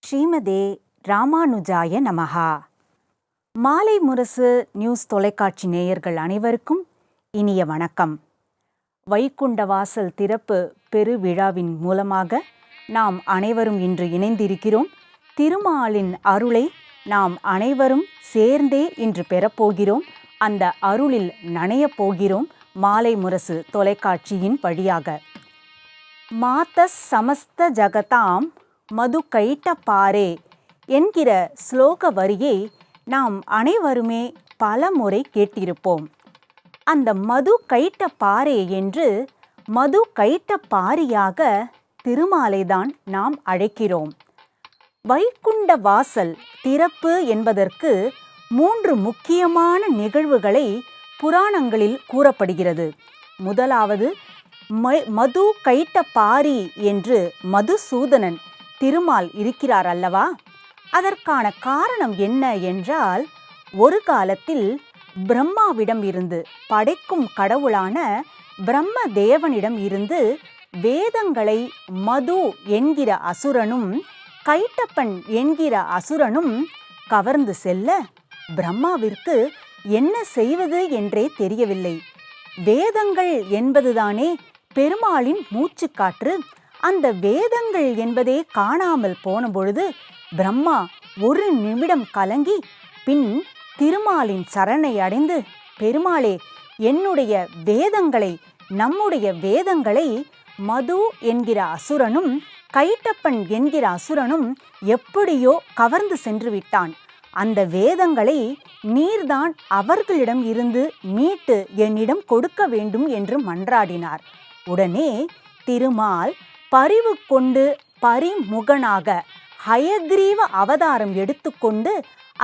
ஸ்ரீமதே ராமானுஜாய நமஹா. மாலை முரசு நியூஸ் தொலைக்காட்சி நேயர்கள் அனைவருக்கும் இனிய வணக்கம். வைகுண்ட வாசல் திறப்பு பெருவிழாவின் மூலமாக நாம் அனைவரும் இன்று இணைந்திருக்கிறோம். திருமாலின் அருளை நாம் அனைவரும் சேர்ந்தே இன்று பெறப்போகிறோம். அந்த அருளில் நனையப் போகிறோம் மாலை முரசு தொலைக்காட்சியின் வழியாக. மாதஸ் சமஸ்த ஜகதாம் மது கைட்ட பாரே என்கிற ஸ்லோக வரியை நாம் அனைவருமே பல முறை கேட்டிருப்போம். அந்த மது கைட்ட பாரே என்று மது கைட்ட பாரியாக திருமாலைதான் நாம் அழைக்கிறோம். வைகுண்ட வாசல் திறப்பு என்பதற்கு 3 முக்கியமான நிகழ்வுகளை புராணங்களில் கூறப்படுகிறது. முதலாவது, மது கைட்ட பாரி என்று மதுசூதனன் திருமால் இருக்கிறார் அல்லவா? அதற்கான காரணம் என்ன என்றால், ஒரு காலத்தில் பிரம்மாவிடம் இருந்து, படைக்கும் கடவுளான பிரம்ம தேவனிடம் இருந்து வேதங்களை மது என்கிற அசுரனும் கைட்டப்பன் என்கிற அசுரனும் கவர்ந்து செல்ல பிரம்மாவிற்கு என்ன செய்வது என்றே தெரியவில்லை. வேதங்கள் என்பதுதானே பெருமாளின் மூச்சுக்காற்று. அந்த வேதங்கள் என்பதே காணாமல் போன பொழுது பிரம்மா ஒரு நிமிடம் கலங்கி பின் திருமாலின் சரணை அடைந்து, பெருமாளே, என்னுடைய வேதங்களை, நம்முடைய வேதங்களை மது என்கிற அசுரனும் கைட்டப்பன் என்கிற அசுரனும் எப்படியோ கவர்ந்து சென்று விட்டான். அந்த வேதங்களை நீர்தான் அவர்களிடம் இருந்து மீட்டு என்னிடம் கொடுக்க வேண்டும் என்று மன்றாடினார். உடனே திருமால் பரிவு கொண்டு பரிமுகனாக ஹயக்ரீவ அவதாரம் எடுத்துக்கொண்டு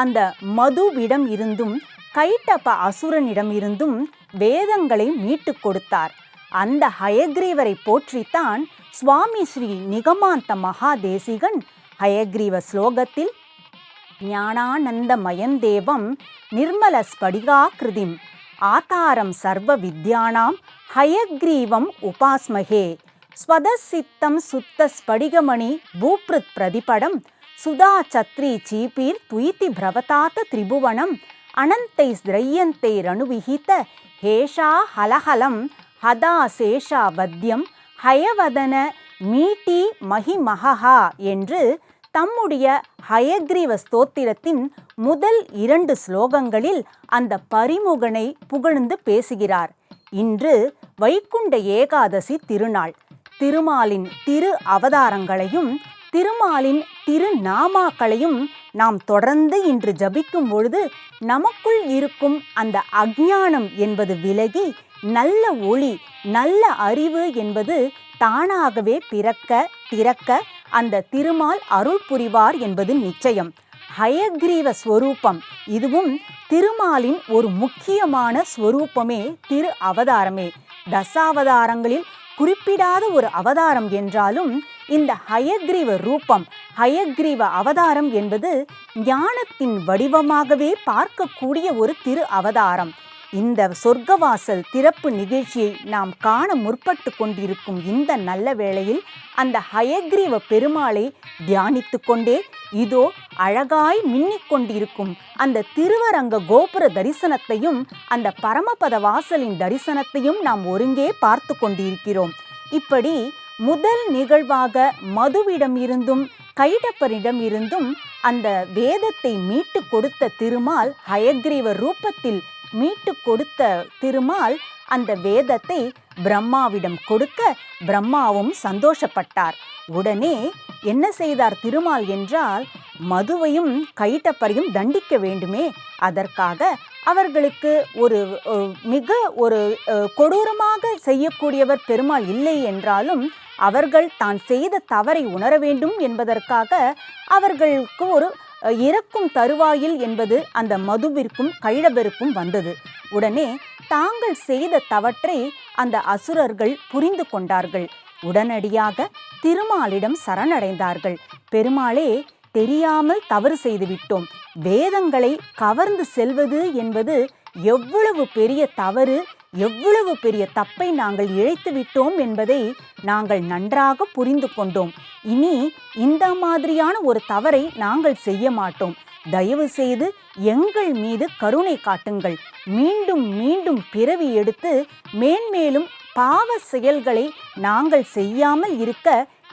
அந்த மதுவிடம் இருந்தும் கைட்டப்ப அசுரனிடம் இருந்தும் வேதங்களை மீட்டு கொடுத்தார். அந்த ஹயக்ரீவரை போற்றித்தான் சுவாமி ஸ்ரீ நிகமாந்த மகாதேசிகன் ஹயக்ரீவ ஸ்லோகத்தில் ஞானானந்த மயந்தேவம் நிர்மல ஸ்படிகாகிருதிம் ஆதாரம் சர்வ வித்யானாம் ஹயக்ரீவம் உபாஸ்மகே ஸ்வதசித்தம் சுத்த ஸ்படிகமணி பூப்ருத் பிரதிபடம் சுதா சத்ரி சீபீர் துயிதி பிரவதாத திரிபுவனம் அனந்தை ஸ்திரையந்தை ரணுவிஹித ஹேஷா ஹலஹலம் ஹதா சேஷா வத்யம் ஹயவதன மீட்டி மகிமஹா என்று தம்முடைய ஹயக்ரீவ ஸ்தோத்திரத்தின் முதல் 2 ஸ்லோகங்களில் அந்த பரிமுகனை புகழ்ந்து பேசுகிறார். இன்று வைகுண்ட ஏகாதசி திருநாள். திருமாலின் திரு அவதாரங்களையும் திருமாலின் திருநாமாக்களையும் நாம் தொடர்ந்து இன்று ஜபிக்கும் பொழுது நமக்குள் இருக்கும் அந்த அஞ்ஞானம் என்பது விலகி நல்ல ஒளி, நல்ல அறிவு என்பது தானாகவே பிறக்க திறக்க அந்த திருமால் அருள் புரிவார் என்பது நிச்சயம். ஹயக்ரீவ ஸ்வரூபம், இதுவும் திருமாலின் ஒரு முக்கியமான ஸ்வரூபமே, திரு அவதாரமே. தசாவதாரங்களில் குறிப்பிடாத ஒரு அவதாரம் என்றாலும் இந்த ஹயக்ரீவ ரூபம், ஹயக்ரீவ அவதாரம் என்பது ஞானத்தின் வடிவமாகவே பார்க்கக்கூடிய ஒரு திரு அவதாரம். இந்த சொர்க்கவாசல் திறப்பு நிகழ்ச்சியை நாம் காண முற்பட்டு கொண்டிருக்கும் இந்த நல்ல வேளையில் அந்த ஹயக்ரீவ பெருமாளை தியானித்து கொண்டே இதோ அழகாய் மின்னிக் கொண்டிருக்கும் அந்த திருவரங்க கோபுர தரிசனத்தையும் அந்த பரமபத வாசலின் தரிசனத்தையும் நாம் ஒருங்கே பார்த்து கொண்டிருக்கிறோம். இப்படி முதல் நிகழ்வாக மதுவிடம் இருந்தும் கைடப்பரிடம் இருந்தும் அந்த வேதத்தை மீட்டு கொடுத்த திருமால், ஹயக்ரீவ ரூபத்தில் மீட்டு கொடுத்த திருமால் அந்த வேதத்தை பிரம்மாவிடம் கொடுக்க பிரம்மாவும் சந்தோஷப்பட்டார். உடனே என்ன செய்தார் திருமால் என்றால், மதுவையும் கைட்டப்பரையும் தண்டிக்க வேண்டுமே, அதற்காக அவர்களுக்கு மிக கொடூரமாக செய்யக்கூடியவர் பெருமாள் இல்லை என்றாலும் அவர்கள் தான் செய்த தவறை உணர வேண்டும் என்பதற்காக அவர்களுக்கு இறக்கும் தருவாயில் என்பது அந்த மதுவிற்கும் கைடபருக்கும் வந்தது. உடனே தாங்கள் செய்த தவற்றை அந்த அசுரர்கள் புரிந்து கொண்டார்கள். உடனடியாக திருமாலிடம் சரணடைந்தார்கள். பெருமாளே, தெரியாமல் தவறு செய்துவிட்டோம். வேதங்களை கவர்ந்து செல்வது என்பது எவ்வளவு பெரிய தவறு, எவ்வளவு பெரிய தப்பை நாங்கள் இழைத்து விட்டோம் என்பதை நாங்கள் நன்றாக புரிந்து கொண்டோம். இனி இந்த மாதிரியான ஒரு தவறை நாங்கள் செய்ய மாட்டோம். தயவு செய்து எங்கள் மீது கருணை காட்டுங்கள். மீண்டும் மீண்டும் பிறவி எடுத்து மேன்மேலும் பாவ செயல்களை நாங்கள் செய்யாமல் இருக்க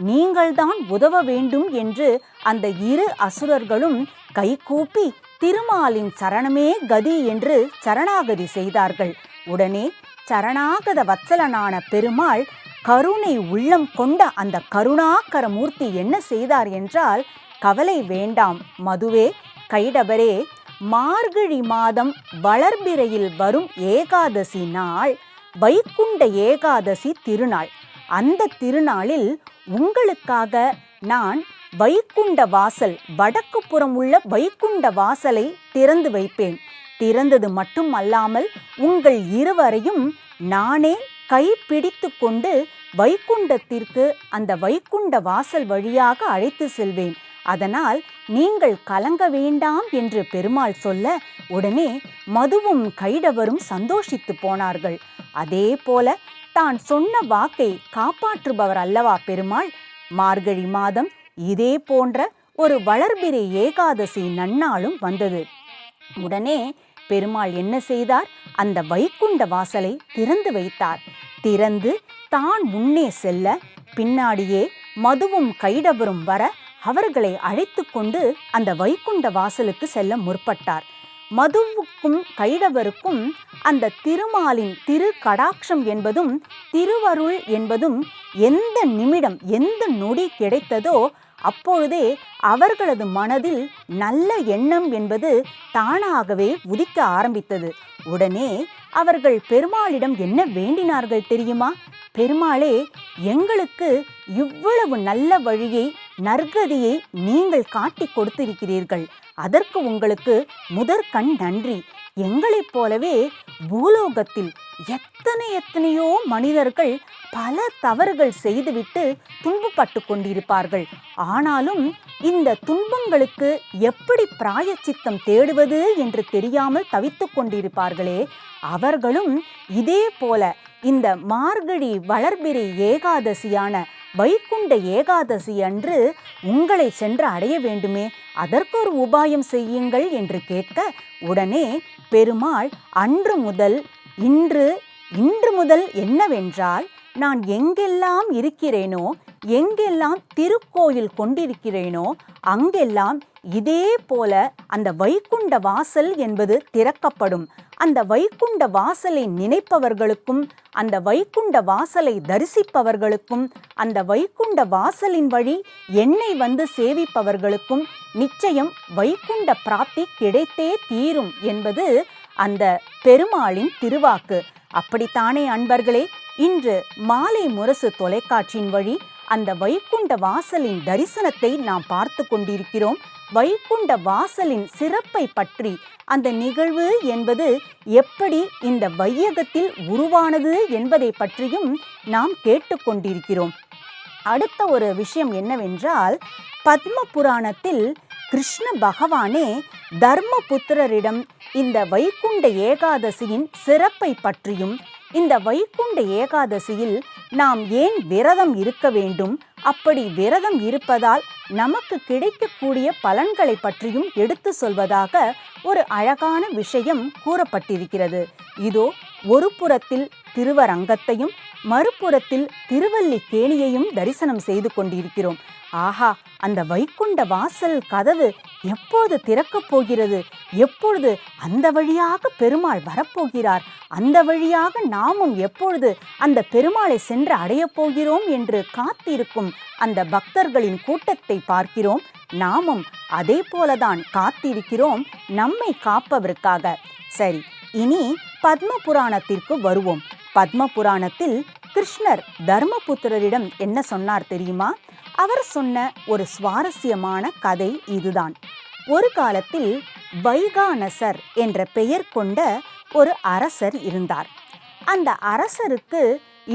நீங்கள்தான் உதவ வேண்டும் என்று அந்த இரு அசுரர்களும் கைகூப்பி திருமாலின் சரணமே கதி என்று சரணாகதி செய்தார்கள். உடனே சரணாகத வத்சலனான பெருமாள் கருணை உள்ளம் கொண்ட அந்த கருணாகர மூர்த்தி என்ன செய்தார் என்றால், கவலை வேண்டாம் மதுவே, கைடபரே, மார்கழி மாதம் வளர்பிறையில் வரும் ஏகாதசி நாள் வைகுண்ட ஏகாதசி திருநாள். அந்த திருநாளில் உங்களுக்காக நான் வைகுண்ட வாசல், வடக்கு புறம் உள்ள வைகுண்ட வாசலை திறந்து வைப்பேன். திறந்தது மட்டும் அல்லாமல் உங்கள் இருவரையும் நானே கைப்பிடித்து கொண்டு வைகுண்டத்திற்கு, அந்த வைகுண்ட வாசல் வழியாக அழைத்து செல்வேன். அதனால் நீங்கள் கலங்க வேண்டாம் என்று பெருமாள் சொல்ல, உடனே மதுவும் கைடவரும் சந்தோஷித்து போனார்கள். அதே போல தான் சொன்ன வாக்கை காப்பாற்றுபவர் அல்லவா பெருமாள். மார்கழி மாதம் இதே போன்ற ஒரு வளர்பிறை ஏகாதசி நன்னாளும் வந்தது. உடனே பெருமாள் என்ன செய்தார்? அந்த வைகுண்ட வாசலை திறந்து வைத்தார். திறந்து தான் முன்னே செல்ல, பின்னாடியே மதுவும் கைடவரும் வர அவர்களை அழைத்து கொண்டு அந்த வைகுண்ட வாசலுக்கு செல்ல முற்பட்டார். மதுவுக்கும் கைடவருக்கும் அந்த திருமாலின் திரு கடாட்சம் என்பதும் திருவருள் என்பதும் எந்த நிமிடம், எந்த நொடி கிடைத்ததோ அப்பொழுதே அவர்களது மனதில் நல்ல எண்ணம் என்பது தானாகவே உதிக்க ஆரம்பித்தது. உடனே அவர்கள் பெருமாளிடம் என்ன வேண்டினார்கள் தெரியுமா? பெருமாளே, எங்களுக்கு இவ்வளவு நல்ல வழியை, நற்கதியை நீங்கள் காட்டி கொடுத்திருக்கிறீர்கள். அதற்கு உங்களுக்கு முதற்கண் நன்றி. எங்களைப் போலவே பூலோகத்தில் எத்தனையோ மனிதர்கள் பல தவறுகள் செய்துவிட்டு துன்பப்பட்டு கொண்டிருப்பார்கள். ஆனாலும் இந்த துன்பங்களுக்கு எப்படி பிராயச்சித்தம் தேடுவது என்று தெரியாமல் தவித்து கொண்டிருப்பார்களே, அவர்களும் இதே போல இந்த மார்கழி வளர்பிறை ஏகாதசியான வைகுண்ட ஏகாதசி அன்று உங்களை சென்று அடைய வேண்டுமே, அதற்கு ஒரு உபாயம் செய்யுங்கள் என்று கேட்க, உடனே பெருமாள் அன்று முதல் இன்று முதல் என்னவென்றால், நான் எங்கெல்லாம் இருக்கிறேனோ, எங்கெல்லாம் திருக்கோயில் கொண்டிருக்கிறேனோ அங்கெல்லாம் இதே போல அந்த வைகுண்ட வாசல் என்பது திறக்கப்படும். அந்த வைகுண்ட வாசலை நினைப்பவர்களுக்கும், அந்த வைகுண்ட வாசலை தரிசிப்பவர்களுக்கும், அந்த வைகுண்ட வாசலின் வழி என்னை வந்து சேவிப்பவர்களுக்கும் நிச்சயம் வைகுண்ட பிராப்தி கிடைத்தே தீரும் என்பது அந்த பெருமாளின் திருவாக்கு. அப்படித்தானே அன்பர்களே, இன்று மாலை முரசு தொலைக்காட்சியின் வழி அந்த வைகுண்ட வாசலின் தரிசனத்தை நாம் பார்த்து கொண்டிருக்கிறோம். வைகுண்ட வாசலின் சிறப்பை பற்றி, அந்த நிகழ்வு என்பது எப்படி இந்த வையகத்தில் உருவானது என்பதை பற்றியும் நாம் கேட்டுக்கொண்டிருக்கிறோம். அடுத்த ஒரு விஷயம் என்னவென்றால், பத்ம புராணத்தில் கிருஷ்ண பகவானே தர்மபுத்திரரிடம் இந்த வைகுண்ட ஏகாதசியின் சிறப்பை பற்றியும், இந்த வைகுண்ட ஏகாதசியில் நாம் ஏன் விரதம் இருக்க வேண்டும், அப்படி விரதம் இருப்பதால் நமக்கு கிடைக்கக்கூடிய பலன்களை பற்றியும் எடுத்து சொல்வதாக ஒரு அழகான விஷயம் கூறப்பட்டிருக்கிறது. இதோ ஒரு புறத்தில் திருவரங்கத்தையும் மறுபுறத்தில் திருவல்லிக்கேணியையும் தரிசனம் செய்து கொண்டிருக்கிறோம். ஆஹா, அந்த வைகுண்ட வாசல் கதவு எப்போது திறக்கப் போகிறது, எப்பொழுது அந்த வழியாக பெருமாள் வரப்போகிறார், அந்த வழியாக நாமும் எப்பொழுது அந்த பெருமாளை சென்று அடையப் போகிறோம் என்று காத்திருக்கும் அந்த பக்தர்களின் கூட்டத்தை பார்க்கிறோம். நாமும் அதே போலதான் காத்திருக்கிறோம் நம்மை காப்பதற்காக. சரி, இனி பத்ம புராணத்திற்கு வருவோம். பத்ம புராணத்தில் கிருஷ்ணர் தர்மபுத்திரரிடம் என்ன சொன்னார் தெரியுமா? அவர் சொன்ன ஒரு சுவாரஸ்யமான கதை இதுதான். ஒரு காலத்தில் வைகானசர் என்ற பெயர் கொண்ட ஒரு அரசர் இருந்தார். அந்த அரசருக்கு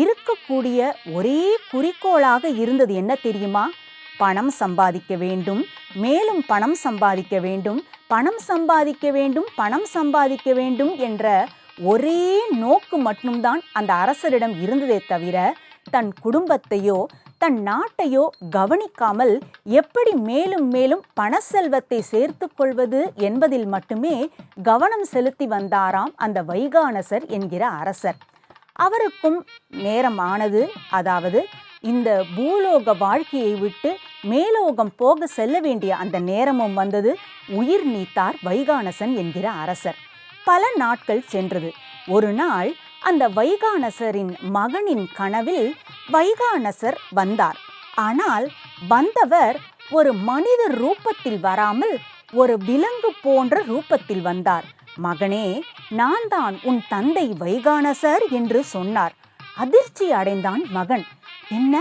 இருக்கக்கூடிய ஒரே குறிக்கோளாக இருந்தது என்ன தெரியுமா? பணம் சம்பாதிக்க வேண்டும், மேலும் பணம் சம்பாதிக்க வேண்டும், பணம் சம்பாதிக்க வேண்டும், பணம் சம்பாதிக்க வேண்டும் என்ற ஒரே நோக்கு மட்டும்தான் அந்த அரசரிடம் இருந்ததே தவிர தன் குடும்பத்தையோ தன் நாட்டையோ கவனிக்காமல் எப்படி மேலும் மேலும் பண செல்வத்தை சேர்த்து கொள்வது என்பதில் மட்டுமே கவனம் செலுத்தி வந்தாராம் அந்த வைகானசர் என்கிற அரசர். அவருக்கும் நேரமானது, அதாவது இந்த பூலோக வாழ்க்கையை விட்டு மேலோகம் போக செல்ல வேண்டிய அந்த நேரமும் வந்தது. உயிர் நீத்தார் வைகானசன் என்கிற அரசர். பல நாட்கள் சென்றது. ஒரு நாள் அந்த வைகானசரின் மகனின் கனவில் வைகானசர் வந்தார். ஆனால் வந்தவர் ஒரு மனித ரூபத்தில் வராமல் ஒரு விலங்கு போன்ற ரூபத்தில் வந்தார். மகனே, நான் தான் உன் தந்தை வைகானசர் என்று சொன்னார். அதிர்ச்சி அடைந்தான் மகன். என்ன,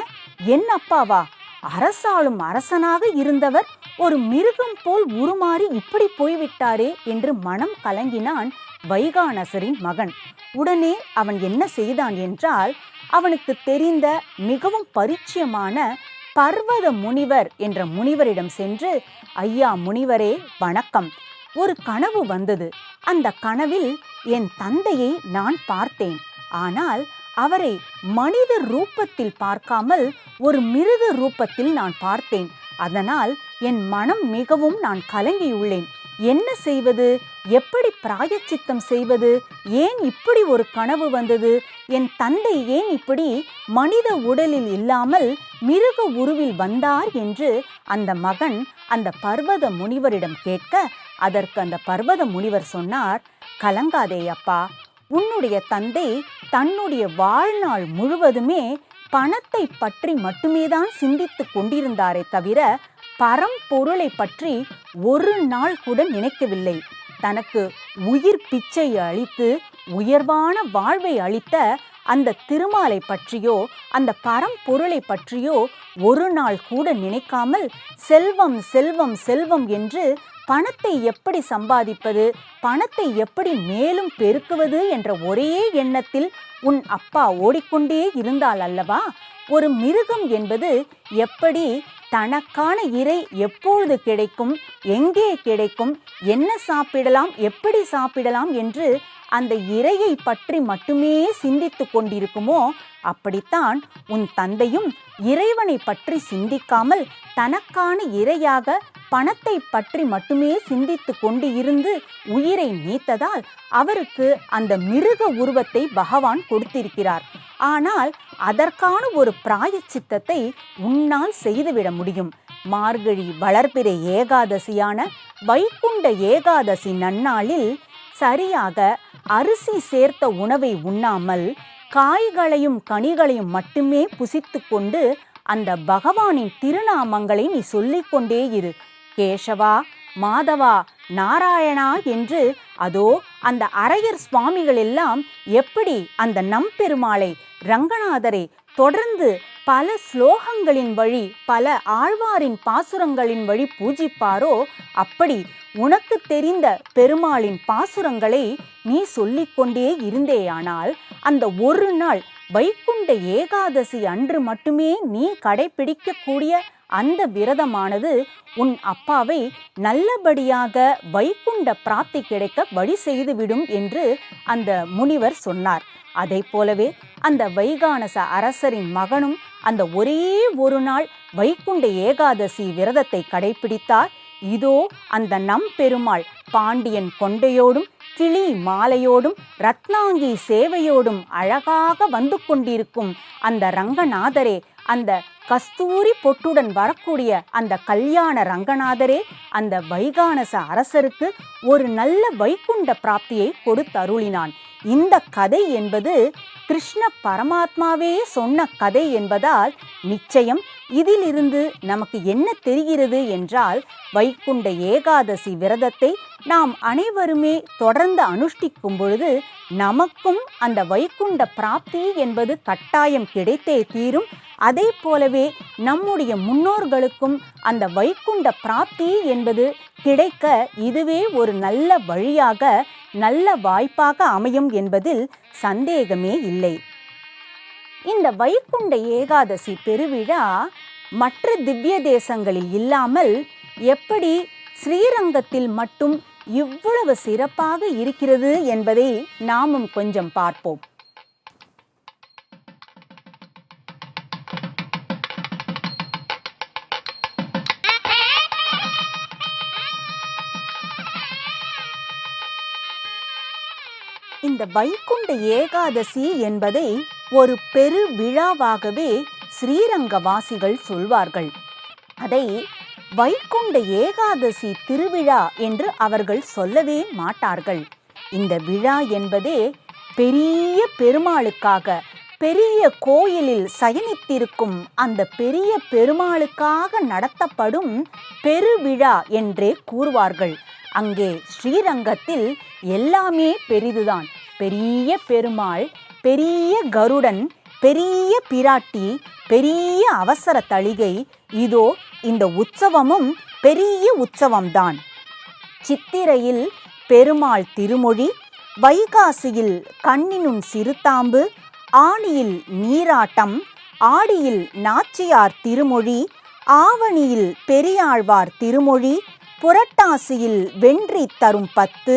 என் அப்பாவா? அரசாளும் அரசனாக இருந்தவர் ஒரு மிருகம் போல் உருமாறி இப்படி போய்விட்டாரே என்று மனம் கலங்கினான் வைகானசரின் மகன். உடனே அவன் என்ன செய்தான் என்றால், அவனுக்கு தெரிந்த மிகவும் பரிச்சயமான பர்வத முனிவர் என்ற முனிவரிடம் சென்று, ஐயா முனிவரே வணக்கம், ஒரு கனவு வந்தது. அந்த கனவில் என் தந்தையை நான் பார்த்தேன். ஆனால் அவரை மனித ரூபத்தில் பார்க்காமல் ஒரு மிருக ரூபத்தில் நான் பார்த்தேன். அதனால் என் மனம் மிகவும் நான் கலங்கியுள்ளேன். என்ன செய்வது? எப்படி பிராயச்சித்தம் செய்வது? ஏன் இப்படி ஒரு கனவு வந்தது? என் தந்தை ஏன் இப்படி மனித உடலில் இல்லாமல் மிருக உருவில் வந்தார் என்று அந்த மகன் அந்த பர்வத முனிவரிடம் கேட்க, அதற்கு அந்த பர்வத முனிவர் சொன்னார், கலங்காதே அப்பா, உன்னுடைய தந்தை தன்னுடைய வாழ்நாள் முழுவதுமே பணத்தை பற்றி மட்டுமே தான் சிந்தித்து கொண்டிருந்தாரே தவிர பரம்பொருளை பற்றி ஒரு நாள் கூட நினைக்கவில்லை. தனக்கு உயிர் பிச்சை அளித்து உயர்வான வாழ்வை அளித்த அந்த திருமாலை பற்றியோ அந்த பரம்பொருளை பற்றியோ ஒரு நாள் கூட நினைக்காமல் செல்வம் செல்வம் செல்வம் என்று பணத்தை எப்படி சம்பாதிப்பது, பணத்தை எப்படி மேலும் பெருக்குவது என்ற ஒரே எண்ணத்தில் உன் அப்பா ஓடிக்கொண்டே இருந்தால் அல்லவா? ஒரு மிருகம் என்பது எப்படி தனக்கான இரை எப்பொழுது கிடைக்கும், எங்கே கிடைக்கும், என்ன சாப்பிடலாம், எப்படி சாப்பிடலாம் என்று அந்த இரையை பற்றி மட்டுமே சிந்தித்து கொண்டிருக்குமோ, அப்படித்தான் உன் தந்தையும் இறைவனை பற்றி சிந்திக்காமல் தனக்கான இரையாக பணத்தை பற்றி மட்டுமே சிந்தித்து கொண்டு இருந்து உயிரை நீத்ததால் அவருக்கு அந்த மிருக உருவத்தை பகவான் கொடுத்திருக்கிறார். ஆனால் அதற்கான ஒரு பிராயச்சித்தத்தை உன்னால் செய்துவிட முடியும். மார்கழி வளர்பிறை ஏகாதசியான வைகுண்ட ஏகாதசி நன்னாளில் சரியாக அரிசி சேர்த்த உணவை உண்ணாமல் காய்களையும் கனிகளையும் மட்டுமே புசித்து கொண்டு அந்த பகவானின் திருநாமங்களை நீ சொல்லிக்கொண்டே இரு. கேசவா, மாதவா, நாராயணா என்று அதோ அந்த அரையர் சுவாமிகள் எல்லாம் எப்படி அந்த நம்பெருமாளை, ரங்கநாதரை தொடர்ந்து பல ஸ்லோகங்களின் வழி, பல ஆழ்வாரின் பாசுரங்களின் வழி பூஜிப்பாரோ, அப்படி உனக்கு தெரிந்த பெருமாளின் பாசுரங்களை நீ சொல்லிக்கொண்டே இருந்தேயானால் அந்த ஒரு நாள் வைகுண்ட ஏகாதசி அன்று மட்டுமே நீ கடைபிடிக்கக்கூடிய அந்த விரதமானது உன் அப்பாவை நல்லபடியாக வைகுண்ட பிராப்தி கிடைக்க வழி செய்துவிடும் என்று அந்த முனிவர் சொன்னார். அதை போலவே அந்த வைகானச அரசரின் மகனும் அந்த ஒரே ஒரு நாள் வைகுண்ட ஏகாதசி விரதத்தை கடைபிடித்தார். இதோ அந்த நம்பெருமாள் பாண்டியன் கொண்டையோடும் கிளி மாலையோடும் ரத்னாங்கி சேவையோடும் அழகாக வந்து கொண்டிருக்கும் அந்த ரங்கநாதரே, அந்த கஸ்தூரி பொட்டுடன் வரக்கூடிய அந்த கல்யாண ரங்கநாதரே அந்த வைகானச அரசருக்கு ஒரு நல்ல வைகுண்ட பிராப்தியை கொடுத்தருளினான். இந்த கதை என்பது கிருஷ்ண பரமாத்மாவே சொன்ன கதை என்பதால் நிச்சயம் இதிலிருந்து நமக்கு என்ன தெரிகிறது என்றால், வைகுண்ட ஏகாதசி விரதத்தை நாம் அனைவருமே தொடர்ந்து அனுஷ்டிக்கும் பொழுது நமக்கும் அந்த வைகுண்ட பிராப்தி என்பது கட்டாயம் கிடைத்தே தீரும். அதே போலவே நம்முடைய முன்னோர்களுக்கும் அந்த வைகுண்ட பிராப்தி என்பது கிடைக்க இதுவே ஒரு நல்ல வழியாக, நல்ல வாய்ப்பாக அமையும் என்பதில் சந்தேகமே இல்லை. இந்த வைகுண்ட ஏகாதசி பெருவிழா மற்ற திவ்ய தேசங்களில் இல்லாமல் எப்படி ஸ்ரீரங்கத்தில் மட்டும் இவ்வளவு சிறப்பாக இருக்கிறது என்பதை நாமும் கொஞ்சம் பார்ப்போம். இந்த வைகுண்ட ஏகாதசி என்பதை ஒரு பெரு விழாவாகவே ஸ்ரீரங்கவாசிகள் சொல்வார்கள். அதை வைகுண்ட ஏகாதசி திருவிழா என்று அவர்கள் சொல்லவே மாட்டார்கள். இந்த விழா என்பதே பெரிய பெருமாளுக்காக, பெரிய கோயிலில் சயனித்திருக்கும் அந்த பெரிய பெருமாளுக்காக நடத்தப்படும் பெருவிழா என்றே கூறுவார்கள். அங்கே ஸ்ரீரங்கத்தில் எல்லாமே பெரிதுதான். பெரிய பெருமாள், பெரிய கருடன், பெரிய பிராட்டி, பெரிய அவசர தளிகை. இதோ இந்த உற்சவமும் பெரிய உற்சவம்தான். சித்திரையில் பெருமாள் திருமொழி, வைகாசியில் கண்ணினும் சிறுதாம்பு, ஆணியில் நீராட்டம், ஆடியில் நாச்சியார் திருமொழி, ஆவணியில் பெரியாழ்வார் திருமொழி, புரட்டாசியில் வென்றி தரும் 10,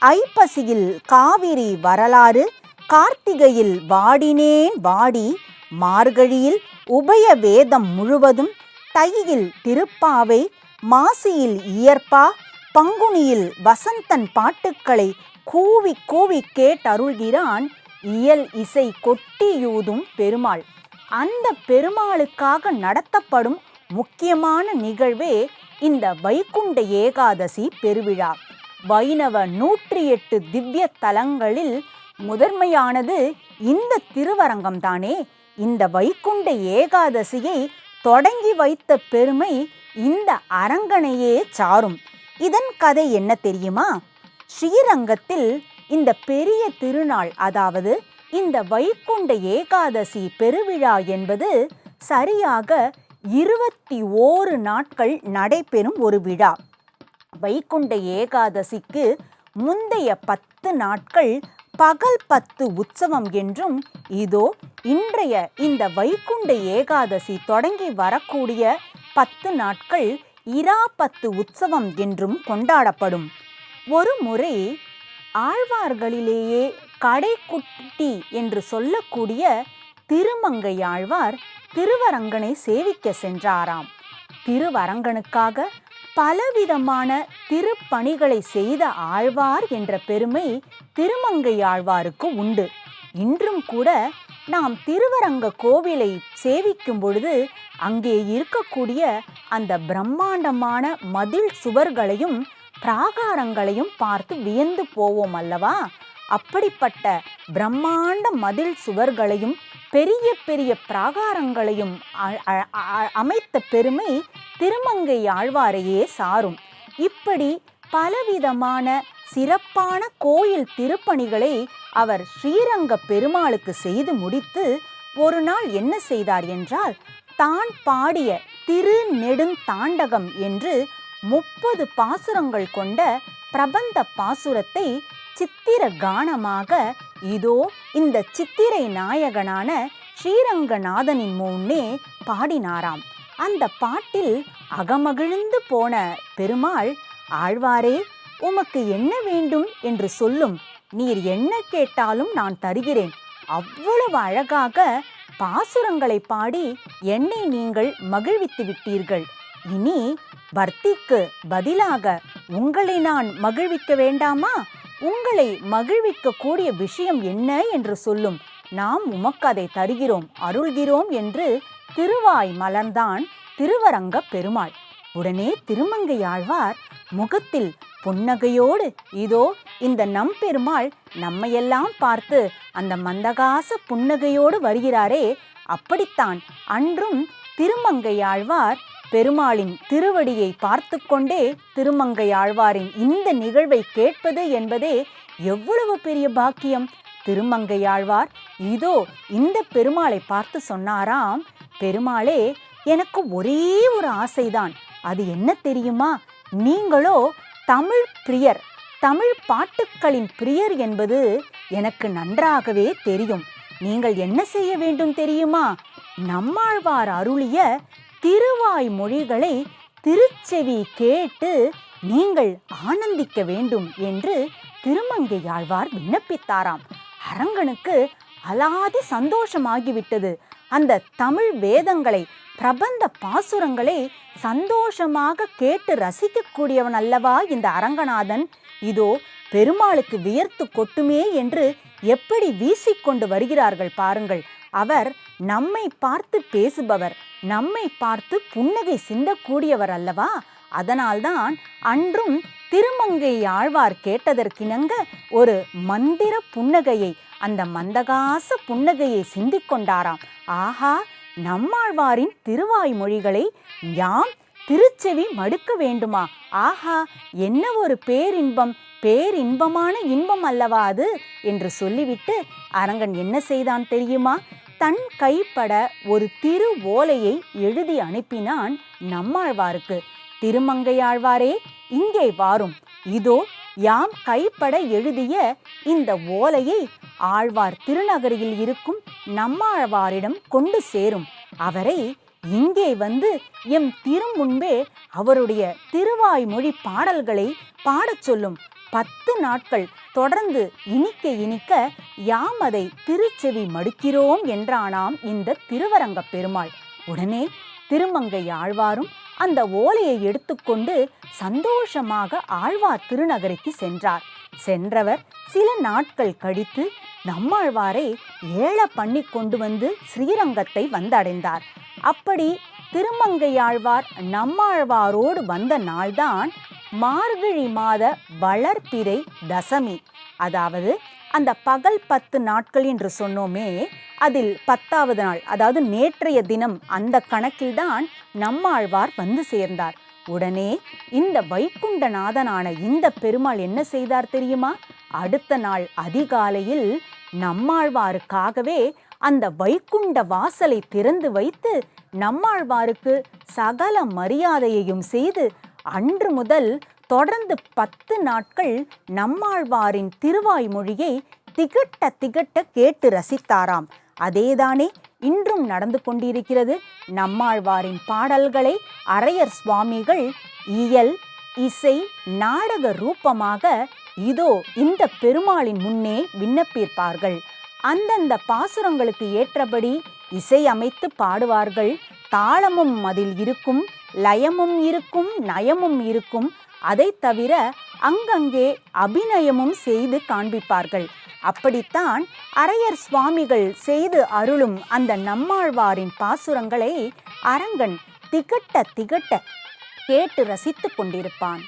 ஐப்பசியில் காவிரி வரலாறு, கார்த்திகையில் வாடினேன் வாடி, மார்கழியில் உபய வேதம் முழுவதும், தையில் திருப்பாவை, மாசியில் இயற்பா, பங்குனியில் வசந்தன் பாட்டுக்களை கூவி கூவி கேட்டருள்கிறான் இயல் இசை கொட்டியூதும் பெருமாள். அந்த பெருமாளுக்காக நடத்தப்படும் முக்கியமான நிகழ்வே இந்த வைகுண்ட ஏகாதசி பெருவிழா. வைணவ 108 திவ்ய தலங்களில் முதன்மையானது இந்த திருவரங்கம்தானே. இந்த வைகுண்ட ஏகாதசியை தொடங்கி வைத்த பெருமை இந்த அரங்கனையே சாரும். இதன் கதை என்ன தெரியுமா? ஸ்ரீரங்கத்தில் இந்த பெரிய திருநாள், அதாவது இந்த வைகுண்ட ஏகாதசி பெருவிழா என்பது சரியாக 21 நாட்கள் நடைபெறும் ஒரு விழா. வைகுண்ட ஏகாதசிக்கு முந்தைய 10 நாட்கள் பகல் 10 உற்சவம் என்றும், இதோ இன்றைய இந்த வைகுண்ட ஏகாதசி தொடங்கி வரக்கூடிய 10 நாட்கள் இரா 10 உற்சவம் என்றும் கொண்டாடப்படும். ஒரு முறை ஆழ்வார்களிலேயே கடைக்குட்டி என்று சொல்லக்கூடிய திருமங்கையாழ்வார் திருவரங்கனை சேவிக்க சென்றாராம். திருவரங்கனுக்காக பலவிதமான திருப்பணிகளை செய்த ஆழ்வார் என்ற பெருமை திருமங்கையாழ்வாருக்கு உண்டு. இன்றும் கூட நாம் திருவரங்க கோவிலை சேவிக்கும் பொழுது அங்கே இருக்கக்கூடிய அந்த பிரம்மாண்டமான மதில் சுவர்களையும் பிராகாரங்களையும் பார்த்து வியந்து போவோம் அல்லவா? அப்படிப்பட்ட பிரம்மாண்ட மதில் சுவர்களையும் பெரிய பெரிய பிராகாரங்களையும் அமைத்த பெருமை திருமங்கை ஆழ்வாரையே சாரும். இப்படி பலவிதமான சிறப்பான கோயில் திருப்பணிகளை அவர் ஸ்ரீரங்க பெருமாளுக்கு செய்து முடித்து ஒரு நாள் என்ன செய்தார் என்றால், தான் பாடிய திருநெடுந்தாண்டகம் என்று 30 பாசுரங்கள் கொண்ட பிரபந்த பாசுரத்தை சித்திர கானமாக இதோ இந்த சித்திரை நாயகனான ஸ்ரீரங்கநாதனின் முன்னே பாடினாராம். அந்த பாட்டில் அகமகிழ்ந்து போன பெருமாள், ஆழ்வாரே, உமக்கு என்ன வேண்டும் என்று சொல்லும், நீர் என்ன கேட்டாலும் நான் தருகிறேன். அவ்வளவு அழகாக பாசுரங்களை பாடி என்னை நீங்கள் மகிழ்வித்து விட்டீர்கள். இனி பர்த்திக்கு பதிலாக உங்களை நான் மகிழ்விக்க வேண்டாமா? உங்களை மகிழ்விக்க கூடிய விஷயம் என்ன என்று சொல்லும், நாம் உமக்கு அதை தருகிறோம், அருள்கிறோம் என்று திருவாய் மலர்ந்தான் திருவரங்க பெருமாள். உடனே திருமங்கையாழ்வார் முகத்தில் புன்னகையோடு, இதோ இந்த நம் பெருமாள் நம்மையெல்லாம் பார்த்து அந்த மந்தகாச புன்னகையோடு வருகிறாரே, அப்படித்தான் அன்றும் திருமங்கையாழ்வார் பெருமாளின் திருவடியை பார்த்து கொண்டே திருமங்கையாழ்வாரின் இந்த நிகழ்வை கேட்பது என்பதே எவ்வளவு பெரிய பாக்கியம். திருமங்கையாழ்வார் இதோ இந்த பெருமாளை பார்த்து சொன்னாராம், பெருமாளே, எனக்கு ஒரே ஒரு ஆசைதான். அது என்ன தெரியுமா? நீங்களோ தமிழ் பிரியர், தமிழ் பாட்டுக்களின் பிரியர் என்பது எனக்கு நன்றாகவே தெரியும். நீங்கள் என்ன செய்ய வேண்டும் தெரியுமா? நம்மாழ்வார் அருளிய திருவாய் மொழிகளை திருச்செவி கேட்டு நீங்கள் ஆனந்திக்க வேண்டும் என்று திருமங்கையாழ்வார் விண்ணப்பித்தாராம். அரங்கனுக்கு அலாதி சந்தோஷமாகிவிட்டது. அந்த தமிழ் வேதங்களை, பிரபந்த பாசுரங்களை சந்தோஷமாக கேட்டு ரசிக்கக்கூடியவன் அல்லவா இந்த அரங்கநாதன். இதோ பெருமாளுக்கு வியர்த்து கொட்டுமே என்று எப்படி வீசிக்கொண்டு வருகிறார்கள் பாருங்கள். அவர் நம்மை பார்த்து பேசுபவர், நம்மை பார்த்து புன்னகை சிந்தக்கூடியவர் அல்லவா? அதனால்தான் அன்றும் திருமங்கை ஆழ்வார் கேட்டதற்கிணங்க ஒரு மந்திர புன்னகையை, அந்த மந்தகாச புன்னகையை சிந்திக்கொண்டாராம். ஆஹா, நம்மாழ்வாரின் திருவாய்மொழிகளை யாம் திருச்செவி மடுக்க வேண்டுமா? ஆஹா, என்ன ஒரு பேரின்பம், பேரின்பமான இன்பம் அல்லவா அது என்று சொல்லிவிட்டு அரங்கன் என்ன செய்தான் தெரியுமா? தன் கைப்பட ஒரு திரு ஓலையை எழுதி அனுப்பினான் நம்மாழ்வாருக்கு. திருமங்கையாழ்வாரே, இங்கே வாரும், இதோ யாம் கைப்பட எழுதிய இந்த ஓலையை ஆழ்வார் திருநகரியில் இருக்கும் நம்மாழ்வாரிடம் கொண்டு சேரும். அவரை இங்கே வந்து எம் திருமுன்பே அவருடைய திருவாய்மொழி பாடல்களை பாடச் சொல்லும். 10 நாட்கள் தொடர்ந்து இனிக்க இனிக்க யாம் அதை திருச்செவி மடுக்கிறோம் என்றானாம் இந்த திருவரங்க பெருமாள். உடனே திருமங்கை ஆழ்வாரும் அந்த ஓலையை எடுத்துக்கொண்டு சந்தோஷமாக ஆழ்வார் திருநகருக்கு சென்றார். சென்றவர் சில நாட்கள் கழித்து நம்மாழ்வாரை ஏழ பண்ணி கொண்டு வந்து ஸ்ரீரங்கத்தை வந்தடைந்தார். அப்படி திருமங்கையாழ்வார் நம்மாழ்வாரோடு வந்த நாள்தான் மார்கழி மாத வளர்பிறை தசமி. அதாவது அந்த பகல் 10 நாட்கள் என்று சொன்னோமே, அதில் 10வது நாள், அதாவது நேற்றைய தினம், அந்த கணக்கில்தான் நம்மாழ்வார் வந்து சேர்ந்தார். உடனே இந்த வைகுண்டநாதனான இந்த பெருமாள் என்ன செய்தார் தெரியுமா? அடுத்த நாள் அதிகாலையில் நம்மாழ்வாருக்காகவே அந்த வைகுண்ட வாசலை திறந்து வைத்து நம்மாழ்வாருக்கு சகல மரியாதையையும் செய்து அன்று முதல் தொடர்ந்து 10 நாட்கள் நம்மாழ்வாரின் திருவாய்மொழியை திகட்ட திகட்ட கேட்டு ரசித்தாராம். அதேதானே இன்றும் நடந்து கொண்டிருக்கிறது. நம்மாழ்வாரின் பாடல்களை அரையர் சுவாமிகள் இயல், இசை, நாடக ரூபமாக இதோ இந்த பெருமாளின் முன்னே விண்ணப்பிப்பார்கள். அந்தந்த பாசுரங்களுக்கு ஏற்றபடி இசை அமைத்து பாடுவார்கள். தாளமும் அதில் இருக்கும், லயமும் இருக்கும், நயமும் இருக்கும். அதை தவிர அங்கங்கே அபிநயமும் செய்து காண்பிப்பார்கள். அப்படித்தான் அரையர் சுவாமிகள் செய்து அருளும் அந்த நம்மாழ்வாரின் பாசுரங்களை அரங்கன் திகட்ட திகட்ட கேட்டு ரசித்து கொண்டிருப்பான்.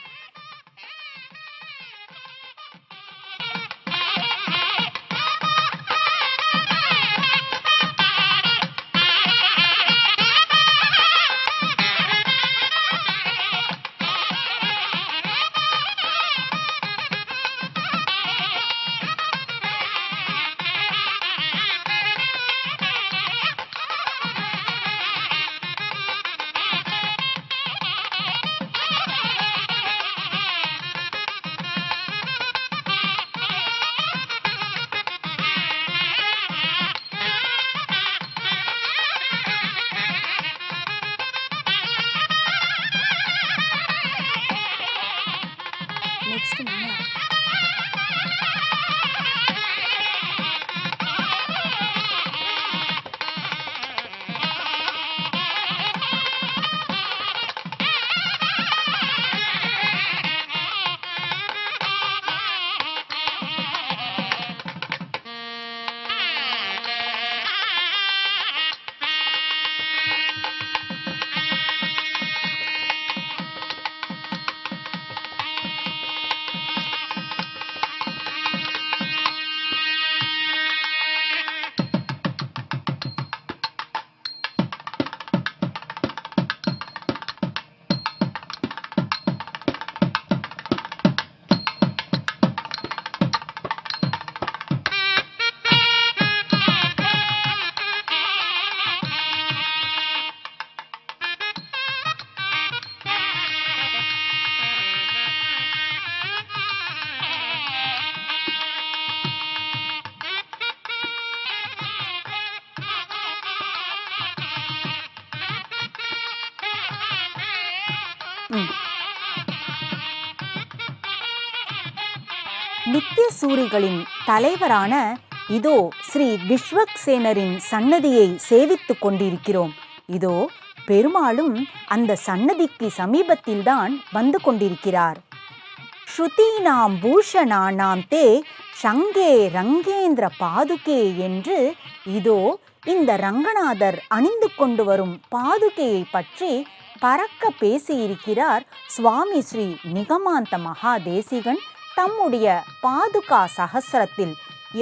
நித்திய சூரிகளின் தலைவரான இதோ ஸ்ரீ விஸ்வக்சேனரின் சன்னதியை சேவித்து கொண்டிருக்கிறோம். இதோ பெருமாளும் அந்த சன்னதிக்கு சமீபத்தில்தான் வந்து கொண்டிருக்கிறார். ஸ்ருதீனாம் பூஷணானாம் தே சங்கே ரங்கேந்திர பாதுகே என்று இதோ இந்த ரங்கநாதர் அணிந்து கொண்டு வரும் பாதுகையை பற்றி பறக்க பேசியிருக்கிறார் சுவாமி ஸ்ரீ நிகமாந்த மகாதேசிகன் தம்முடைய பாதுகா சகஸ்ரத்தில்.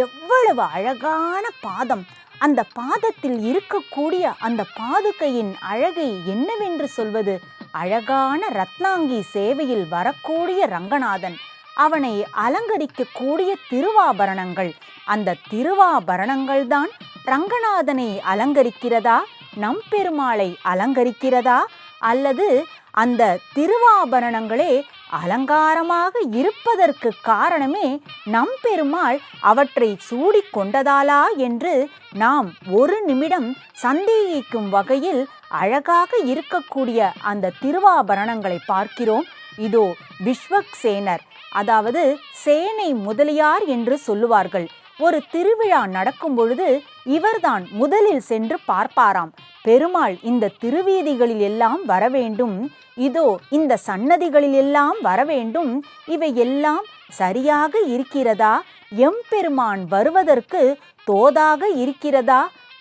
எவ்வளவு அழகான பாதம்! அந்த பாதத்தில் இருக்கக்கூடிய அந்த பாதுகையின் அழகை என்னவென்று சொல்வது? அழகான ரத்னாங்கி சேவையில் வரக்கூடிய ரங்கநாதன், அவனை அலங்கரிக்கக்கூடிய திருவாபரணங்கள், அந்த திருவாபரணங்கள் தான் ரங்கநாதனை அலங்கரிக்கிறதா, நம்பெருமாளை அலங்கரிக்கிறதா, அல்லது அந்த திருவாபரணங்களே அலங்காரமாக இருப்பதற்கு காரணமே நம்பெருமாள் அவற்றை சூடிக்கொண்டதாலா என்று நாம் ஒரு நிமிடம் சந்தேகிக்கும் வகையில் அழகாக இருக்கக்கூடிய அந்த திருவாபரணங்களை பார்க்கிறோம். இதோ விஸ்வக்சேனர், அதாவது சேனை முதலியார் என்று சொல்லுவார்கள். ஒரு திருவிழா நடக்கும் பொழுது இவர்தான் முதலில் சென்று பார்ப்பாராம். பெருமாள் இந்த திருவீதிகளில் எல்லாம் வர வேண்டும், இதோ இந்த சன்னதிகளில் எல்லாம் வர வேண்டும், இவை எல்லாம் சரியாக இருக்கிறதா, எம்பெருமான் வருவதற்கு தோதாக இருக்கிறதா,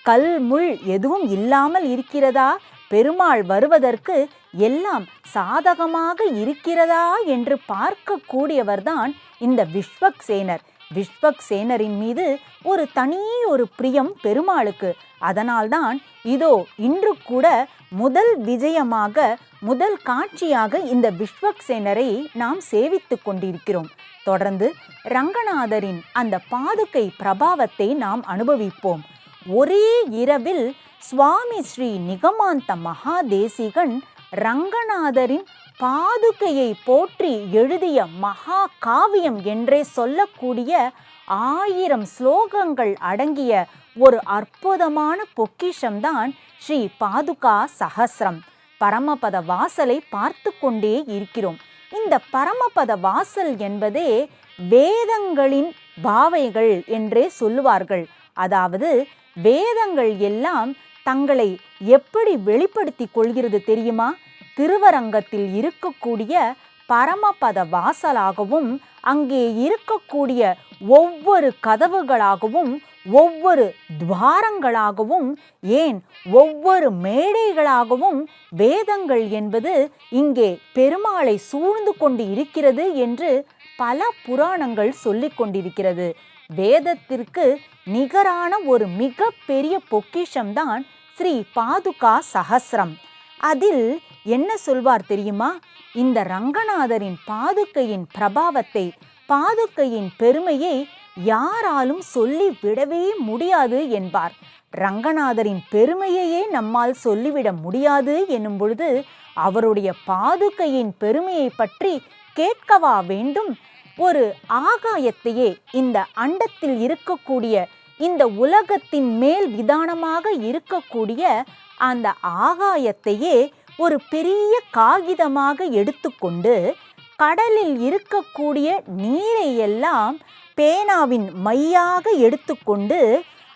கல் முள் எதுவும் இல்லாமல் இருக்கிறதா, பெருமாள் வருவதற்கு எல்லாம் சாதகமாக இருக்கிறதா என்று பார்க்கக்கூடியவர்தான் இந்த விஸ்வக்சேனர். விஸ்வக்சேனரின் மீது ஒரு பிரியம் பெருமாளுக்கு. அதனால்தான் இதோ இன்று கூட முதல் விஜயமாக, முதல் காட்சியாக இந்த விஸ்வக்சேனரை நாம் சேவித்து கொண்டிருக்கிறோம். தொடர்ந்து ரங்கநாதரின் அந்த பாதுகை பிரபாவத்தை நாம் அனுபவிப்போம். ஒரே இரவில் சுவாமி ஸ்ரீ நிகமாந்த மகாதேசிகன் ரங்கநாதரின் பாதுகையை போற்றி எழுதிய மகா காவியம் என்றே சொல்லக்கூடிய 1000 ஸ்லோகங்கள் அடங்கிய ஒரு அற்புதமான பொக்கிஷம்தான் ஸ்ரீ பாதுகா சகஸ்ரம். பரமபத வாசலை பார்த்து கொண்டே இருக்கிறோம். இந்த பரமபத வாசல் என்பதே வேதங்களின் பாவைகள் என்றே சொல்லுவார்கள். அதாவது வேதங்கள் எல்லாம் தங்களை எப்படி வெளிப்படுத்தி கொள்கிறது தெரியுமா? திருவரங்கத்தில் இருக்கக்கூடிய பரமபத வாசலாகவும், அங்கே இருக்கக்கூடிய ஒவ்வொரு கதவுகளாகவும், ஒவ்வொரு துவாரங்களாகவும், ஏன் ஒவ்வொரு மேடைகளாகவும் வேதங்கள் என்பது இங்கே பெருமாளை சூழ்ந்து கொண்டு இருக்கிறது என்று பல புராணங்கள் சொல்லிக் கொண்டிருக்கிறது. வேதத்திற்கு நிகரான ஒரு மிக பெரிய பொக்கிஷம்தான் ஸ்ரீ பாதுகா சகஸ்ரம். அதில் என்ன சொல்வார் தெரியுமா? இந்த ரங்கநாதரின் பாதுகையின் பிரபாவத்தை, பாதுகையின் பெருமையை யாராலும் சொல்லி விடவே முடியாது என்பார். ரங்கநாதரின் பெருமையையே நம்மால் சொல்லிவிட முடியாது என்னும் பொழுது அவருடைய பாதுகையின் பெருமையை பற்றி கேட்கவா வேண்டும்? ஒரு ஆகாயத்தையே, இந்த அண்டத்தில் இருக்கக்கூடிய, இந்த உலகத்தின் மேல் விதானமாக இருக்கக்கூடிய அந்த ஆகாயத்தையே ஒரு பெரிய காகிதமாக எடுத்துக்கொண்டு கடலில் இருக்கக்கூடிய நீரை எல்லாம் பேனாவின் மையாக எடுத்துக்கொண்டு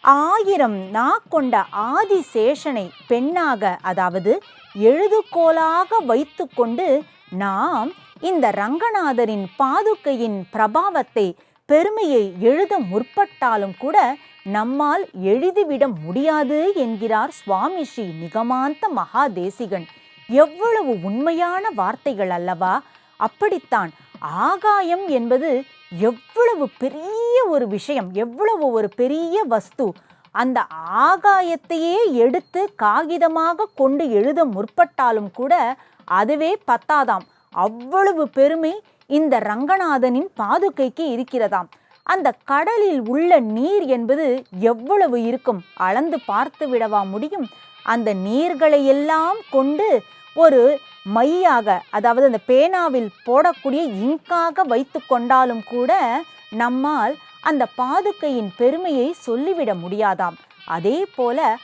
1000 நா கொண்ட ஆதிசேஷனை பெண்ணாக, அதாவது எழுதுகோலாக வைத்து கொண்டு நாம் இந்த ரங்கநாதரின் பாதுகையின் பிரபாவத்தை, பெருமையை எழுத முற்பட்டாலும் கூட நம்மால் எழுதிவிட முடியாது என்கிறார் சுவாமி ஸ்ரீ நிகமாந்த மகாதேசிகன். எவ்வளவு உண்மையான வார்த்தைகள் அல்லவா? அப்படித்தான் ஆகாயம் என்பது எவ்வளவு பெரிய ஒரு விஷயம், எவ்வளவு ஒரு பெரிய வஸ்து. அந்த ஆகாயத்தையே எடுத்து காகிதமாக கொண்டு எழுத முற்பட்டாலும் கூட அதுவே பத்தாதாம். அவ்வளவு பெருமை இந்த ரங்கநாதனின் பாதுகைக்கு இருக்கிறதாம். அந்த கடலில் உள்ள நீர் என்பது எவ்வளவு இருக்கும், அளந்து பார்த்து விடவா முடியும்? அந்த நீர்களை எல்லாம் கொண்டு ஒரு மையாக, அதாவது அந்த பேனாவில் போடக்கூடிய இங்காக வைத்து கொண்டாலும் கூட நம்மால் அந்த பாதுகையின் பெருமையை சொல்லிவிட முடியாதாம். அதே போல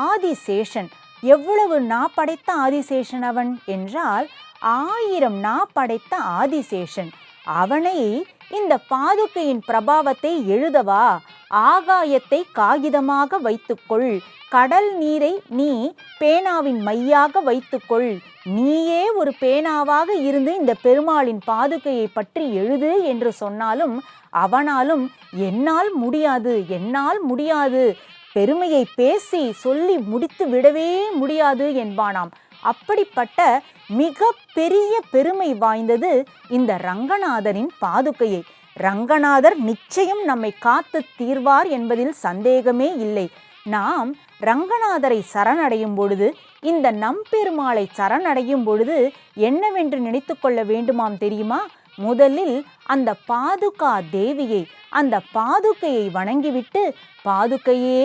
ஆதிசேஷன், எவ்வளவு நா படைத்த ஆதிசேஷன் அவன் என்றால் 1000 நா படைத்த ஆதிசேஷன். அவனை இந்த பாதுகையின் பிரபாவத்தை எழுதவா? ஆகாயத்தை காகிதமாக வைத்துக்கொள், கடல் நீரை நீ பேனாவின் மையாக வைத்துக்கொள், நீயே ஒரு பேனாவாக இருந்து இந்த பெருமாளின் பாதுகையை பற்றி எழுது என்று சொன்னாலும் அவனாலும் என்னால் முடியாது, என்னால் முடியாது, பெருமையை பேசி சொல்லி முடித்து விடவே முடியாது என்பானாம். அப்படிப்பட்ட மிக பெரிய பெருமை வாய்ந்தது இந்த ரங்கநாதரின் பாதுகையை. ரங்கநாதர் நிச்சயம் நம்மை காத்து தீர்வார் என்பதில் சந்தேகமே இல்லை. நாம் ரங்கநாதரை சரணடையும் பொழுது, இந்த நம்பெருமாளை சரணடையும் பொழுது என்னவென்று நினைத்து கொள்ள வேண்டுமாம் தெரியுமா? முதலில் அந்த பாதுகா தேவியை, அந்த பாதுகையை வணங்கிவிட்டு, பாதுகையே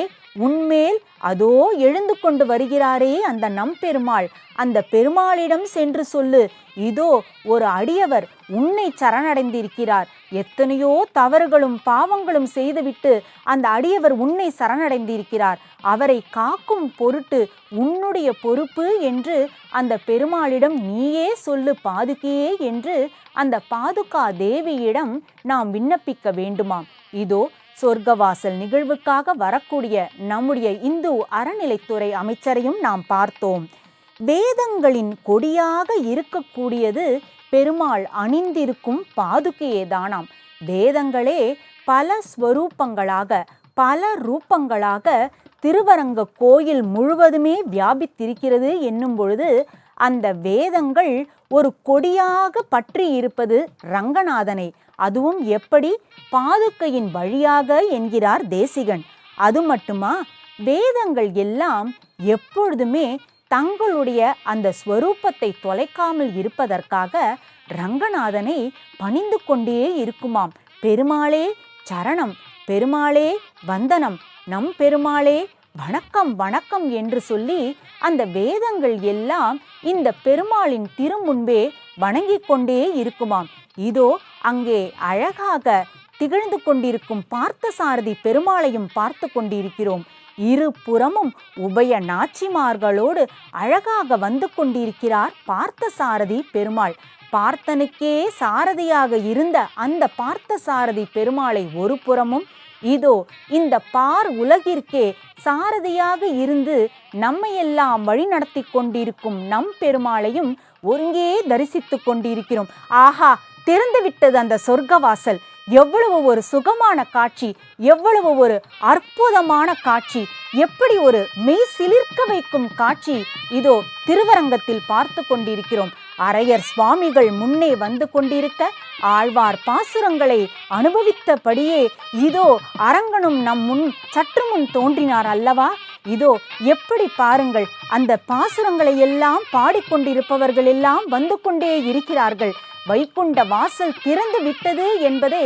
உன்மேல் அதோ எழுந்து கொண்டு வருகிறாரே அந்த நம்பெருமாள், அந்த பெருமாளிடம் சென்று சொல்லு, இதோ ஒரு அடியவர் உன்னை சரணடைந்திருக்கிறார், எத்தனையோ தவறுகளும் பாவங்களும் செய்துவிட்டு அந்த அடியவர் உன்னை சரணடைந்திருக்கிறார், அவரை காக்கும் பொருட்டு உன்னுடைய பொறுப்பு என்று அந்த பெருமாளிடம் நீயே சொல்லு பாதுகையே என்று அந்த பாதுகா தேவியிடம் நாம் விண்ணப்பிக்க வேண்டுமாம். இதோ சொர்க்கவாசல் நிகழ்வுக்காக வரக்கூடிய நம்முடைய இந்து அறநிலைத்துறை அமைச்சரையும் நாம் பார்த்தோம். வேதங்களின் கொடியாக இருக்கக்கூடியது பெருமாள் அணிந்திருக்கும் பாதுகையே தானாம். வேதங்களே பல ஸ்வரூபங்களாக, பல ரூபங்களாக திருவரங்க கோயில் முழுவதுமே வியாபித்திருக்கிறது என்னும் பொழுது, அந்த வேதங்கள் ஒரு கொடியாக பற்றி இருப்பது ரங்கநாதனை. அதுவும் எப்படி? பாதுகையின் வழியாக என்கிறார் தேசிகன். அது மட்டுமா, வேதங்கள் எல்லாம் எப்பொழுதுமே தங்களுடைய அந்த ஸ்வரூபத்தை தொலைக்காமல் இருப்பதற்காக ரங்கநாதனை பணிந்து கொண்டே இருக்குமாம். பெருமாளே சரணம், பெருமாளே வந்தனம், நம் பெருமாளே வணக்கம் வணக்கம் என்று சொல்லி அந்த வேதங்கள் எல்லாம் இந்த பெருமாளின் திருமுன்பே வணங்கிக் கொண்டே இருக்குமாம். இதோ அங்கே அழகாக திகழ்ந்து கொண்டிருக்கும் பார்த்தசாரதி பெருமாளையும் பார்த்து கொண்டிருக்கிறோம். இரு புறமும் உபய நாச்சிமார்களோடு அழகாக வந்து கொண்டிருக்கிறார் பார்த்தசாரதி பெருமாள். பார்த்தனுக்கே சாரதியாக இருந்த அந்த பார்த்தசாரதி பெருமாளை ஒரு புறமும், இதோ இந்த பார் உலகிற்கே சாரதியாக இருந்து நம்மையெல்லாம் வழி நடத்தி கொண்டிருக்கும் நம் பெருமாளையும் ஒருங்கே தரிசித்து கொண்டிருக்கிறோம். ஆஹா, திறந்துவிட்டது அந்த சொர்க்கவாசல். எவ்வளவு ஒரு சுகமான காட்சி, எவ்வளவு ஒரு அற்புதமான காட்சி, எப்படி ஒரு மெய் சிலிர்க்க வைக்கும் காட்சி இதோ திருவரங்கத்தில் பார்த்து கொண்டிருக்கிறோம். அரையர் சுவாமிகள் முன்னே வந்து கொண்டிருக்க, ஆழ்வார் பாசுரங்களை அனுபவித்தபடியே இதோ அரங்கனும் நம் முன் சற்று முன் தோன்றினார் அல்லவா? இதோ எப்படி பாருங்கள், அந்த பாசுரங்களை எல்லாம் பாடிக்கொண்டிருப்பவர்கள் எல்லாம் வந்து கொண்டே இருக்கிறார்கள். வைகுண்ட வாசல் திறந்து விட்டது என்பதே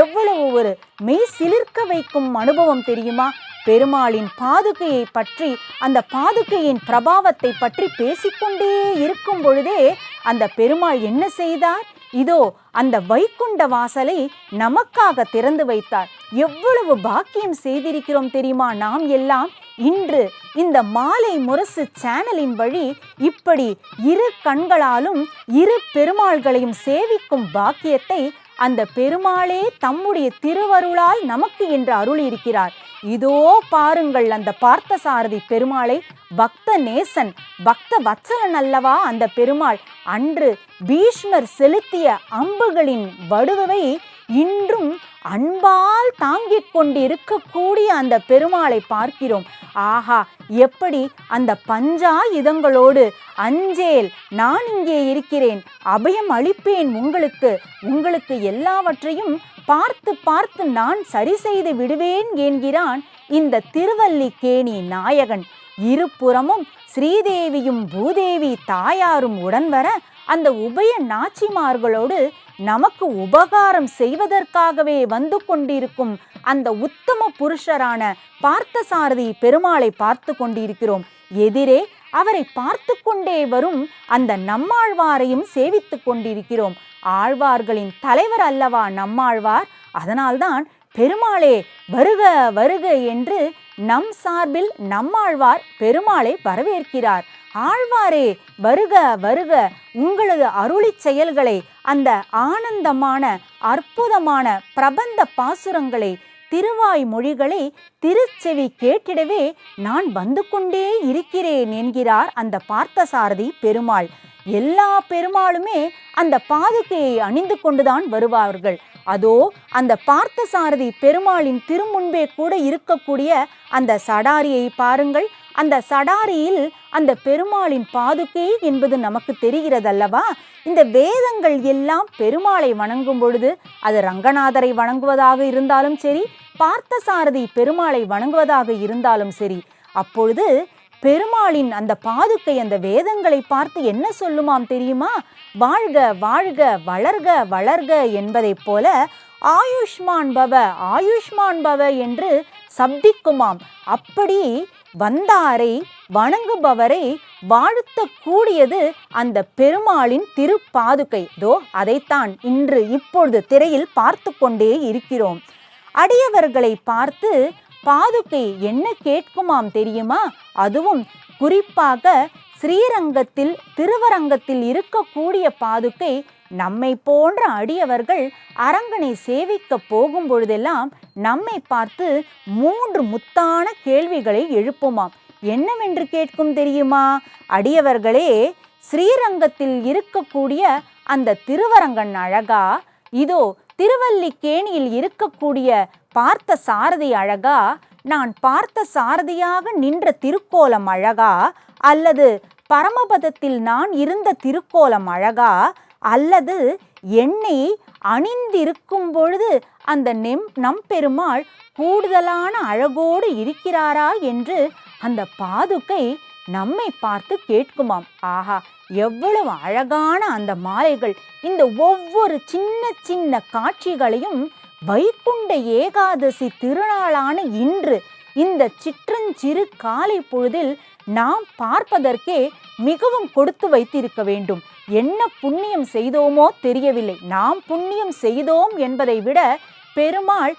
எவ்வளவு ஒரு மெய் சிலிர்க்க வைக்கும் அனுபவம் தெரியுமா? பெருமாளின் பாதுகையை பற்றி, அந்த பாதுகையின் பிரபாவத்தை பற்றி பேசிக்கொண்டே இருக்கும் பொழுதே அந்த பெருமாள் என்ன செய்தார்? இதோ அந்த வைகுண்ட வாசலை நமக்காக திறந்து வைத்தார். எவ்வளவு பாக்கியம் செய்திருக்கிறோம் தெரியுமா நாம் எல்லாம்? இன்று இந்த மாலை முரசு சேனலின் வழி இப்படி இரு கண்களாலும் இரு பெருமாள்களையும் சேவிக்கும் பாக்கியத்தை அந்த பெருமாளே தம்முடைய திருவருளால் நமக்கு என்று அருள் இருக்கிறார். இதோ பாருங்கள், அந்த பார்த்தசாரதி பெருமாளை. பக்த நேசன், பக்த வத்சலன் அல்லவா அந்த பெருமாள். அன்று பீஷ்மர் செலுத்திய அம்புகளின் வடுவை இன்றும் அன்பால் தாங்கிக் கொண்டிருக்கக்கூடிய அந்த பெருமாளை பார்க்கிறோம். ஆஹா, எப்படி அந்த பஞ்சாயுதங்களோடு, அஞ்சேல் நான் இங்கே இருக்கிறேன், அபயம் அளிப்பேன் உங்களுக்கு எல்லாவற்றையும் பார்த்து பார்த்து நான் சரி செய்து விடுவேன் என்கிறான் இந்த திருவல்லிக்கேணி நாயகன். இருபுறமும் ஸ்ரீதேவியும் பூதேவி தாயாரும் உடன் வர, அந்த உபய நாச்சிமார்களோடு நமக்கு உபகாரம் செய்வதற்காகவே வந்து கொண்டிருக்கும் அந்த உத்தம புருஷரான பார்த்தசாரதி பெருமாளை பார்த்து கொண்டிருக்கிறோம். எதிரே அவரை பார்த்து கொண்டே வரும் அந்த நம்மாழ்வாரையும் சேவித்து கொண்டிருக்கிறோம். ஆழ்வார்களின் தலைவர் அல்லவா நம்மாழ்வார். அதனால்தான் பெருமாளே வருக வருக என்று நம் சார்பில் நம்மாழ்வார் பெருமாளை வரவேற்கிறார். ஆழ்வாரே வருக வருக, உங்களது அருளி செயல்களை, அந்த ஆனந்தமான அற்புதமான பிரபந்த பாசுரங்களை, திருவாய் மொழிகளை திருச்செவி கேட்டிடவே நான் வந்து கொண்டே இருக்கிறேன் என்கிறார் அந்த பார்த்தசாரதி பெருமாள். எல்லா பெருமாளுமே அந்த பாதுகையை அணிந்து கொண்டுதான் வருவார்கள். அதோ அந்த பார்த்தசாரதி பெருமாளின் திருமுன்பே கூட இருக்கக்கூடிய அந்த சடாரியை பாருங்கள். அந்த சடாரியில் அந்த பெருமாளின் பாதுகை என்பது நமக்கு தெரிகிறதல்லவா? இந்த வேதங்கள் எல்லாம் பெருமாளை வணங்கும் பொழுது, அது ரங்கநாதரை வணங்குவதாக இருந்தாலும் சரி, பார்த்தசாரதி பெருமாளை வணங்குவதாக இருந்தாலும் சரி, அப்பொழுது பெருமாளின் அந்த பாதுகை அந்த வேதங்களை பார்த்து என்ன சொல்லுமாம் தெரியுமா? வாழ்க வாழ்க, வளர்க வளர்க என்பதைப் போல ஆயுஷ்மான் பவ ஆயுஷ்மான் பவ என்று சப்திக்குமாம். அப்படி வந்தாரை வணங்குபவரை வாழ்த்தக்கூடியது அந்த பெருமாளின் திருப்பாதுகை. அதைத்தான் இன்று இப்பொழுது திரையில் பார்த்து கொண்டே இருக்கிறோம். அடியவர்களை பார்த்து பாதுகை என்ன கேட்குமாம் தெரியுமா? அதுவும் குறிப்பாக ஸ்ரீரங்கத்தில் திருவரங்கத்தில் இருக்கக்கூடிய பாதுகை நம்மை போன்ற அடியவர்கள் அரங்கனை சேவிக்க போகும் பொழுதெல்லாம் நம்மை பார்த்து 3 முத்தான கேள்விகளை எழுப்புமாம். என்னவென்று கேட்கும் தெரியுமா? அடியவர்களே, ஸ்ரீரங்கத்தில் இருக்கக்கூடிய அந்த திருவரங்கன் அழகா, இதோ திருவல்லிக்கேணியில் இருக்கக்கூடிய பார்த்த சாரதி அழகா, நான் பார்த்த சாரதியாக நின்ற திருக்கோலம் அழகா, அல்லது பரமபதத்தில் நான் இருந்த திருக்கோலம் அழகா, அல்லது என்னை அணிந்திருக்கும் பொழுது அந்த நம்பெருமாள் கூடுதலான அழகோடு இருக்கிறாரா என்று அந்த பாதுகை நம்மை பார்த்து கேட்குமாம். ஆஹா, எவ்வளவு அழகான அந்த மாலைகள்! இந்த ஒவ்வொரு சின்ன சின்ன காட்சிகளையும் வைகுண்ட ஏகாதசி திருநாளான இன்று இந்த சிற்றஞ்சிறு காலை பொழுதில் நாம் பார்ப்பதற்கே மிகவும் கொடுத்து வைத்திருக்க வேண்டும். என்ன புண்ணியம் செய்தோமோ தெரியவில்லை. நாம் புண்ணியம் செய்தோம் என்பதை விட பெருமாள்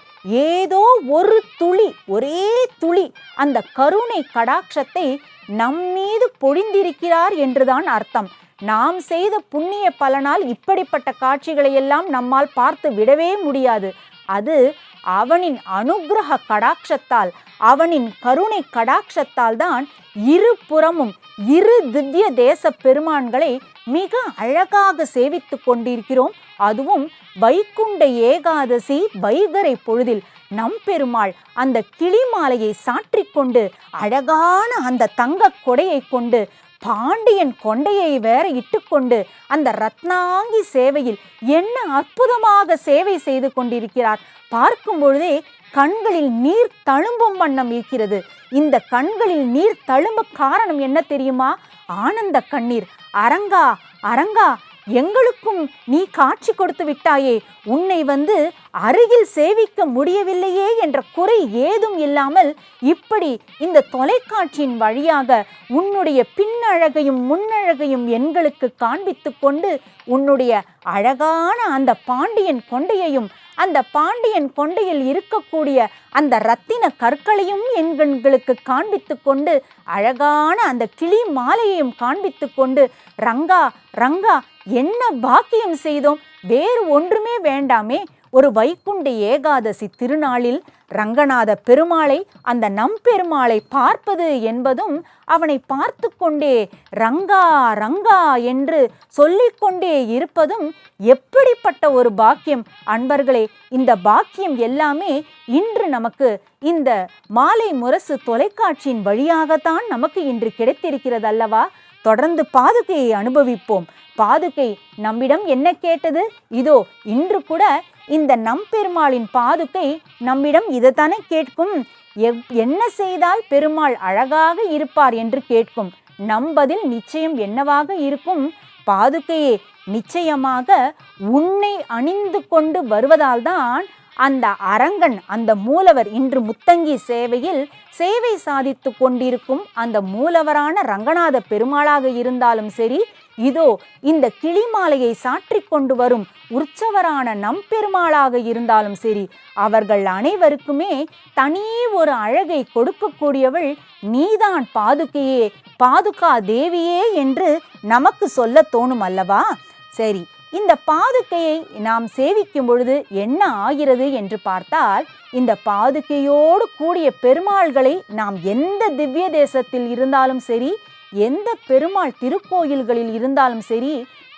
ஏதோ ஒரு துளி, ஒரே துளி அந்த கருணை கடாட்சத்தை நம்மீது பொழிந்திருக்கிறார் என்றுதான் அர்த்தம். நாம் செய்த புண்ணிய பலனால் இப்படிப்பட்ட காட்சிகளை எல்லாம் நம்மால் பார்த்து விடவே முடியாது. அது அவனின் அனுக்கிரக கடாட்சத்தால், அவனின் கருணை கடாட்சத்தால் தான் இருபுறமும் இரு திவ்ய தேச பெருமான்களை மிக அழகாக சேவித்து கொண்டிருக்கிறோம். அதுவும் வைகுண்ட ஏகாதசி வைகரை பொழுதில் நம்பெருமாள் அந்த கிளிமாலையை சாற்றிக்கொண்டு அழகான அந்த தங்க கொடையை கொண்டு பாண்டியன் கொண்டையை வேற இட்டுக்கொண்டு அந்த ரத்னாங்கி சேவையில் என்ன அற்புதமாக சேவை செய்து கொண்டிருக்கிறார். பார்க்கும் பொழுதே கண்களில் நீர் தழும்பும் வண்ணம் இருக்கிறது. இந்த கண்களில் நீர் தழும்ப காரணம் என்ன தெரியுமா? ஆனந்த கண்ணீர். அரங்கா அரங்கா, எங்களுக்கும் நீ காட்சி கொடுத்து விட்டாயே, உன்னை அருகில் சேவிக்க முடியவில்லையே என்ற குறை ஏதும் இல்லாமல் இப்படி இந்த தொலைக்காட்சியின் வழியாக உன்னுடைய பின்னழகையும் முன்னழகையும் எங்களுக்கு காண்பித்து கொண்டு உன்னுடைய அழகான அந்த பாண்டியன் கொண்டையையும், அந்த பாண்டியன் கொண்டையில் இருக்கக்கூடிய அந்த இரத்தின கற்களையும் எங்களுக்கு காண்பித்து கொண்டு அழகான அந்த கிளி மாலையையும் காண்பித்து கொண்டு, ரங்கா ரங்கா, என்ன பாக்கியம் செய்தோம், வேறு ஒன்றுமே வேண்டாமே. ஒரு வைகுண்ட ஏகாதசி திருநாளில் ரங்கநாத பெருமாளை, அந்த நம்பெருமாளை பார்ப்பது என்பதும் அவனை பார்த்து கொண்டே ரங்கா ரங்கா என்று சொல்லிக்கொண்டே இருப்பதும் எப்படிப்பட்ட ஒரு பாக்கியம் அன்பர்களே. இந்த பாக்கியம் எல்லாமே இன்று நமக்கு இந்த மாலை முரசு தொலைக்காட்சியின் வழியாகத்தான் நமக்கு இன்று கிடைத்திருக்கிறது அல்லவா? தொடர்ந்து பாதுகையை அனுபவிப்போம். பாதுகை நம்மிடம் என்ன கேட்டது? இதோ இன்று கூட இந்த நம்பெருமாளின் பாதுகை நம்மிடம் இதைத்தானே கேட்கும். என்ன செய்தால் பெருமாள் அழகாக இருப்பார் என்று கேட்கும். நம்பதில் நிச்சயம் என்னவாக இருக்கும்? பாதுகையே, நிச்சயமாக உன்னை அணிந்து கொண்டு வருவதால் தான் அந்த அரங்கன், அந்த மூலவர் இன்று முத்தங்கி சேவையில் சேவை சாதித்து கொண்டிருக்கும் அந்த மூலவரான ரங்கநாத பெருமாளாக இருந்தாலும் சரி, இதோ இந்த கிளிமாலையை சாற்றி கொண்டு வரும் உற்சவரான நம் பெருமாளாக இருந்தாலும் சரி, அவர்கள் அனைவருக்குமே தனி ஒரு அழகை கொடுக்கக்கூடியவள் நீதான் பாதுகையே, பாதுகா தேவியே என்று நமக்கு சொல்ல தோணும் அல்லவா? சரி, இந்த பாதுகையை நாம் சேவிக்கும் பொழுது என்ன ஆகிறது என்று பார்த்தால், இந்த பாதுகையோடு கூடிய பெருமாள்களை நாம் எந்த திவ்ய தேசத்தில் இருந்தாலும் சரி, எந்த பெருமாள் திருக்கோயில்களில் இருந்தாலும் சரி,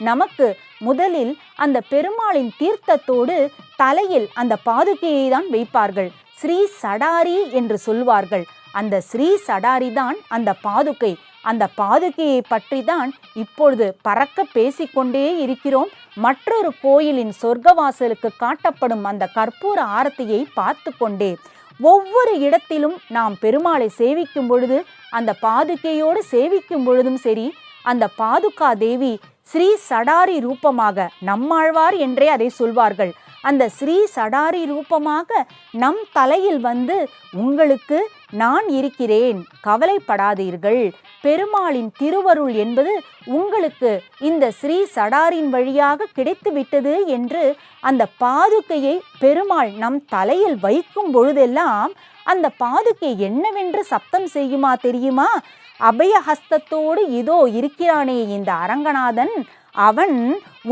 நமக்கு முதலில் அந்த பெருமாளின் தீர்த்தத்தோடு தலையில் அந்த பாதுகையை தான் வைப்பார்கள். ஸ்ரீ சடாரி என்று சொல்வார்கள். அந்த ஸ்ரீ சடாரி தான் அந்த பாதுகை. அந்த பாதுகையை பற்றி தான் இப்பொழுது பறக்க பேசிக்கொண்டே இருக்கிறோம். மற்றொரு கோயிலின் சொர்க்கவாசலுக்கு காட்டப்படும் அந்த கற்பூர ஆரத்தியை பார்த்து கொண்டே ஒவ்வொரு இடத்திலும் நாம் பெருமாளை சேவிக்கும் பொழுது, அந்த பாதுகையோடு சேவிக்கும் பொழுதும் சரி, அந்த பாதுகா தேவி ஸ்ரீ சடாரி ரூபமாக, நம்மாழ்வார் என்றே அதை சொல்வார்கள், அந்த ஸ்ரீ சடாரி ரூபமாக நம் தலையில் வந்து, உங்களுக்கு நான் இருக்கிறேன், கவலைப்படாதீர்கள், பெருமாளின் திருவருள் என்பது உங்களுக்கு இந்த ஸ்ரீ சடாரின் வழியாக கிடைத்து விட்டது என்று அந்த பாதுகையை பெருமாள் நம் தலையில் வைக்கும் பொழுதெல்லாம் அந்த பாதுகை என்னவென்று சப்தம் செய்யுமா தெரியுமா? அபயஹஸ்தத்தோடு இதோ இருக்கிறானே இந்த அரங்கநாதன், அவன்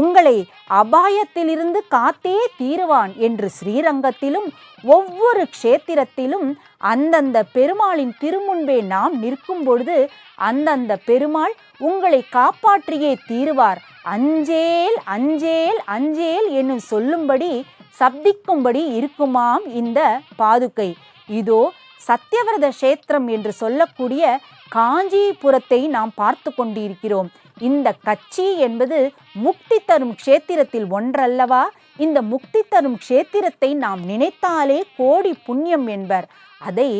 உங்களை அபாயத்திலிருந்து காத்தே தீருவான் என்று ஸ்ரீரங்கத்திலும் ஒவ்வொரு க்ஷேத்திரத்திலும் அந்தந்த பெருமாளின் திருமுன்பே நாம் நிற்கும் பொழுது அந்தந்த பெருமாள் உங்களை காப்பாற்றியே தீருவார், அஞ்சேல் அஞ்சேல் அஞ்சேல் என்னும் சொல்லும்படி சப்திக்கும்படி இருக்குமாம் இந்த பாதுகை. இதோ சத்தியவிரத கஷேத்திரம் என்று சொல்லக்கூடிய காஞ்சிபுரத்தை நாம் பார்த்து கொண்டிருக்கிறோம். இந்த கச்சி என்பது முக்தி தரும் க்ஷேத்திரத்தில் ஒன்றல்லவா? இந்த முக்தி தரும் க்ஷேத்திரத்தை நாம் நினைத்தாலே கோடி புண்ணியம் என்பர். அதை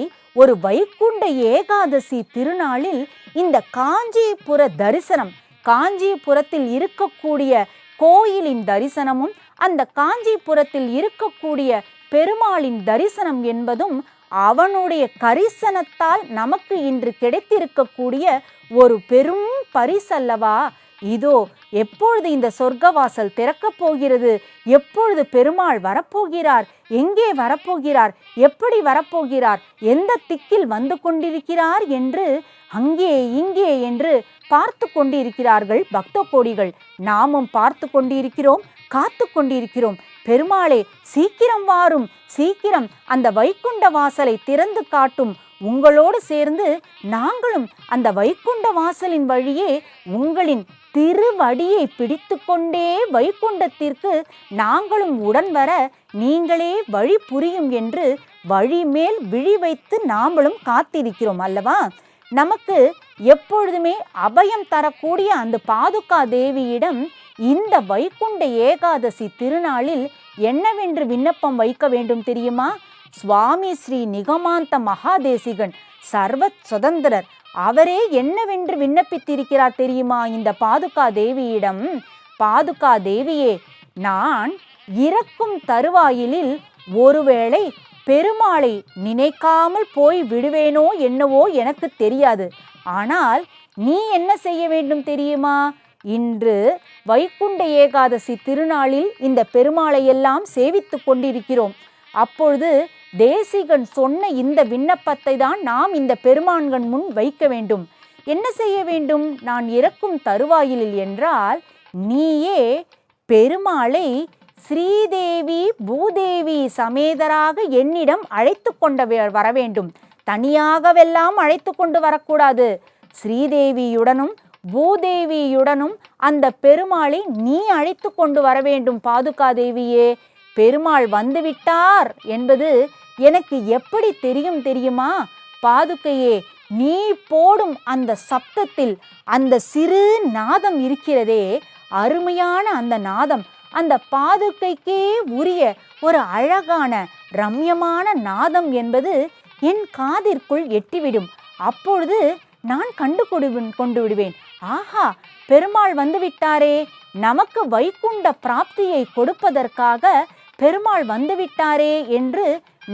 ஒரு வைகுண்ட ஏகாதசி திருநாளில் இந்த காஞ்சிபுர தரிசனம், காஞ்சிபுரத்தில் இருக்கக்கூடிய கோயிலின் தரிசனமும் அந்த காஞ்சிபுரத்தில் இருக்கக்கூடிய பெருமாளின் தரிசனம் என்பதும் அவனுடைய கரிசனத்தால் நமக்கு இன்று கிடைத்திருக்கக்கூடிய ஒரு பெரும் பரிசல்லவா? இதோ எப்பொழுது இந்த சொர்க்கவாசல் திறக்கப் போகிறது, எப்பொழுது பெருமாள் வரப்போகிறார், எங்கே வரப்போகிறார், எப்படி வரப்போகிறார், எந்த திக்கில் வந்து கொண்டிருக்கிறார் என்று அங்கே இங்கே என்று பார்த்து கொண்டிருக்கிறார்கள் பக்த கோடிகள். நாமும் பார்த்து கொண்டிருக்கிறோம், காத்து கொண்டிருக்கிறோம். பெருமாளே சீக்கிரம் வாரும், சீக்கிரம் அந்த வைகுண்ட வாசலை திறந்து காட்டும், உங்களோடு சேர்ந்து நாங்களும் அந்த வைகுண்ட வாசலின் வழியே உங்களின் திருவடியை பிடித்து கொண்டே வைகுண்டத்திற்கு நாங்களும் உடன் வர நீங்களே வழி புரியும் என்று வழி மேல் விழி வைத்து நாமளும் காத்திருக்கிறோம் அல்லவா? நமக்கு எப்பொழுதுமே அபயம் தரக்கூடிய அந்த பாதுகா தேவியிடம் இந்த வைகுண்ட ஏகாதசி திருநாளில் என்னவென்று விண்ணப்பம் வைக்க வேண்டும் தெரியுமா? சுவாமி ஸ்ரீ நிகமாந்த மகாதேசிகன் சர்வ சுதந்திரர், அவரே என்னவென்று விண்ணப்பித்திருக்கிறார் தெரியுமா இந்த பாதுகா தேவியிடம்? பாதுகா தேவியே, நான் இறக்கும் தருவாயிலில் ஒருவேளை பெருமாளை நினைக்காமல் போய் விடுவேனோ என்னவோ எனக்கு தெரியாது. ஆனால் நீ என்ன செய்ய வேண்டும் தெரியுமா? இன்று வைகுண்ட ஏகாதசி திருநாளில் இந்த பெருமாளை எல்லாம் சேவித்து கொண்டிருக்கிறோம். அப்பொழுது தேசிகன் சொன்ன இந்த விண்ணப்பத்தை தான் நாம் இந்த பெருமான்கள் முன் வைக்க வேண்டும். என்ன செய்ய வேண்டும்? நான் இறக்கும் தருவாயிலில் என்றால் நீயே பெருமாளை ஸ்ரீதேவி பூதேவி சமேதராக என்னிடம் அழைத்து கொண்டு வர வேண்டும். தனியாகவெல்லாம் அழைத்து கொண்டு வரக்கூடாது. ஸ்ரீதேவியுடனும் பூதேவியுடனும் அந்த பெருமாளை நீ அழைத்து கொண்டு வர வேண்டும். பாதுகா தேவியே, பெருமாள் வந்துவிட்டார் என்பது எனக்கு எப்படி தெரியும் தெரியுமா? பாதுகையே, நீ போடும் அந்த சப்தத்தில் அந்த சிறு நாதம் இருக்கிறதே, அருமையான அந்த நாதம், அந்த பாதுகைக்கே உரிய ஒரு அழகான ரம்யமான நாதம் என்பது என் காதிற்குள் எட்டிவிடும். அப்பொழுது நான் கொண்டு விடுவேன். ஆஹா, பெருமாள் வந்து விட்டாரே, நமக்கு வைகுண்ட பிராப்தியை கொடுப்பதற்காக பெருமாள் வந்துவிட்டாரே என்று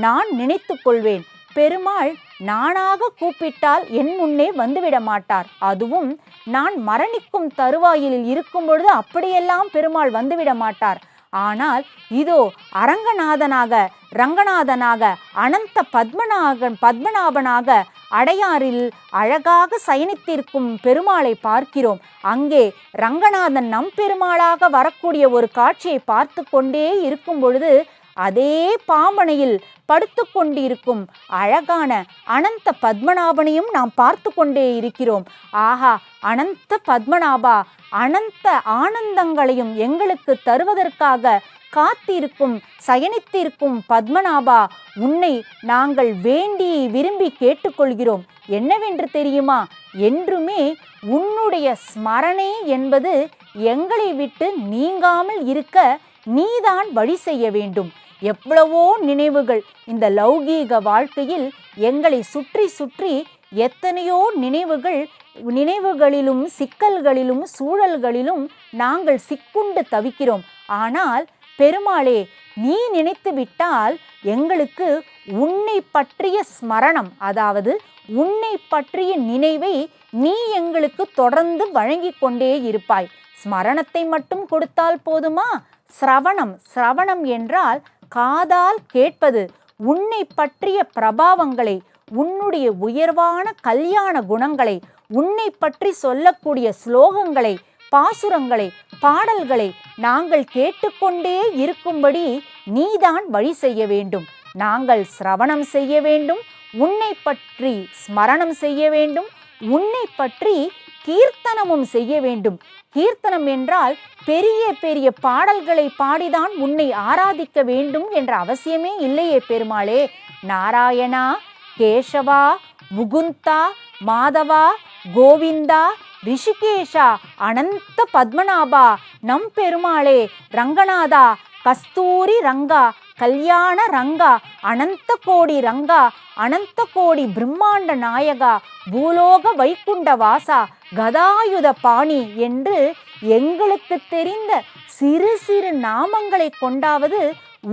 நான் நினைத்து கொள்வேன். பெருமாள் நானாக கூப்பிட்டால் என் முன்னே வந்துவிட மாட்டார். அதுவும் நான் மரணிக்கும் தருவாயில் இருக்கும் பொழுது அப்படியெல்லாம் பெருமாள் வந்துவிட மாட்டார். ஆனால் இதோ அரங்கநாதனாக, ரங்கநாதனாக, அனந்த பத்மநாபனாக அடையாறில் அழகாக சயனித்திருக்கும் பெருமாளை பார்க்கிறோம். அங்கே ரங்கநாதன் நம் பெருமாளாக வரக்கூடிய ஒரு காட்சியை பார்த்து கொண்டே இருக்கும் பொழுது அதே பாம்பனையில் படுத்து கொண்டிருக்கும் அழகான அனந்த பத்மநாபனையும் நாம் பார்த்து கொண்டே இருக்கிறோம். ஆஹா, அனந்த பத்மநாபா, அனந்த ஆனந்தங்களையும் எங்களுக்கு தருவதற்காக காத்திருக்கும் சயனித்திருக்கும் பத்மநாபா, உன்னை நாங்கள் வேண்டி விரும்பி கேட்டுக்கொள்கிறோம். என்னவென்று தெரியுமா? என்றுமே உன்னுடைய ஸ்மரணை என்பது எங்களை விட்டு நீங்காமல் இருக்க நீதான் வழி செய்ய வேண்டும். எவ்வளவோ நினைவுகள் இந்த லௌகீக வாழ்க்கையில் எங்களை சுற்றி சுற்றி எத்தனையோ நினைவுகளிலும் சிக்கல்களிலும் சூழல்களிலும் நாங்கள் சிக்குண்டு தவிக்கிறோம். ஆனால் பெருமாளே, நீ நினைத்து விட்டால் எங்களுக்கு உன்னை பற்றிய ஸ்மரணம், அதாவது உன்னை பற்றிய நினைவை நீ எங்களுக்கு தொடர்ந்து வழங்கி கொண்டே இருப்பாய். ஸ்மரணத்தை மட்டும் கொடுத்தால் போதுமா? சிரவணம் என்றால் காதால் கேட்பது. உன்னை பற்றிய பிரபாவங்களை, உன்னுடைய உயர்வான கல்யாண குணங்களை, உன்னை பற்றி சொல்லக்கூடிய ஸ்லோகங்களை, பாசுரங்களை, பாடல்களை நாங்கள் கேட்டுக்கொண்டே இருக்கும்படி நீதான் வழி செய்ய வேண்டும். நாங்கள் சிரவணம் செய்ய வேண்டும், உன்னை பற்றி ஸ்மரணம் செய்ய வேண்டும், உன்னை பற்றி கீர்த்தனமும் செய்ய வேண்டும். கீர்த்தனம் என்றால் பெரிய பெரிய பாடல்களை பாடிதான் உன்னை ஆராதிக்க வேண்டும் என்ற அவசியமே இல்லையே பெருமாளே. நாராயணா, கேசவா, முகுந்தா, மாதவா, கோவிந்தா, ரிஷிகேஷா, அனந்த பத்மநாபா, நம் பெருமாளே, ரங்கநாதா, கஸ்தூரி ரங்கா, கல்யாண ரங்கா, அனந்த கோடி ரங்கா, அனந்த கோடி பிரம்மாண்ட நாயகா, பூலோக வைகுண்ட வாசா, கதாயுத பாணி என்று எங்களுக்கு தெரிந்த சிறு சிறு நாமங்களை கொண்டாவது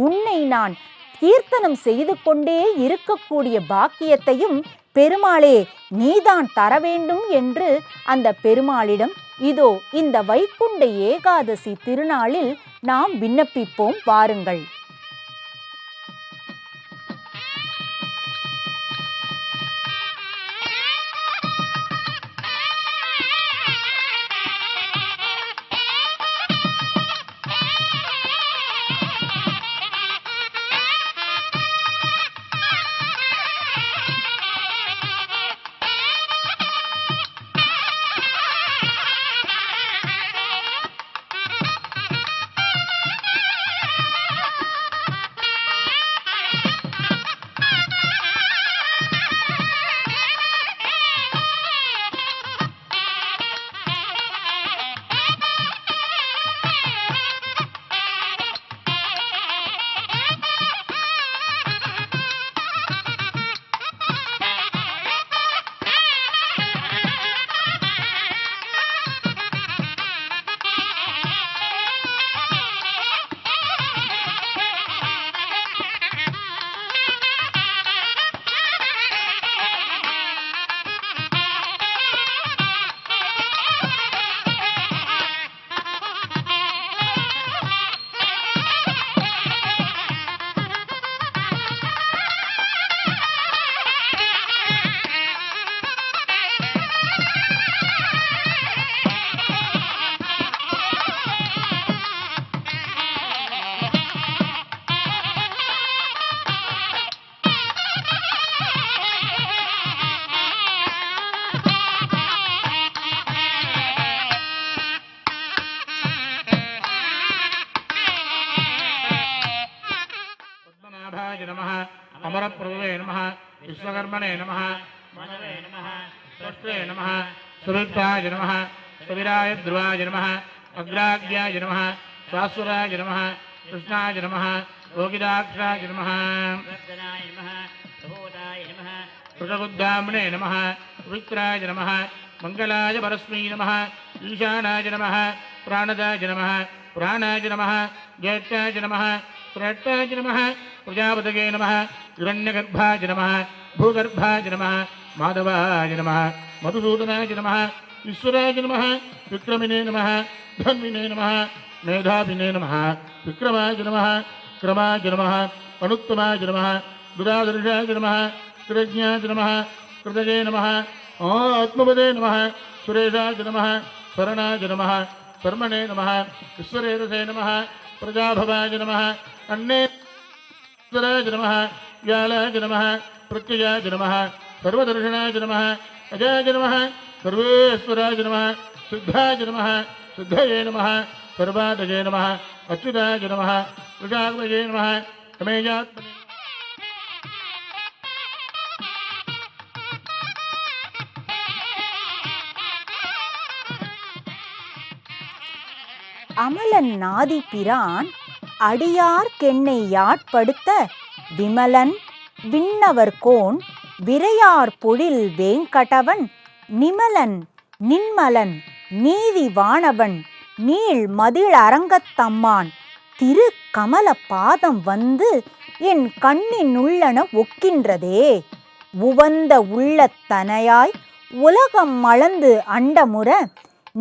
உன்னை நான் கீர்த்தனம் செய்து கொண்டே இருக்கக்கூடிய பாக்கியத்தையும் பெருமாளே நீதான் தர வேண்டும் என்று அந்த பெருமாளிடம் இதோ இந்த வைகுண்ட ஏகாதசி திருநாளில் நாம் விண்ணப்பிப்போம். வாருங்கள். अमरप्रभुवे नमः, विश्वकर्मणे नमः, मनवे नमः, स्रष्टे नमः, सुरुद्धाय नमः, सुवीराय ध्रुवाय नमः, अग्राज्ञाय नमः, शाश्वराय नमः, कृष्णाय नमः, योगिदाक्षाय नमः, रत्नाय नमः, प्रबोधाय नमः, कृतबुद्धाम्ने नमः, पवित्राय नमः, मंगलाय परस्मै नमः, ईशानाय नमः, प्राणदाय नमः, पुराणाय नमः, ज्येष्ठाय नमः, श्रेष्ठाय नमः प्रजापतये नमः हिरण्यगर्भाय नमः भूगर्भाय नमः माधवाय नमः मधुसूदनाय नमः ईश्वराय नमः विक्रमिणे नमः धन्विने नमः मेधाविने नमः विक्रमाय नमः क्रमाय नमः अनुत्तमाय नमः दुरादर्शाय नमः कृतज्ञाय नमः कृतये नमः आत्मपदे नमः सुरेशाय नमः शरणाय नमः शर्मणे नमः ईश्वरेरसे नमः प्रजाभवाय नमः अन्नेश्वराय नमः व्यालाय नमः प्रत्ययाय नमः सर्वदर्शनाय नमः अजाय नमः सर्वेश्वराय नमः सिद्धाय नमः सिद्धये नमः सर्वादये नमः अच्युताय नमः वृषाग्मये नमः तमेयात्मने அமலன் நாதி பிரான் அடியார்க்கென்னை யாட்படுத்த விமலன் விண்ணவர்கோன் விரையார் பொழில் வேங்கடவன் நிமலன் நின்மலன் நீதி வானவன் நீள் மதிள் அரங்கத்தம்மான் திரு கமல பாதம் வந்து என் கண்ணின் உள்ளன ஒக்கின்றதே. உவந்த உள்ளத்தனையாய் உலகம் அளந்து அண்டமுற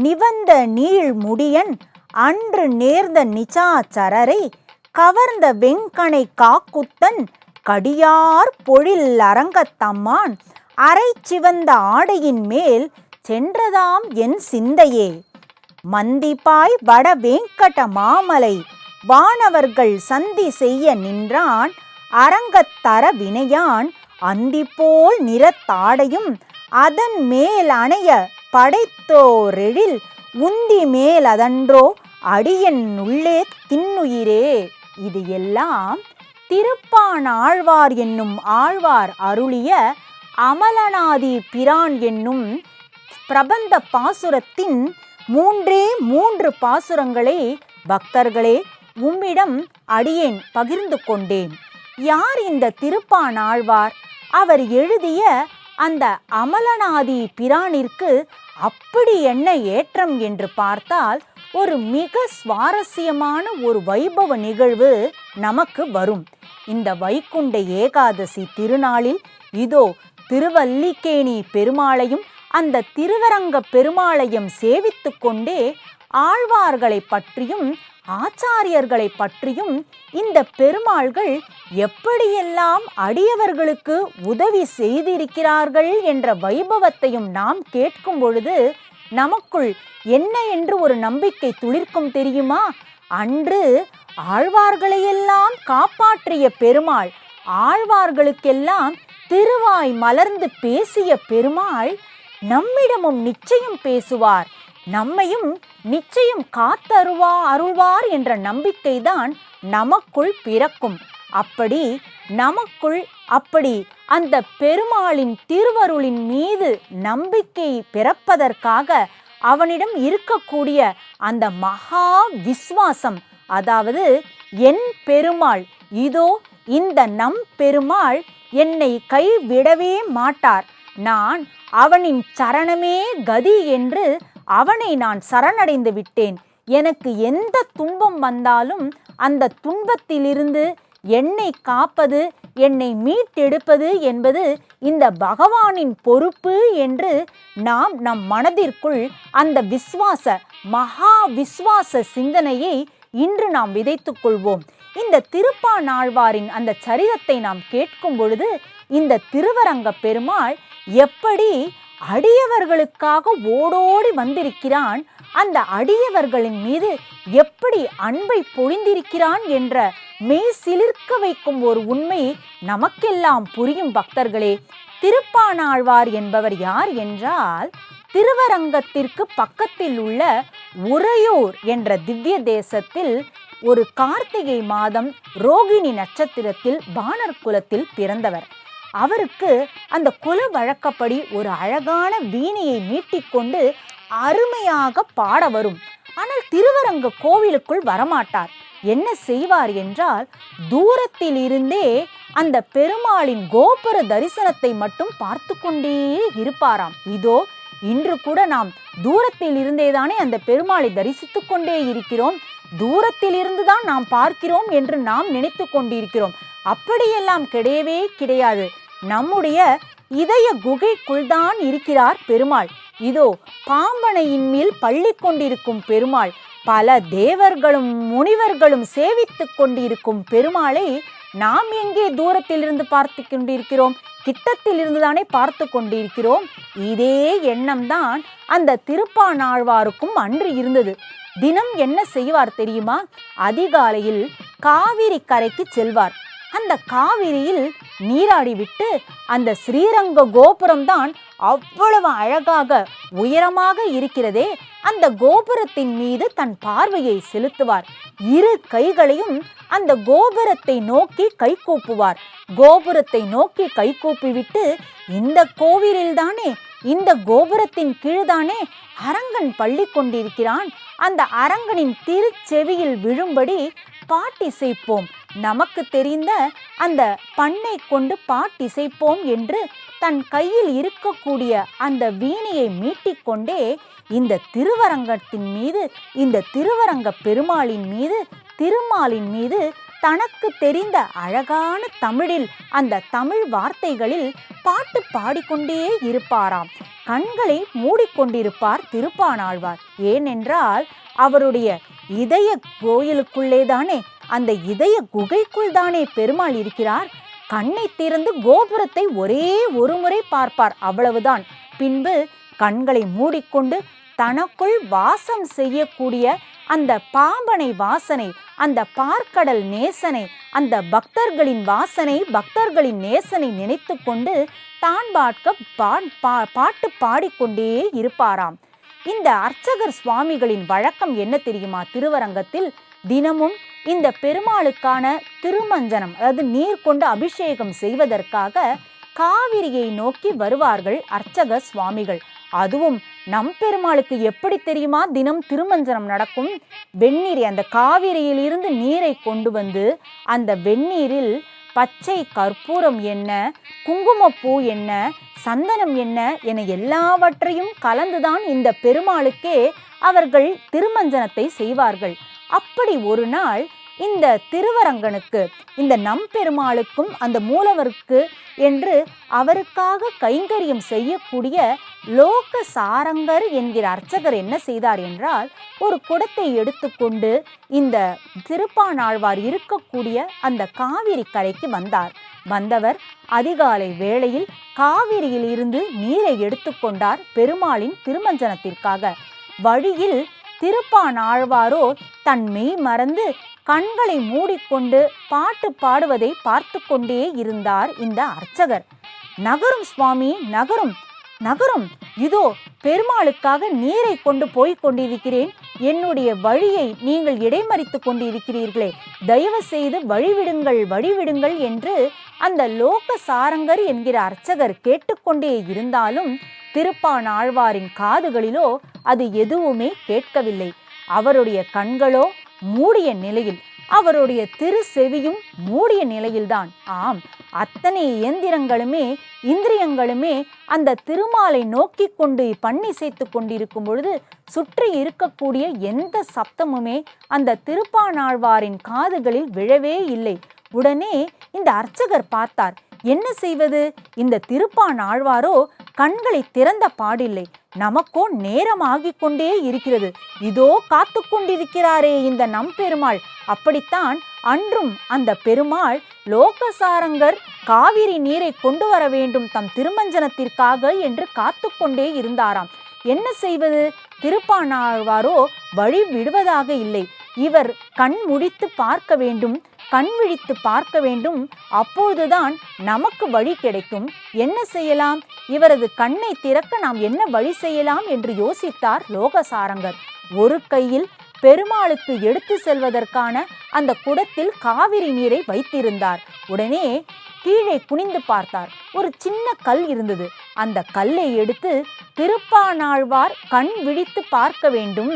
நிவந்த நீள் முடியன் அன்று நேர்ந்த நிசாச்சரரை கவர்ந்த வெங்கனை காக்குத்தன் கடியார் பொழில் அரங்கத்தம்மான் அரை சிவந்த ஆடையின் மேல் சென்றதாம் என் சிந்தையே. மந்திப்பாய் வட வேங்கட மாமலை வானவர்கள் சந்தி செய்ய நின்றான் அரங்கத்தர வினையான் அந்திப்போல் நிறத்தாடையும் அதன் மேல் அணைய படைத்தோரெழில் உந்தி மேல் அதன்றோ அடியன் உள்ளே தின்னுயிரே. இது எல்லாம் திருப்பான் ஆழ்வார் என்னும் ஆழ்வார் அருளிய அமலநாதி பிரான் என்னும் பிரபந்த பாசுரத்தின் 3 பாசுரங்களை பக்தர்களே உம்மிடம் அடியேன் பகிர்ந்து கொண்டேன். யார் இந்த திருப்பான் ஆழ்வார்? அவர் எழுதிய அந்த அமலநாதி பிரானிற்கு அப்படி என்ன ஏற்றம் என்று பார்த்தால் ஒரு மிக சுவாரஸ்யமான ஒரு வைபவ நிகழ்வு நமக்கு வரும். இந்த வைகுண்ட ஏகாதசி திருநாளில் இதோ திருவல்லிக்கேணி பெருமாளையும் அந்த திருவரங்க பெருமாளையும் சேவித்து கொண்டே ஆழ்வார்களை பற்றியும் ஆச்சாரியர்களை பற்றியும் இந்த பெருமாள்கள் எப்படியெல்லாம் அடியவர்களுக்கு உதவி செய்திருக்கிறார்கள் என்ற வைபவத்தையும் நாம் கேட்கும் பொழுது நமக்குள் என்ன என்று ஒரு நம்பிக்கை துளிர்க்கும் தெரியுமா? அன்று ஆழ்வார்களையெல்லாம் காப்பாற்றிய பெருமாள், ஆழ்வார்களுக்கெல்லாம் திருவாய் மலர்ந்து பேசிய பெருமாள் நம்மிடமும் நிச்சயம் பேசுவார், நம்மையும் நிச்சயம் அருள்வார் என்ற நம்பிக்கைதான் நமக்குள் பிறக்கும். அப்படி அந்த பெருமாளின் திருவருளின் மீது நம்பிக்கை பிறப்பதற்காக அவனிடம் இருக்கக்கூடிய அந்த மகா விஸ்வாசம், அதாவது என் பெருமாள், இதோ இந்த நம் பெருமாள் என்னை கைவிடவே மாட்டார், நான் அவனின் சரணமே கதி என்று அவனை நான் சரணடைந்து விட்டேன், எனக்கு எந்த துன்பம் வந்தாலும் அந்த துன்பத்திலிருந்து என்னை காப்பது, என்னை மீட்டெடுப்பது என்பது இந்த பகவானின் பொறுப்பு என்று நாம் நம் மனதிற்குள் அந்த மகா விஸ்வாச சிந்தனையை இன்று நாம் விதைத்துக் கொள்வோம். இந்த திருப்பான் ஆழ்வாரின் அந்த சரிதத்தை நாம் கேட்கும் பொழுது இந்த திருவரங்க பெருமாள் எப்படி அடியவர்களுக்காக ஓடோடி வந்திருக்கிறான், அந்த அடியவர்களின் மீது எப்படி அன்பை பொழிந்திருக்கிறான் என்ற மெய் சிலிர்க்க வைக்கும் ஒரு உண்மை நமக்கெல்லாம் புரியும் பக்தர்களே. திருப்பான் ஆழ்வார் என்பவர் யார் என்றால், திருவரங்கத்திற்கு பக்கத்தில் உள்ள உறையூர் என்ற திவ்ய தேசத்தில் ஒரு கார்த்திகை மாதம் ரோகிணி நட்சத்திரத்தில் பாணர் குலத்தில் பிறந்தவர். அவருக்கு அந்த குல வழக்கப்படி ஒரு அழகான வீணையை மீட்டிக்கொண்டு அருமையாக பாட வரும். ஆனால் திருவரங்க கோவிலுக்குள் வரமாட்டார். என்ன செய்வார் என்றால், தூரத்தில் இருந்தே அந்த பெருமாளின் கோபுர தரிசனத்தை மட்டும் பார்த்து கொண்டே இருப்பாராம். இதோ இன்று கூட நாம் தூரத்தில் இருந்தேதானே அந்த பெருமாளை தரிசித்து கொண்டே இருக்கிறோம். தூரத்தில் இருந்துதான் நாம் பார்க்கிறோம் என்று நாம் நினைத்து கொண்டிருக்கிறோம். அப்படியெல்லாம் கிடையவே கிடையாது. நம்முடைய இதய குகைக்குள்தான் இருக்கிறார் பெருமாள். இதோ பாம்பனையின் மேல் பள்ளி கொண்டிருக்கும் பெருமாள், பல தேவர்களும் முனிவர்களும் சேவித்துக் கொண்டிருக்கும் பெருமாளை நாம் எங்கே தூரத்தில் இருந்து பார்த்து கொண்டிருக்கிறோம்? கிட்டத்தில் இருந்துதானே பார்த்து கொண்டிருக்கிறோம். இதே எண்ணம் தான் அந்த திருப்பாணாழ்வாருக்கும் அன்று இருந்தது. தினம் என்ன செய்வார் தெரியுமா? அதிகாலையில் காவிரி கரைக்கு செல்வார். அந்த காவிரியில் நீராடிவிட்டு அந்த ஸ்ரீரங்க கோபுரம்தான் அவ்வளவு அழகாக உயரமாக இருக்கிறதே, அந்த கோபுரத்தின் மீது தன் பார்வையை செலுத்துவார். இரு கைகளையும் அந்த கோபுரத்தை நோக்கி கைகூப்புவார். கோபுரத்தை நோக்கி கைகூப்பிவிட்டு, இந்த கோவிலில்தானே, இந்த கோபுரத்தின் கீழ்தானே அரங்கன் பள்ளி கொண்டிருக்கிறான், அந்த அரங்கனின் திருச்செவியில் விழும்படி பாட்டிசைப்போம், நமக்கு தெரிந்த அந்த பண்ணை கொண்டு பாட்டிசைப்போம் என்று தன் கையில் இருக்கக்கூடிய அந்த வீணையை மீட்டிக்கொண்டே இந்த திருவரங்கத்தின் மீது, இந்த திருவரங்க பெருமாளின் மீது, திருமாலின் மீது தனக்கு தெரிந்த அழகான தமிழில், அந்த தமிழ் வார்த்தைகளில் பாட்டு பாடிக்கொண்டே இருப்பாராம். கண்களை மூடிக்கொண்டிருப்பார் திருப்பாணாழ்வார். ஏனென்றால் அவருடைய இதய கோயிலுக்குள்ளேதானே, அந்த இதய குகைக்குள் தானே பெருமாள் இருக்கிறார். கண்ணை திறந்து கோபுரத்தை ஒரே ஒரு முறை பார்ப்பார், அவ்வளவுதான். பின்பு கண்களை மூடிக்கொண்டு தனக்குள் வாசம் செய்யக்கூடிய அந்த பாம்பனை வாசனை, அந்த பார்க்கடல் நேசனை, அந்த பக்தர்களின் வாசனை, பக்தர்களின் நேசனை நினைத்து கொண்டு தான் பாட்டு பாடிக்கொண்டே இருப்பாராம். இந்த அர்ச்சகர் சுவாமிகளின் வழக்கம் என்ன தெரியுமா? திருவரங்கத்தில் தினமும் இந்த பெருமாளுக்கான திருமஞ்சனம், அதாவது நீர் கொண்டு அபிஷேகம் செய்வதற்காக காவிரியை நோக்கி வருவார்கள் அர்ச்சக சுவாமிகள். அதுவும் நம் பெருமாளுக்கு எப்படி தெரியுமா தினம் திருமஞ்சனம் நடக்கும்? வெந்நீரை, அந்த காவிரியில் இருந்து நீரை கொண்டு வந்து அந்த வெந்நீரில் பச்சை கற்பூரம் என்ன, குங்குமப்பூ என்ன, சந்தனம் என்ன என எல்லாவற்றையும் கலந்துதான் இந்த பெருமாளுக்கே அவர்கள் திருமஞ்சனத்தை செய்வார்கள். அப்படி ஒரு நாள் இந்த திருவரங்கனுக்கு, இந்த நம்பெருமாளுக்கும் அந்த மூலவருக்கு என்று அவருக்காக கைங்கரியம் செய்யக்கூடிய லோக சாரங்கர் என்கிற அர்ச்சகர் என்ன செய்தார் என்றால், ஒரு குடத்தை எடுத்துக்கொண்டு இந்த திருப்பாணாழ்வார் இருக்கக்கூடிய அந்த காவிரி கரைக்கு வந்தார். வந்தவர் அதிகாலை வேளையில் காவிரியில் இருந்து நீரை எடுத்துக்கொண்டார் பெருமாளின் திருமஞ்சனத்திற்காக. வழியில் திருப்பாணாழ்வாரோ தன் மெய் மறந்து கண்களை மூடிக்கொண்டு பாட்டு பாடுவதை பார்த்து கொண்டே இருந்தார் இந்த அர்ச்சகர். நகரும் சுவாமி, நகரும் நகரும், இதோ பெருமாளுக்காக நீரை கொண்டு போய் கொண்டிருக்கிறேன், என்னுடைய வழியை நீங்கள் இடைமறித்து கொண்டிருக்கிறீர்களே, தயவு செய்து வழிவிடுங்கள், வழிவிடுங்கள் என்று அந்த லோக சாரங்கர் என்கிற அர்ச்சகர் கேட்டுக்கொண்டே இருந்தாலும் திருப்பாணாழ்வாரின் காதுகளிலோ அது எதுவுமே கேட்கவில்லை. அவருடைய கண்களோ மூடிய நிலையில், அவருடைய திரு செவியும் மூடிய நிலையில்தான். ஆம், அத்தனை இயந்திரங்களுமே இந்திரியங்களுமே அந்த திருமாலை நோக்கி கொண்டு பண்ணிசைத்து கொண்டிருக்கும் பொழுது சுற்றி இருக்கக்கூடிய எந்த சப்தமுமே அந்த திருப்பாணாழ்வாரின் காதுகளில் விழவே இல்லை. உடனே இந்த அர்ச்சகர் பார்த்தார், என்ன செய்வது? இந்த திருப்பாணாழ்வாரோ கண்களை திறந்த பாடில்லை. நமக்கோ நேரமாகிக் கொண்டே இருக்கிறது, இதோ காத்து கொண்டிருக்கிறாரே இந்த நம்பெருமாள். அப்படித்தான் அன்றும் அந்த பெருமாள் லோகசாரங்கர் காவிரி நீரை கொண்டு வர வேண்டும் தம் திருமஞ்சனத்திற்காக என்று காத்து கொண்டே இருந்தாராம். என்ன செய்வது? திருப்பாணாழ்வாரோ வழி விடுவதாக இல்லை. இவர் கண் முடித்து பார்க்க வேண்டும், கண் விழித்து பார்க்க வேண்டும், அப்பொழுதுதான் நமக்கு வழி கிடைக்கும். என்ன செய்யலாம்? இவரது கண்ணை திறக்க நாம் என்ன வழி செய்யலாம் என்று யோசித்தார் லோகசாரங்கர். ஒரு கையில் பெருமாளுக்கு எடுத்து செல்வதற்கான அந்த குடத்தில் காவிரி நீரை வைத்திருந்தார். உடனே கீழே குனிந்து பார்த்தார். ஒரு சின்ன கல் இருந்தது. அந்த கல்லை எடுத்து திருப்பாணாழ்வார் கண் விழித்து பார்க்க வேண்டும்,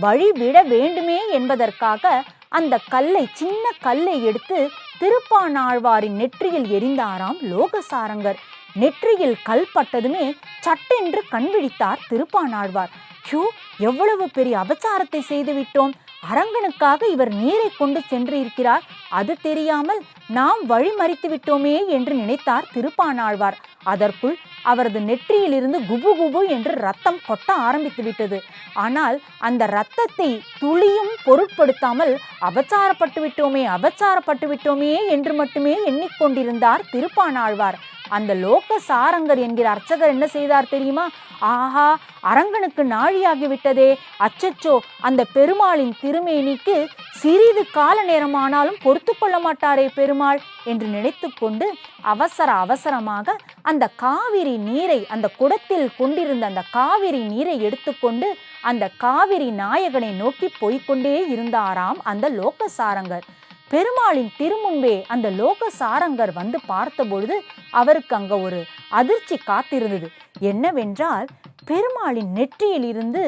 வழி விட வேண்டுமே என்பதற்காக அந்த கல்லை, சின்ன கல்லை எடுத்து திருப்பாணாழ்வாரின் நெற்றியில் எறிந்தாராம் லோகசாரங்கர். நெற்றியில் கல் பட்டதுமே சட்டென்று கண் விழித்தார் திருப்பாணாழ்வார். ஷூ, எவ்வளவு பெரிய அபச்சாரத்தை செய்துவிட்டோம்! அரங்கனுக்காக இவர் நீரை கொண்டு சென்று இருக்கிறார், அது தெரியாமல் நாம் வழி மறித்து விட்டோமே என்று நினைத்தார் திருப்பாணாழ்வார். அதற்குள் அவரது நெற்றியிலிருந்து குபு குபு என்று ரத்தம் கொட்ட ஆரம்பித்து விட்டது. ஆனால் அந்த இரத்தத்தை துளியும் பொருட்படுத்தாமல் அபச்சாரப்பட்டு விட்டோமே என்று மட்டுமே எண்ணிக்கொண்டிருந்தார் திருப்பாணாழ்வார். அந்த லோக சாரங்கர் என்கிற அர்ச்சகர் என்ன செய்தார் தெரியுமா? ஆஹா, அரங்கனுக்கு நாழியாகிவிட்டதே, அச்சச்சோ, அந்த பெருமாளின் திருமேனிக்கு சிறிது கால நேரமானாலும் பொறுத்து கொள்ள மாட்டாரே பெருமாள் என்று நினைத்து கொண்டு அவசரமாக அந்த காவிரி நீரை, அந்த குடத்தில் கொண்டிருந்த அந்த காவிரி நீரை எடுத்துக்கொண்டு அந்த காவிரி நாயகனை நோக்கி போய்கொண்டே இருந்தாராம் அந்த லோக சாரங்கர். பெருமாளின் திருமுன்பே அந்த லோக சாரங்கர் வந்து பார்த்தபொழுது அவருக்கு அங்க ஒரு அதிர்ச்சி காத்திருந்தது. என்னவென்றால், பெருமாளின் நெற்றியில் இருந்து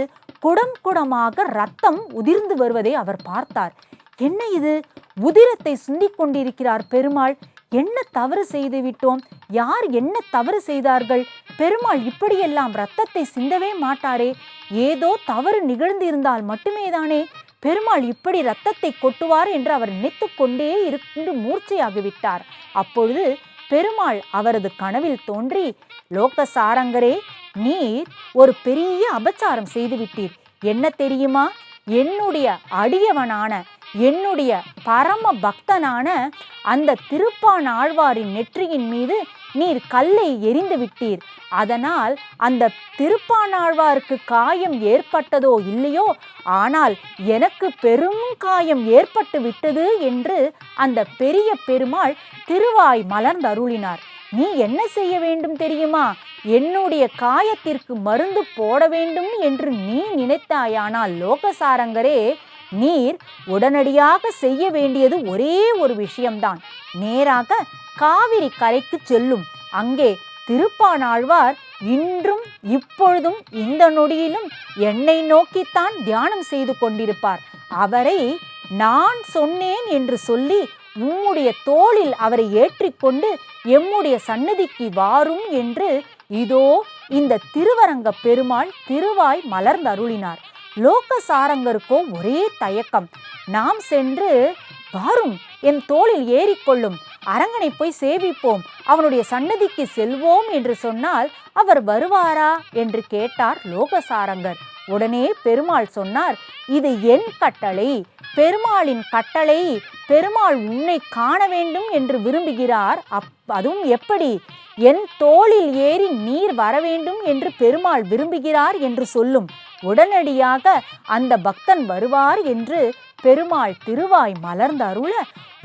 குடம் குடமாக ரத்தம் உதிர்ந்து வருவதை அவர் பார்த்தார். என்ன இது? உதிரத்தை சிந்திக் கொண்டிருக்கிறார் பெருமாள். என்ன தவறு செய்து விட்டோம்? யார் என்ன தவறு செய்தார்கள்? பெருமாள் இப்படியெல்லாம் இரத்தத்தை சிந்தவே மாட்டாரே. ஏதோ தவறு நிகழ்ந்திருந்தால் மட்டுமே தானே பெருமாள் இப்படி இரத்தத்தை கொட்டுவார் என்று அவர் நினைத்து கொண்டே இருந்து மூர்ச்சையாகிவிட்டார். அப்பொழுது பெருமாள் அவரது கனவில் தோன்றி, லோக சாரங்கரே, நீர் ஒரு பெரிய அபச்சாரம் செய்துவிட்டீர். என்ன தெரியுமா? என்னுடைய அடியவனான, என்னுடைய பரம பக்தனான அந்த திருப்பாணாழ்வாரின் நெற்றியின் மீது நீர் கல்லை எறிந்து விட்டீர். அதனால் அந்த திருப்பாணாழ்வாருக்கு காயம் ஏற்பட்டதோ இல்லையோ, ஆனால் எனக்கு பெரும் காயம் ஏற்பட்டு விட்டது என்று அந்த பெரிய பெருமாள் திருவாய் மலர்ந்தருளினார். நீ என்ன செய்ய வேண்டும் தெரியுமா? என்னுடைய காயத்திற்கு மருந்து போட வேண்டும் என்று நீ நினைத்தாயானால் லோகசாரங்கரே, நீர் உடனடியாக செய்ய வேண்டியது ஒரே ஒரு விஷயம்தான். நேராக காவிரி கரைக்கு செல்லும். அங்கே திருப்பாணாழ்வார் இன்றும் இப்பொழுதும் இந்த நொடியிலும் என்னை நோக்கித்தான் தியானம் செய்து கொண்டிருப்பார். அவரை நான் சொன்னேன் என்று சொல்லி உம்முடைய தோளில் அவரை ஏற்றிக்கொண்டு எம்முடைய சன்னதிக்கு வாரும் என்று இதோ இந்த திருவரங்க பெருமாள் திருவாய் மலர்ந்தருளினார். லோக சாரங்கருக்கோ ஒரே தயக்கம். நாம் சென்று வாரும், என் தோளில் ஏறிக்கொள்ளும், அரங்கனை போய் சேவிப்போம், அவனுடைய சன்னதிக்கு செல்வோம் என்று சொன்னால் அவர் வருவாரா என்று கேட்டார் லோகசாரங்கர். உடனே பெருமாள் சொன்னார், இது என் கட்டளை, பெருமாளின் கட்டளை. பெருமாள் உன்னை காண வேண்டும் என்று விரும்புகிறார். அதுவும் எப்படி? என் தோளில் ஏறி நீர் வர வேண்டும் என்று பெருமாள் விரும்புகிறார் என்று சொல்லும். உடனடியாக அந்த பக்தன் வருவார் என்று பெருமாள் திருவாய் மலர்ந்து அருள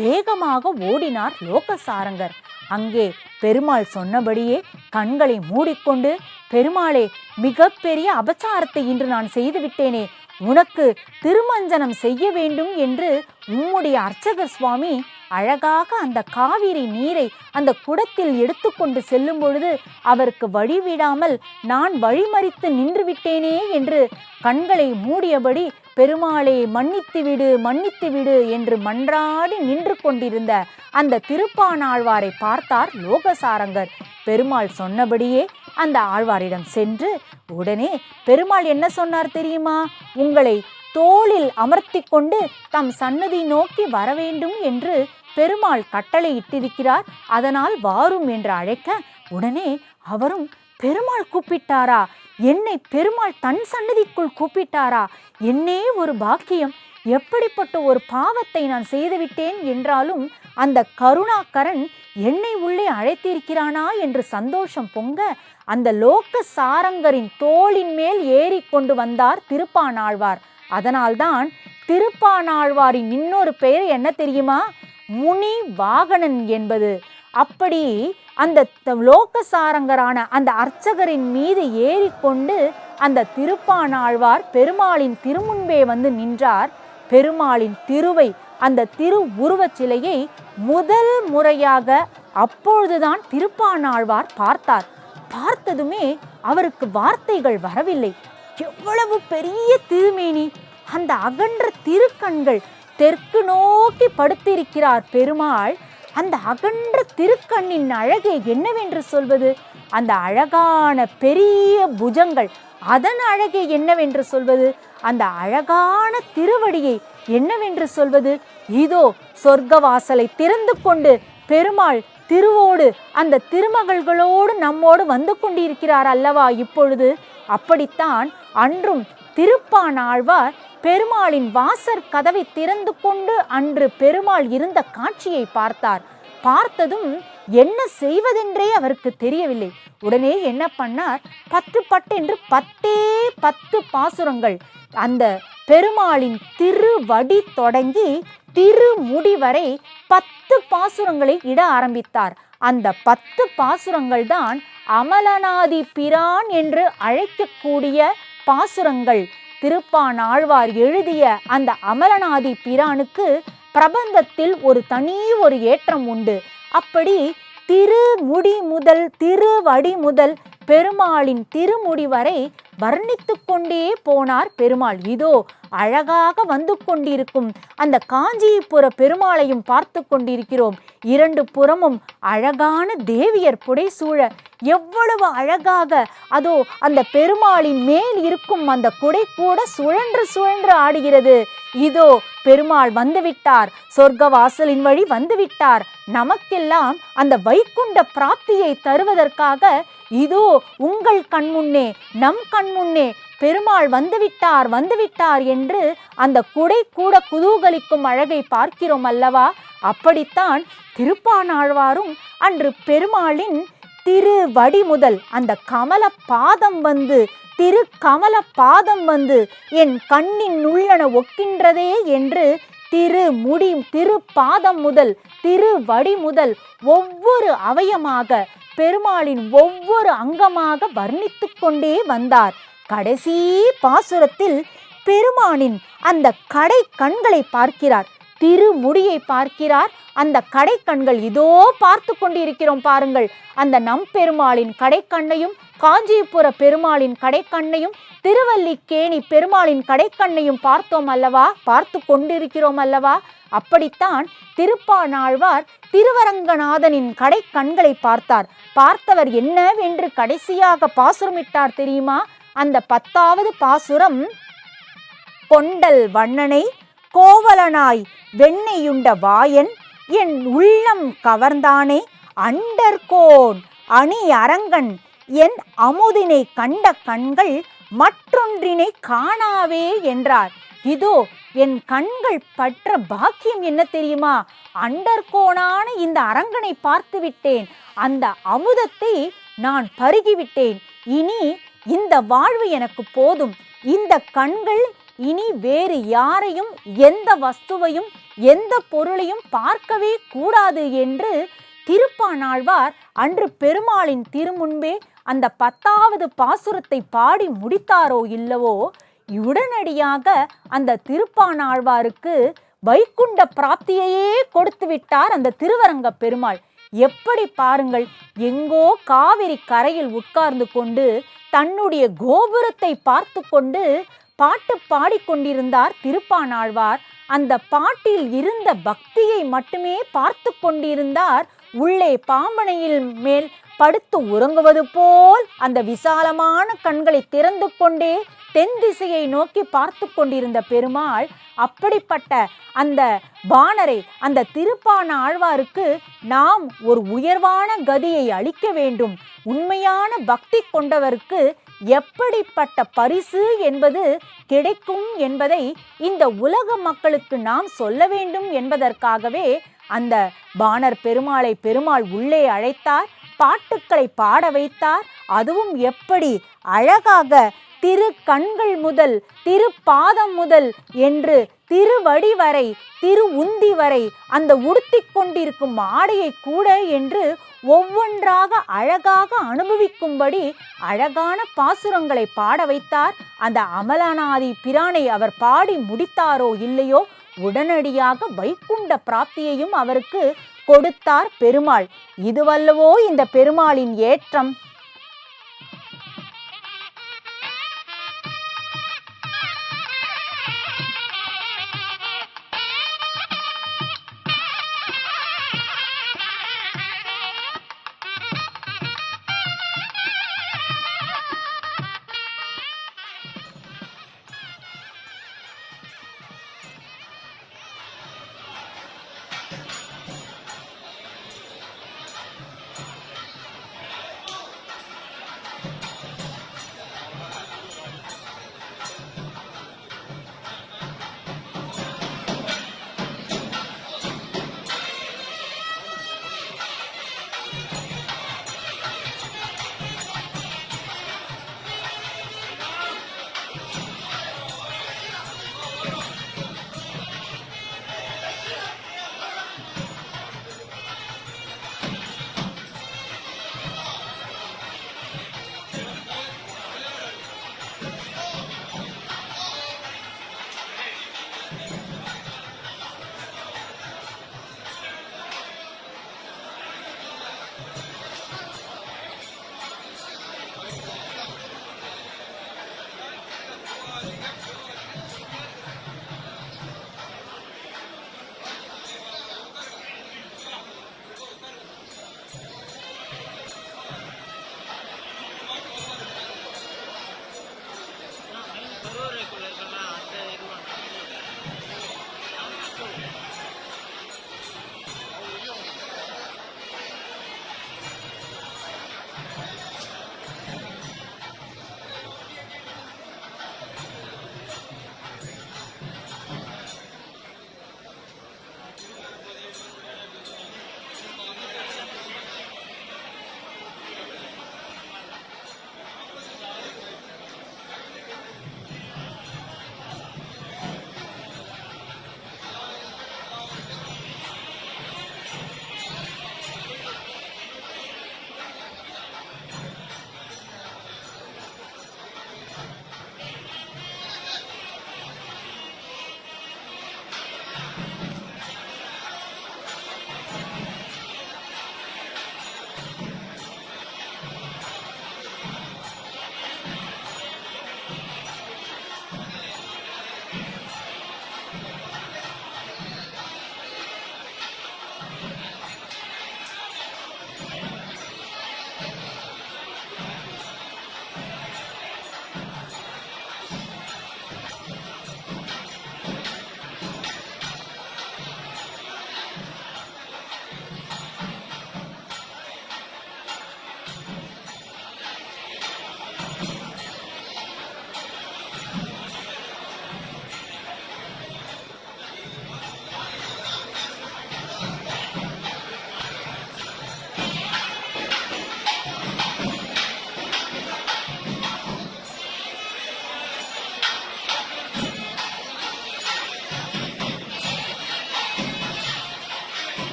வேகமாக ஓடினார் லோகசாரங்கர். அங்கே பெருமாள் சொன்னபடியே கண்களை மூடிக்கொண்டு, பெருமாளே, மிகப்பெரிய அபச்சாரத்தை இன்று நான் செய்துவிட்டேனே, உனக்கு திருமஞ்சனம் செய்ய வேண்டும் என்று உம்முடைய அர்ச்சகர் சுவாமி அழகாக அந்த காவிரி நீரை அந்த குடத்தில் எடுத்துக்கொண்டு செல்லும் பொழுது அவருக்கு வழிவிடாமல் நான் வழிமறித்து நின்று விட்டேனே என்று கண்களை மூடியபடி பெருமாளே மன்னித்து விடு, மன்னித்து விடு என்று மன்றாடி நின்று கொண்டிருந்த அந்த திருப்பாணாழ்வாரை பார்த்தார் லோகசாரங்கர். பெருமாள் சொன்னபடியே அந்த ஆழ்வாரிடம் சென்று உடனே பெருமாள் என்ன சொன்னார் தெரியுமா? உங்களை தோளில் அமர்த்தி கொண்டு தம் சன்னதி நோக்கி வரவேண்டும் என்று பெருமாள் கட்டளை இட்டிருக்கிறார், அதனால் வாரும் என்று அழைக்க உடனே அவரும் பெருமாள் கூப்பிட்டாரா? என்னை பெருமாள் தன் சன்னதிக்குள் கூப்பிட்டாரா? என்னே ஒரு பாக்கியம்! எப்படிப்பட்ட ஒரு பாவத்தை நான் செய்துவிட்டேன் என்றாலும் அந்த கருணாகரன் என்னை உள்ளே அழைத்திருக்கிறானா என்று சந்தோஷம் பொங்க அந்த லோக சாரங்கரின் தோளின் மேல் ஏறி கொண்டு வந்தார் திருப்பாணாழ்வார். அதனால்தான் திருப்பாணாழ்வாரின் இன்னொரு பெயர் என்ன தெரியுமா? முனி வாகனன் என்பது. அப்படி அந்த லோகசாரங்கரான அந்த அர்ச்சகரின் மீது ஏறிக்கொண்டு அந்த திருப்பாணாழ்வார் பெருமாளின் திருமுன்பே வந்து நின்றார். பெருமாளின் திருவை, அந்த திரு உருவச் சிலையை முதல் முறையாக அப்பொழுதுதான் திருப்பாணாழ்வார் பார்த்தார். பார்த்ததுமே அவருக்கு வார்த்தைகள் வரவில்லை. எவ்வளவு பெரிய திருமேனி, அந்த அகன்ற திருக்கண்கள், தெற்கு நோக்கி படுத்திருக்கிறார் பெருமாள். அந்த அகன்ற திருக்கண்ணின் அழகே என்னவென்று சொல்வது? அந்த அழகான பெரிய புஜங்கள், அதன் அழகே என்னவென்று சொல்வது? அந்த அழகான திருவடியை என்னவென்று சொல்வது? இதோ சொர்க்கவாசலை திறந்து கொண்டு பெருமாள் திருவோடு அந்த திருமகள்களோடு நம்மோடு வந்து கொண்டிருக்கிறார் அல்லவா இப்பொழுது. அப்படித்தான் அன்றும் திருப்பானாழ்வார் பெருமாளின் வாசற் கதவை திறந்து கொண்டு அன்று பெருமாள் இருந்த காட்சியை பார்த்தார். பார்த்ததும் என்ன செய்வதென்றே அவருக்கு தெரியவில்லை. உடனே என்ன பண்ணார்? 10 பட்டென்று 10 பாசுரங்கள் அந்த பெருமாளின் திருவடி தொடங்கி திருமுடி வரை 10 பாசுரங்களை இட ஆரம்பித்தார். அந்த 10 பாசுரங்கள் தான் அமலனாதி பிரான் என்று அழைக்கக்கூடிய பாசுரங்கள். திருப்பானாழ்வார் எழுதிய அந்த அமலனாதி பிரானுக்கு பிரபந்தத்தில் ஒரு தனி ஒரு ஏற்றம் உண்டு. அப்படி திருமுடி முதல் திருவடி முதல் பெருமாளின் திருமுடி வரை வர்ணித்து கொண்டே போனார் பெருமாள். இதோ அழகாக வந்து கொண்டிருக்கும் அந்த காஞ்சிபுர பெருமாளையும் பார்த்து கொண்டிருக்கிறோம். 2 புறமும் அழகான தேவியர் புடைசூழ எவ்வளவு அழகாக அதோ அந்த பெருமாளின் மேல் இருக்கும் அந்த குடை கூட சுழன்று சுழன்று ஆடுகிறது. இதோ பெருமாள் வந்துவிட்டார், சொர்க்க வாசலின் வழி வந்துவிட்டார். நமக்கெல்லாம் அந்த வைகுண்ட பிராப்தியை தருவதற்காக இதோ உங்கள் கண்முன்னே நம் கண்முன்னே பெருமாள் வந்துவிட்டார் வந்துவிட்டார் என்று அந்த குடை கூட குதூகலிக்கும் அழகை பார்க்கிறோம் அல்லவா. அப்படித்தான் திருப்பானாழ்வாரும் அன்று பெருமாளின் திருவடி முதல் அந்த கமல பாதம் வந்து கமல பாதம் வந்து என் கண்ணின் உள்ளன ஒக்கின்றதே என்று திருமுடி திருப்பாதம் முதல் திருவடி முதல் ஒவ்வொரு அவயமாக பெருமாளின் ஒவ்வொரு அங்கமாக வர்ணித்து கொண்டே வந்தார். கடைசி பாசுரத்தில் பெருமானின் அந்த கடை கண்களை பார்க்கிறார், திருமுடியை பார்க்கிறார். அந்த கடை கண்கள் இதோ பார்த்து கொண்டிருக்கிறோம் பாருங்கள். அந்த நம் பெருமாளின் கடை கண்ணையும் காஞ்சிபுர பெருமாளின் கடை கண்ணையும் திருவல்லிக்கேணி பெருமாளின் கடை கண்ணையும் பார்த்தோம் அல்லவா, பார்த்து கொண்டிருக்கிறோம் அல்லவா. அப்படித்தான் திருப்பானாழ்வார் திருவரங்கநாதனின் கடை கண்களை பார்த்தார். பார்த்தவர் என்னவென்று கடைசியாக பாசுரமிட்டார் தெரியுமா? அந்த 10வது பாசுரம், கொண்டல் வண்ணனை கோவலனாய் வெண்ணெயுண்ட வாயன் என் உள்ளம் கவர்ந்தானே அண்டர்கோன் அணி அரங்கன் என் அமுதினை கண்ட கண்கள் மற்றொன்றினை காணாவே என்றார். இதோ என் கண்கள் பற்ற பாக்கியம் என்ன தெரியுமா? அண்டர்கோனான இந்த அரங்கனை பார்த்து விட்டேன், அந்த அமுதத்தை நான் பருகிவிட்டேன். இனி இந்த வாழ்வு எனக்கு போதும். இந்த கண்கள் இனி வேறு யாரையும் எந்த வஸ்துவையும் எந்த பொருளையும் பார்க்கவே கூடாது என்று திருப்பானாழ்வார் அன்று பெருமாளின் திருமுன்பே அந்த 10வது பாசுரத்தை பாடி முடித்தாரோ இல்லவோ, உடனடியாக அந்த திருப்பானாழ்வாருக்கு வைகுண்ட பிராப்தியையே கொடுத்து விட்டார் அந்த திருவரங்க பெருமாள். எப்படி பாருங்கள், எங்கோ காவிரி கரையில் உட்கார்ந்து கொண்டு தன்னுடைய கோபுரத்தை பார்த்து கொண்டு பாட்டு பாடிக்கொண்டிருந்தார் திருப்பானாழ்வார். அந்த பாட்டில் இருந்த பக்தியை மட்டுமே பார்த்து கொண்டிருந்தார். உள்ளே பாம்பனையில் மேல் படுத்து உறங்குவது போல் அந்த விசாலமான கண்களை திறந்து கொண்டே தென் திசையை நோக்கி பார்த்து கொண்டிருந்த பெருமாள். அப்படிப்பட்ட அந்த பாணரை, அந்த திருப்பானாழ்வாருக்கு நாம் ஒரு உயர்வான கதியை அளிக்க வேண்டும். உண்மையான பக்தி கொண்டவருக்கு எப்படிப்பட்ட பரிசு என்பது கிடைக்கும் என்பதை இந்த உலக மக்களுக்கு நாம் சொல்ல வேண்டும் என்பதற்காகவே அந்த பாணர் பெருமாளை பெருமாள் உள்ளே அழைத்தார், பாட்டுக்களை பாட வைத்தார். அதுவும் எப்படி அழகாக திரு கண்கள் முதல் திருப்பாதம் முதல் என்று திருவடி வரை திரு உந்தி வரை அந்த உடுத்தி கொண்டிருக்கும் ஆடையை கூட என்று ஒவ்வொன்றாக அழகாக அனுபவிக்கும்படி அழகான பாசுரங்களை பாட வைத்தார். அந்த அமலனாதி பிரானை அவர் பாடி முடித்தாரோ இல்லையோ, உடனடியாக வைகுண்ட பிராப்தியையும் அவருக்கு கொடுத்தார் பெருமாள். இதுவல்லவோ இந்த பெருமாளின் ஏற்றம்.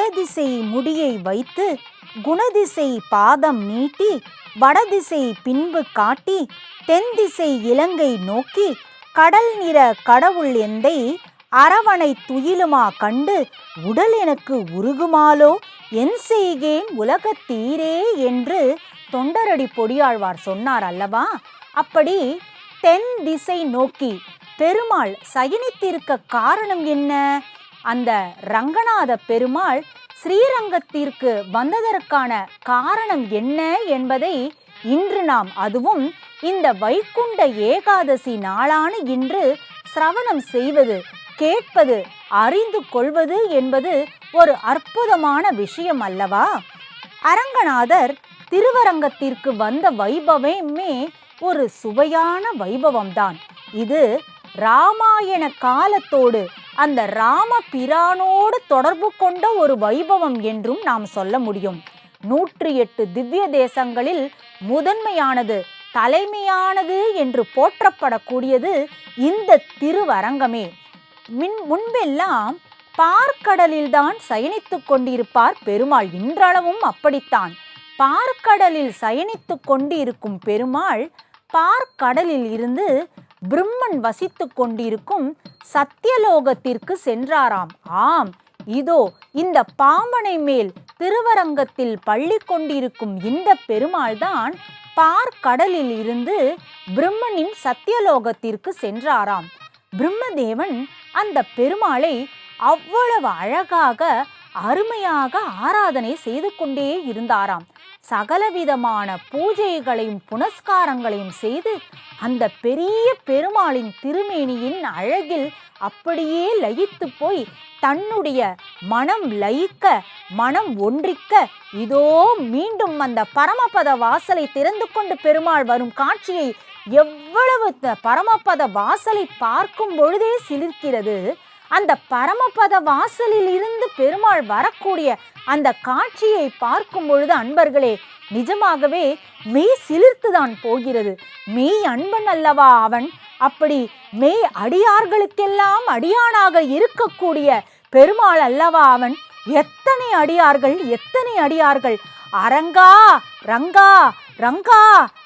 இடதிசை முடியை வைத்து குணதிசை பாதம் நீட்டி வடதிசை பின்பு காட்டி தென்திசை இலங்கை நோக்கி கடல் நிற கடவுள் எந்தை அரவணை துயிலுமா கண்டு உடல் எனக்கு உருகுமாலோ என் செய்கேன் உலகத்தீரே என்று தொண்டரடி பொடியாழ்வார் சொன்னார் அல்லவா? அப்படி தென் திசை நோக்கி பெருமாள் சயனித்திருக்க காரணம் என்ன? அந்த ரங்கநாத பெருமாள் ஸ்ரீரங்கத்திற்கு வந்ததற்கான காரணம் என்ன என்பதை இன்று நாம், அதுவும் இந்த வைகுண்ட ஏகாதசி நாளான இன்று சிரவணம் செய்வது, கேட்பது, அறிந்து கொள்வது என்பது ஒரு அற்புதமான விஷயம் அல்லவா? அரங்கநாதர் திருவரங்கத்திற்கு வந்த வைபவமே ஒரு சுவையான வைபவம்தான். இது ராமாயண காலத்தோடு, அந்த ராமபிரானோடு தொடர்பு கொண்ட ஒரு வைபவம் என்றும் நாம் சொல்ல முடியும். 108 திவ்ய தேசங்களில் முதன்மையானது, தலைமையானது என்று போற்றப்படக்கூடியது இந்த திருவரங்கமே. முன்பெல்லாம் பார்க்கடலில்தான் சயனித்து கொண்டிருப்பார் பெருமாள். இன்றளவும் அப்படித்தான். பார்க்கடலில் சயனித்து கொண்டிருக்கும் பெருமாள் பார்க்கடலில் இருந்து பிரம்மன் வசித்து கொண்டிருக்கும் சத்தியலோகத்திற்கு சென்றாராம். ஆம், இதோ இந்த பாம்பனை மேல் திருவரங்கத்தில் பள்ளி கொண்டிருக்கும் இந்த பெருமாள் தான் பார்க்கடலில் இருந்து பிரம்மனின் சத்தியலோகத்திற்கு சென்றாராம். பிரம்மதேவன் அந்த பெருமாளை அவ்வளவு அழகாக அருமையாக ஆராதனை செய்து கொண்டே இருந்தாராம். சகலவிதமான பூஜைகளையும் புனஸ்காரங்களையும் செய்து அந்த பெரிய பெருமாளின் திருமேனியின் அழகில் அப்படியே லயித்து போய் தன்னுடைய மனம் லயிக்க, மனம் ஒன்றிக்க, இதோ மீண்டும் அந்த பரமபத வாசலை திறந்து கொண்டு பெருமாள் வரும் காட்சியை எவ்வளவு பரமபத வாசலை பார்க்கும் பொழுதே சிலிர்க்கிறது. அந்த பரமபத வாசலில் இருந்து பெருமாள் வரக்கூடிய அந்த காட்சியை பார்க்கும் பொழுது அன்பர்களே, நிஜமாகவே மெய் சிலிர்த்துதான் போகிறது. மெய் அன்பன் அல்லவா அவன்? அப்படி மெய் அடியார்களுக்கெல்லாம் அடியானாக இருக்கக்கூடிய பெருமாள் அல்லவா அவன்? எத்தனை அடியார்கள், எத்தனை அடியார்கள்! அரங்கா ரங்கா ரங்கா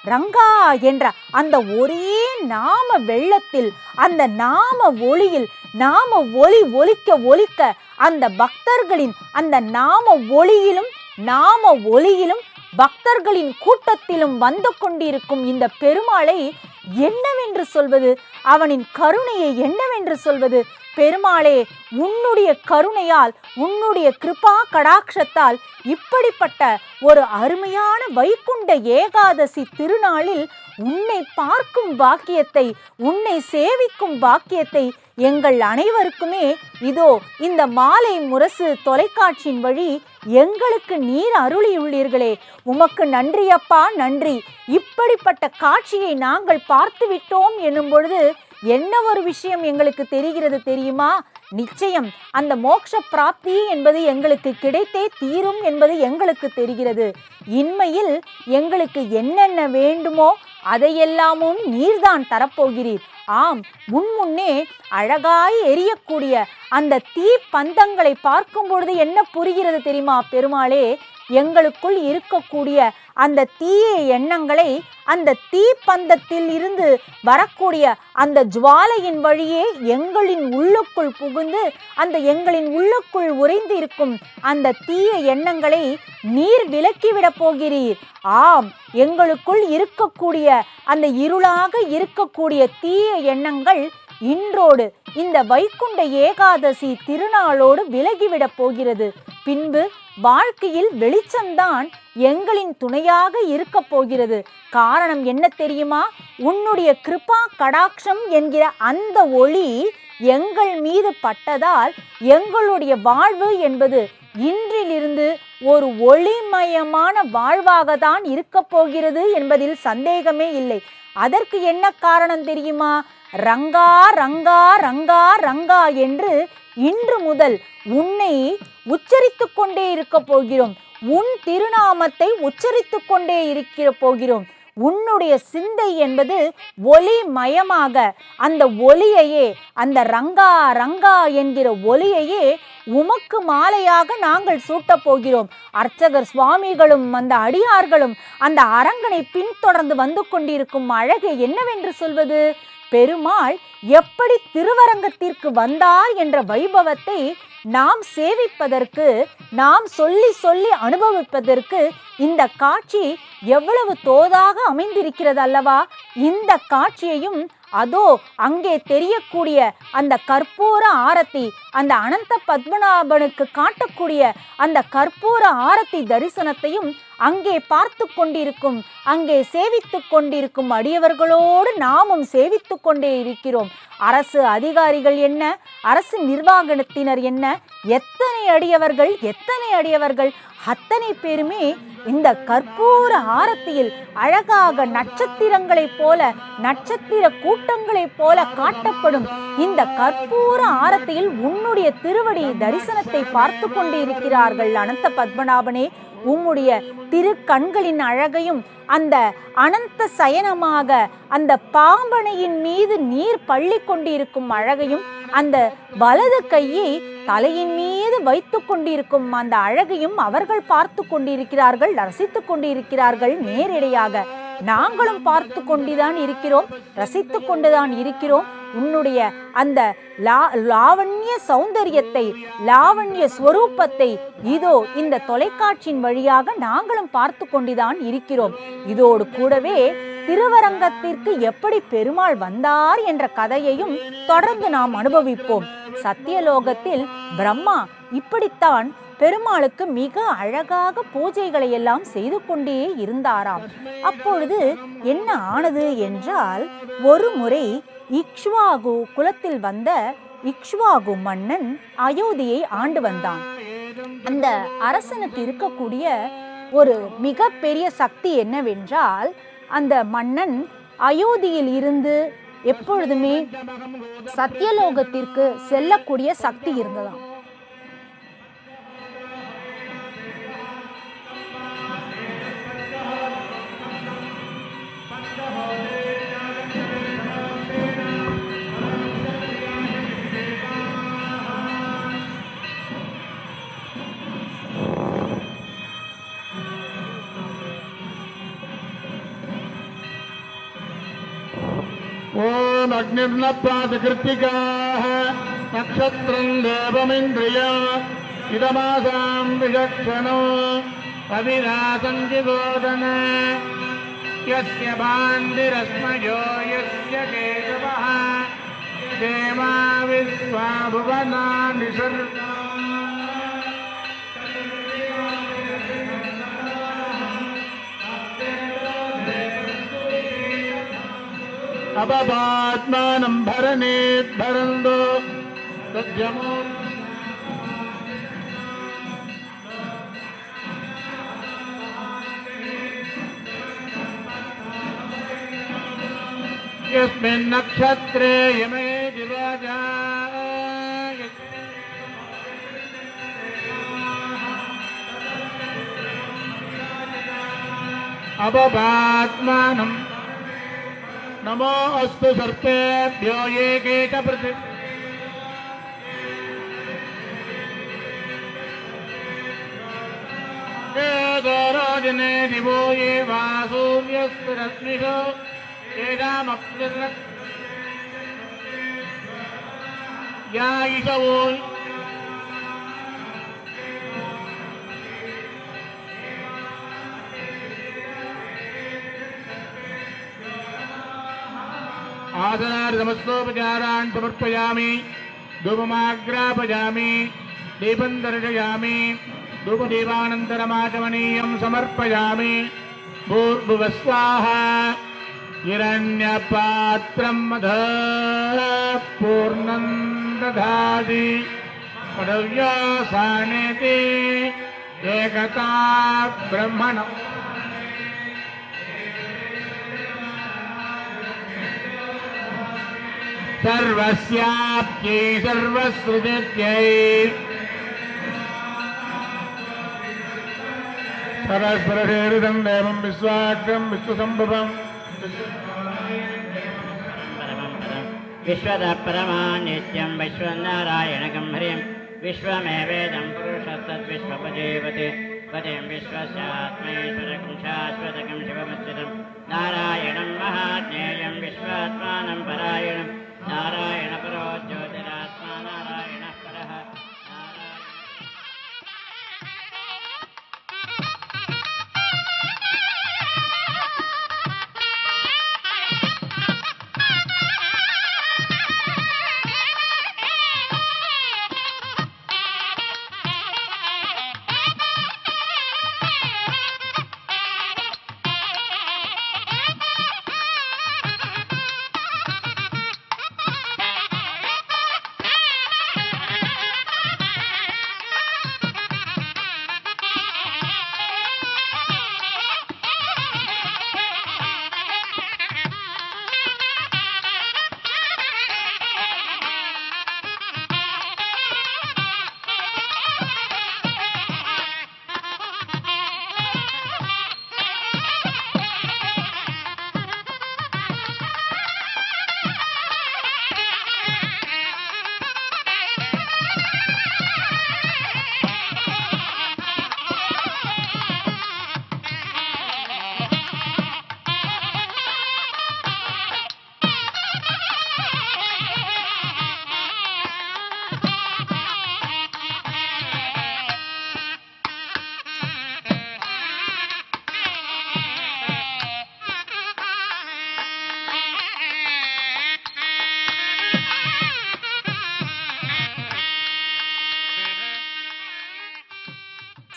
ரங்கா என்ற அந்த ஒரே நாம வெள்ளத்தில், அந்த நாம ஒளியில், நாம ஒலி ஒலிக்க ஒலிக்க அந்த பக்தர்களின் அந்த நாம ஒளியிலும் நாம ஒலியிலும் பக்தர்களின் கூட்டத்திலும் வந்து கொண்டிருக்கும் இந்த பெருமாளை என்னவென்று சொல்வது? அவனின் கருணையை என்னவென்று சொல்வது? பெருமாளே, உன்னுடைய கருணையால், உன்னுடைய கிருபா கடாட்சத்தால் இப்படிப்பட்ட ஒரு அருமையான வைகுண்ட ஏகாதசி திருநாளில் உன்னை பார்க்கும் பாக்கியத்தை, உன்னை சேவிக்கும் பாக்கியத்தை எங்கள் அனைவருக்குமே இதோ இந்த மாலை முரசு தொலைக்காட்சியின் வழி எங்களுக்கு நீர் அருளியுள்ளீர்களே, உமக்கு நன்றி அப்பா, நன்றி. இப்படிப்பட்ட காட்சியை நாங்கள் பார்த்து விட்டோம் என்னும் பொழுது என்ன ஒரு விஷயம் எங்களுக்கு தெரிகிறது தெரியுமா? நிச்சயம் அந்த மோட்ச பிராப்தி என்பது எங்களுக்கு கிடைத்தே தீரும் என்பது எங்களுக்கு தெரிகிறது. இன்மையில் எங்களுக்கு என்னென்ன வேண்டுமோ அதையெல்லாமும் நீர்தான் தரப்போகிறீர். ஆம், முன்னே அழகாய் எரியக்கூடிய அந்த தீ பந்தங்களை பார்க்கும் பொழுது என்ன புரிகிறது தெரியுமா பெருமாளே? எங்களுக்குள் இருக்கக்கூடிய அந்த தீய எண்ணங்களை அந்த தீ பந்தத்தில் இருந்து வரக்கூடிய அந்த ஜுவாலையின் வழியே எங்களின் உள்ளுக்குள் புகுந்து அந்த எங்களின் உள்ளுக்குள் உறைந்து இருக்கும் அந்த தீய எண்ணங்களை நீர் விலக்கிவிடப் போகிறீர். ஆம், எங்களுக்குள் இருக்கக்கூடிய அந்த இருளாக இருக்கக்கூடிய தீய எண்ணங்கள் இன்றோடு இந்த வைகுண்ட ஏகாதசி திருநாளோடு விலகிவிடப் போகிறது. பின்பு வாழ்க்கையில் வெளிச்சம்தான் எங்களின் துணையாக இருக்க போகிறது. காரணம் என்ன தெரியுமா? உன்னுடைய கிருபா கடாட்சம் என்கிற அந்த ஒளி எங்கள் மீது பட்டதால் எங்களுடைய வாழ்வு என்பது இன்றிலிருந்து ஒரு ஒளிமயமான வாழ்வாக தான் இருக்க போகிறது என்பதில் சந்தேகமே இல்லை. அதற்கு என்ன காரணம் தெரியுமா? ரங்கா ரங்கா ரங்கா ரங்கா என்று இன்று முதல் உன்னை உச்சரித்து கொண்டே இருக்க போகிறோம். உன் திருநாமத்தை உச்சரித்து கொண்டே இருக்கிற போகிறோம். உன்னுடைய சிந்தை என்பது ஒளிமயமாக அந்த ஒளியையே, அந்த ரங்கா ரங்கா என்கிற ஒளியையே உமக்கு மாலையாக நாங்கள் சூட்டப் போகிறோம். அர்ச்சகர் சுவாமிகளும் அந்த அடியார்களும் அந்த அரங்கனை பின்தொடர்ந்து வந்து கொண்டிருக்கும் அழகு என்னவென்று சொல்வது? பெருமாள் எப்படி திருவரங்கத்திற்கு வந்தார் என்ற வைபவத்தை நாம் சேவிப்பதற்கு, நாம் சொல்லி சொல்லி அனுபவிப்பதற்கு இந்த காட்சி எவ்வளவு தோதாக அமைந்திருக்கிறது அல்லவா? இந்த காட்சியையும் அதோ அங்கே தெரியக்கூடிய அந்த கற்பூர ஆரத்தி, அந்த அனந்த பத்மநாபனுக்கு காட்டக்கூடிய அந்த கற்பூர ஆரத்தி தரிசனத்தையும் அங்கே பார்த்து கொண்டிருக்கும், அங்கே சேவித்து கொண்டிருக்கும் அடியவர்களோடு நாமும் சேவித்து கொண்டே இருக்கிறோம். அரசு அதிகாரிகள் என்ன, அரசு நிர்வாகத்தினர் என்ன, எத்தனை அடியவர்கள் அத்தனை பேருமே இந்த கற்பூர ஆரத்தியில் அழகாக நட்சத்திரங்களைப் போல, நட்சத்திர கூட்டங்களைப் போல காட்டப்படும் இந்த கற்பூர ஆரத்தியில் உன்னுடைய திருவடி தரிசனத்தை பார்த்து கொண்டிருக்கிறார்கள். அனந்த பத்மநாபனே, உம்முடைய திரு கண்களின் அழகையும் அந்த அனந்த சயனமாக அந்த பாம்பனையின் மீது நீர் பள்ளி கொண்டிருக்கும் அழகையும், அந்த வலது கையை தலையின் மீது வைத்து கொண்டிருக்கும் அந்த அழகையும் அவர்கள் பார்த்து கொண்டிருக்கிறார்கள், ரசித்து கொண்டிருக்கிறார்கள். நேரடியாக நாங்களும் பார்த்து கொண்டுதான் இருக்கிறோம், ரசித்து கொண்டுதான் இருக்கிறோம். உன்னுடைய அந்த லாவண்ய சௌந்தரியத்தை, லாவண்ய ஸ்வரூபத்தை இதோ இந்த தொலைக்காட்சியின் வழியாக நாங்களும் பார்த்து கொண்டுதான் இருக்கிறோம். இதோடு கூடவே திருவரங்கத்திற்கு எப்படி பெருமாள் வந்தார் என்ற கதையையும் தொடர்ந்து நாம் அனுபவிப்போம். சத்தியலோகத்தில் பிரம்மா இப்படித்தான் பெருமாளுக்கு மிக அழகாக பூஜைகளை எல்லாம் செய்து கொண்டே இருந்தாராம். அப்பொழுது என்ன ஆனது என்றால், ஒரு முறை இக்ஷ்வாகு குலத்தில் வந்த இக்ஷ்வாகு மன்னன் அயோத்தியை ஆண்டு வந்தான். அந்த அரசனுக்கு இருக்கக்கூடிய ஒரு மிக பெரிய சக்தி என்னவென்றால், அந்த மன்னன் அயோத்தியில் இருந்து எப்பொழுதுமே சத்தியலோகத்திற்கு செல்லக்கூடிய சக்தி இருந்ததாம். ओम अग्निर्नपादकृत्तिकाः नक्षत्रं देवमिन्द्रिया इदमासां विचक्षणो अविरासञ्जिगोदन यस्य भान्तिरस्मयो यस्य केशवः देवा विश्वा भुवनानि सर्वा अपपात्मानं भरनेत् भरन्दो तद्यमो यस्मिन् नक्षत्रे यमे दिवाजा अपपात्मानं नमो अस्तु सर्पेभ्यो ये केच प्रति रोजने दिवो ये वासूर्यस्तु रश्मिषो येषामप्यत् या ईशवो आसनार्थमस्तोपचारान् समर्पयामि धूपमाग्रापयामि दीपं दर्शयामि धूपदीपानन्तरमाचमनीयं समर्पयामि भूर्भुवस्वाहा हिरण्यपात्रं मदः पूर्णं दधाति पदव्यासानेति एकता ब्रह्मणम् सर्वस्याप्यै सर्वसृजत्यै परस्परसेवितं देवं विश्वाख्यं विश्वसम्भवं विश्वतः परमान् नित्यं विश्वनारायणकं हरिं विश्वमेवेदं पुरुषस्तद्विश्वपदेवते पतिं विश्वस्यात्मेश्वरकं शाश्वतकं शिवमच्युतं नारायणं महाज्ञेयं विश्वात्मानं परायणं नारायणपरो ज्योतिरात्मा नारायणः परः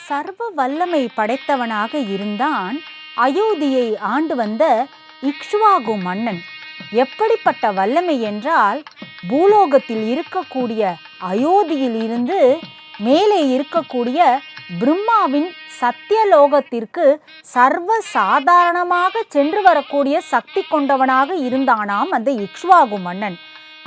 சர்வ வல்லமை படைத்தவனாக இருந்தான் அயோத்தியை ஆண்டு வந்த இக்ஷ்வாகு மன்னன். எப்படிப்பட்ட வல்லமை என்றால், பூலோகத்தில் இருக்கக்கூடிய அயோத்தியில் இருந்து மேலே இருக்கக்கூடிய பிரம்மாவின் சத்தியலோகத்திற்கு சர்வ சாதாரணமாக சென்று வரக்கூடிய சக்தி கொண்டவனாக இருந்தானாம் அந்த இக்ஷ்வாகு மன்னன்.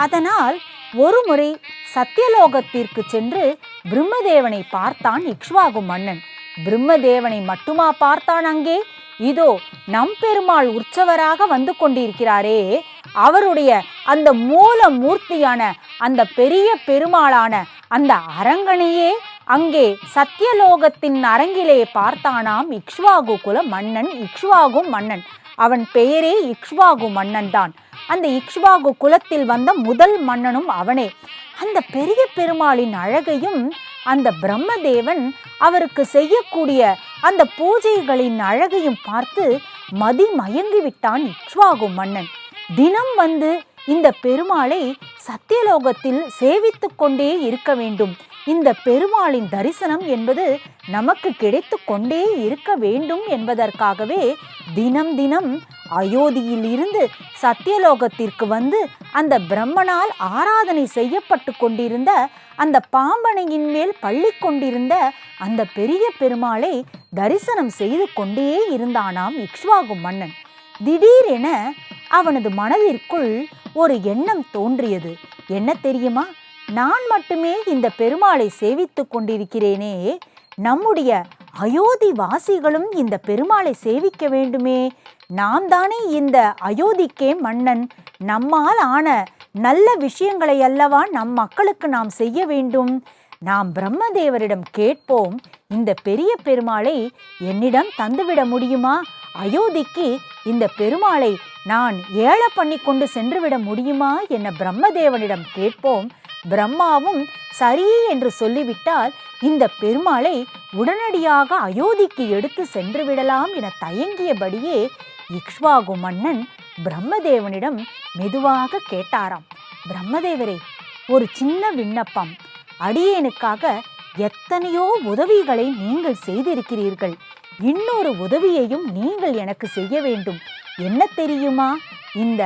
அதனால் ஒரு முறை சத்தியலோகத்திற்கு சென்று பிரம்மதேவனை பார்த்தான் இக்ஷ்வாகு மன்னன். பிரம்மதேவனை மட்டுமா பார்த்தான் அங்கே? இதோ நம் பெருமாள் உற்சவராக வந்து கொண்டிருக்கிறாரே, அவருடைய அந்த மூல மூர்த்தியான அந்த பெரிய பெருமாளான அந்த அரங்கனையே அங்கே சத்தியலோகத்தின் அரங்கிலே பார்த்தானாம் இக்ஷ்வாகு குல மன்னன். இக்ஷ்வாகு மன்னன், அவன் பெயரே இக்ஷ்வாகு மன்னன் தான். அந்த இக்ஷ்வாகு குலத்தில் வந்த முதல் மன்னனும் அவனே. அந்த பெரிய பெருமாளின் அழகையும் அந்த பிரம்மதேவன் அவருக்கு செய்யக்கூடிய அந்த பூஜைகளின் அழகையும் பார்த்து மதிமயங்கி விட்டான் இக்ஷ்வாகு மன்னன். தினம் வந்து இந்த பெருமாளை சத்தியலோகத்தில் சேவித்து கொண்டே இருக்க வேண்டும். இந்த பெருமாளின் தரிசனம் என்பது நமக்கு கிடைத்து கொண்டே இருக்க வேண்டும் என்பதற்காகவே தினம் தினம் அயோத்தியில் இருந்து சத்தியலோகத்திற்கு வந்து அந்த பிரம்மனால் ஆராதனை செய்யப்பட்டு கொண்டிருந்த அந்த பாம்பனையின் மேல் பள்ளி கொண்டிருந்த அந்த பெரிய பெருமாளை தரிசனம் செய்து கொண்டே இருந்தானாம் இக்ஷ்வாகு மன்னன். திடீரென அவனது மனதிற்குள் ஒரு எண்ணம் தோன்றியது. என்ன தெரியுமா? நான் மட்டுமே இந்த பெருமாளை சேவித்து கொண்டிருக்கிறேனே, நம்முடைய அயோத்தி வாசிகளும் இந்த பெருமாளை சேவிக்க வேண்டுமே. நாம் தானே இந்த அயோத்திக்கே மன்னன். நம்மால் ஆன நல்ல விஷயங்களை அல்லவா நம் மக்களுக்கு நாம் செய்ய வேண்டும். நாம் பிரம்மதேவரிடம் கேட்போம், இந்த பெரிய பெருமாளை என்னிடம் தந்துவிட முடியுமா? அயோத்திக்கு இந்த பெருமாளை நான் ஏழை பண்ணி கொண்டு சென்றுவிட முடியுமா என பிரம்மதேவனிடம் கேட்போம். பிரம்மாவும் சரி என்று சொல்லிவிட்டால் இந்த பெருமாளை உடனடியாக அயோத்திக்கு எடுத்து சென்று விடலாம் என தயங்கியபடியே இக்ஷ்வாகு மன்னன் பிரம்மதேவனிடம் மெதுவாக கேட்டாராம். பிரம்மதேவரே, ஒரு சின்ன விண்ணப்பம். அடியேனுக்காக எத்தனையோ உதவிகளை நீங்கள் செய்திருக்கிறீர்கள். இன்னொரு உதவியையும் நீங்கள் எனக்கு செய்ய வேண்டும். என்ன தெரியுமா? இந்த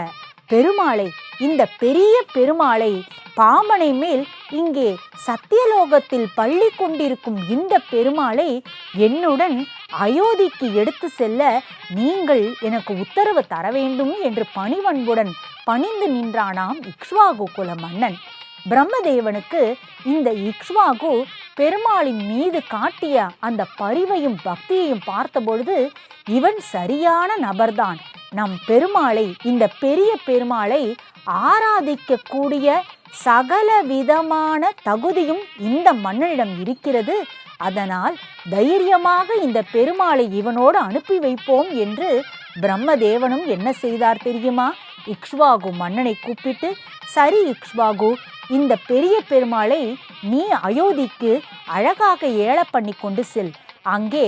பெருமாளை, இந்த பெரிய பெருமாளை பாம்பனை மேல் இங்கே சத்தியலோகத்தில் பள்ளி கொண்டிருக்கும் இந்த பெருமாளை என்னுடன் அயோத்திக்கு எடுத்து செல்ல நீங்கள் எனக்கு உத்தரவு தர வேண்டும் என்று பணிவன்புடன் பணிந்து நின்றானாம் இக்ஷ்வாகு குல மன்னன். பிரம்மதேவனுக்கு இந்த இக்ஷ்வாகு பெருமாளின் மீது காட்டிய அந்த பரிவையும் பக்தியையும் பார்த்தபொழுது இவன் சரியான நபர்தான், நம் பெருமாளை, இந்த பெரிய பெருமாளை ஆராதிக்கக்கூடிய சகல விதமான தகுதியும் இந்த மன்னனிடம் இருக்கிறது, அதனால் தைரியமாக இந்த பெருமாளை இவனோடு அனுப்பி வைப்போம் என்று பிரம்மதேவனும் என்ன செய்தார் தெரியுமா? இக்ஷ்வாகு மன்னனை கூப்பிட்டு, சரி இக்ஷ்வாகு, இந்த பெரிய பெருமாளை நீ அயோத்திக்கு அழகாக ஏல பண்ணி கொண்டு செல். அங்கே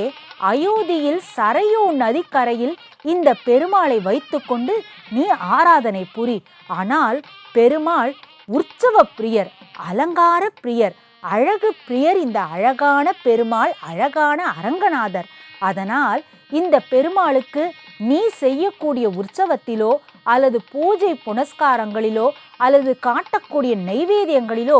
அயோத்தியில் சரையூ நதிக்கரையில் இந்த பெருமாளை வைத்து கொண்டு நீ ஆராதனை புரி. ஆனால் பெருமாள் உற்சவ பிரியர், அலங்கார பிரியர், அழகு பிரியர். இந்த அழகான பெருமாள் அழகான அரங்கநாதர். அதனால் இந்த பெருமாளுக்கு நீ செய்யக்கூடிய உற்சவத்திலோ அல்லது பூஜை புனஸ்காரங்களிலோ அல்லது காட்டக்கூடிய நைவேத்தியங்களிலோ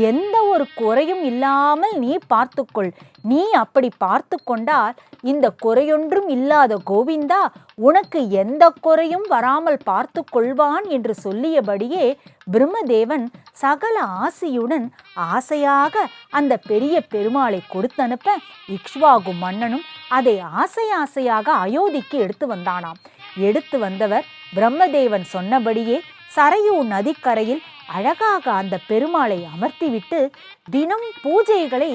எந்த ஒரு குறையும் இல்லாமல் நீ பார்த்துக்கொள். நீ அப்படி பார்த்து கொண்டால் இந்த குறையொன்றும் இல்லாத கோவிந்தா உனக்கு எந்த குறையும் வராமல் பார்த்து கொள்வான் என்று சொல்லியபடியே பிரம்மதேவன் சகல ஆசையுடன் ஆசையாக அந்த பெரிய பெருமாளை கொடுத்தனுப்ப இக்ஷ்வாகு மன்னனும் அதை ஆசையாக அயோத்திக்கு எடுத்து வந்தானாம். எடுத்து வந்தவர் பிரம்மதேவன் சொன்னபடியே சரையூ நதிக்கரையில் அழகாக அந்த பெருமாளை அமர்த்திவிட்டு தினம் பூஜைகளை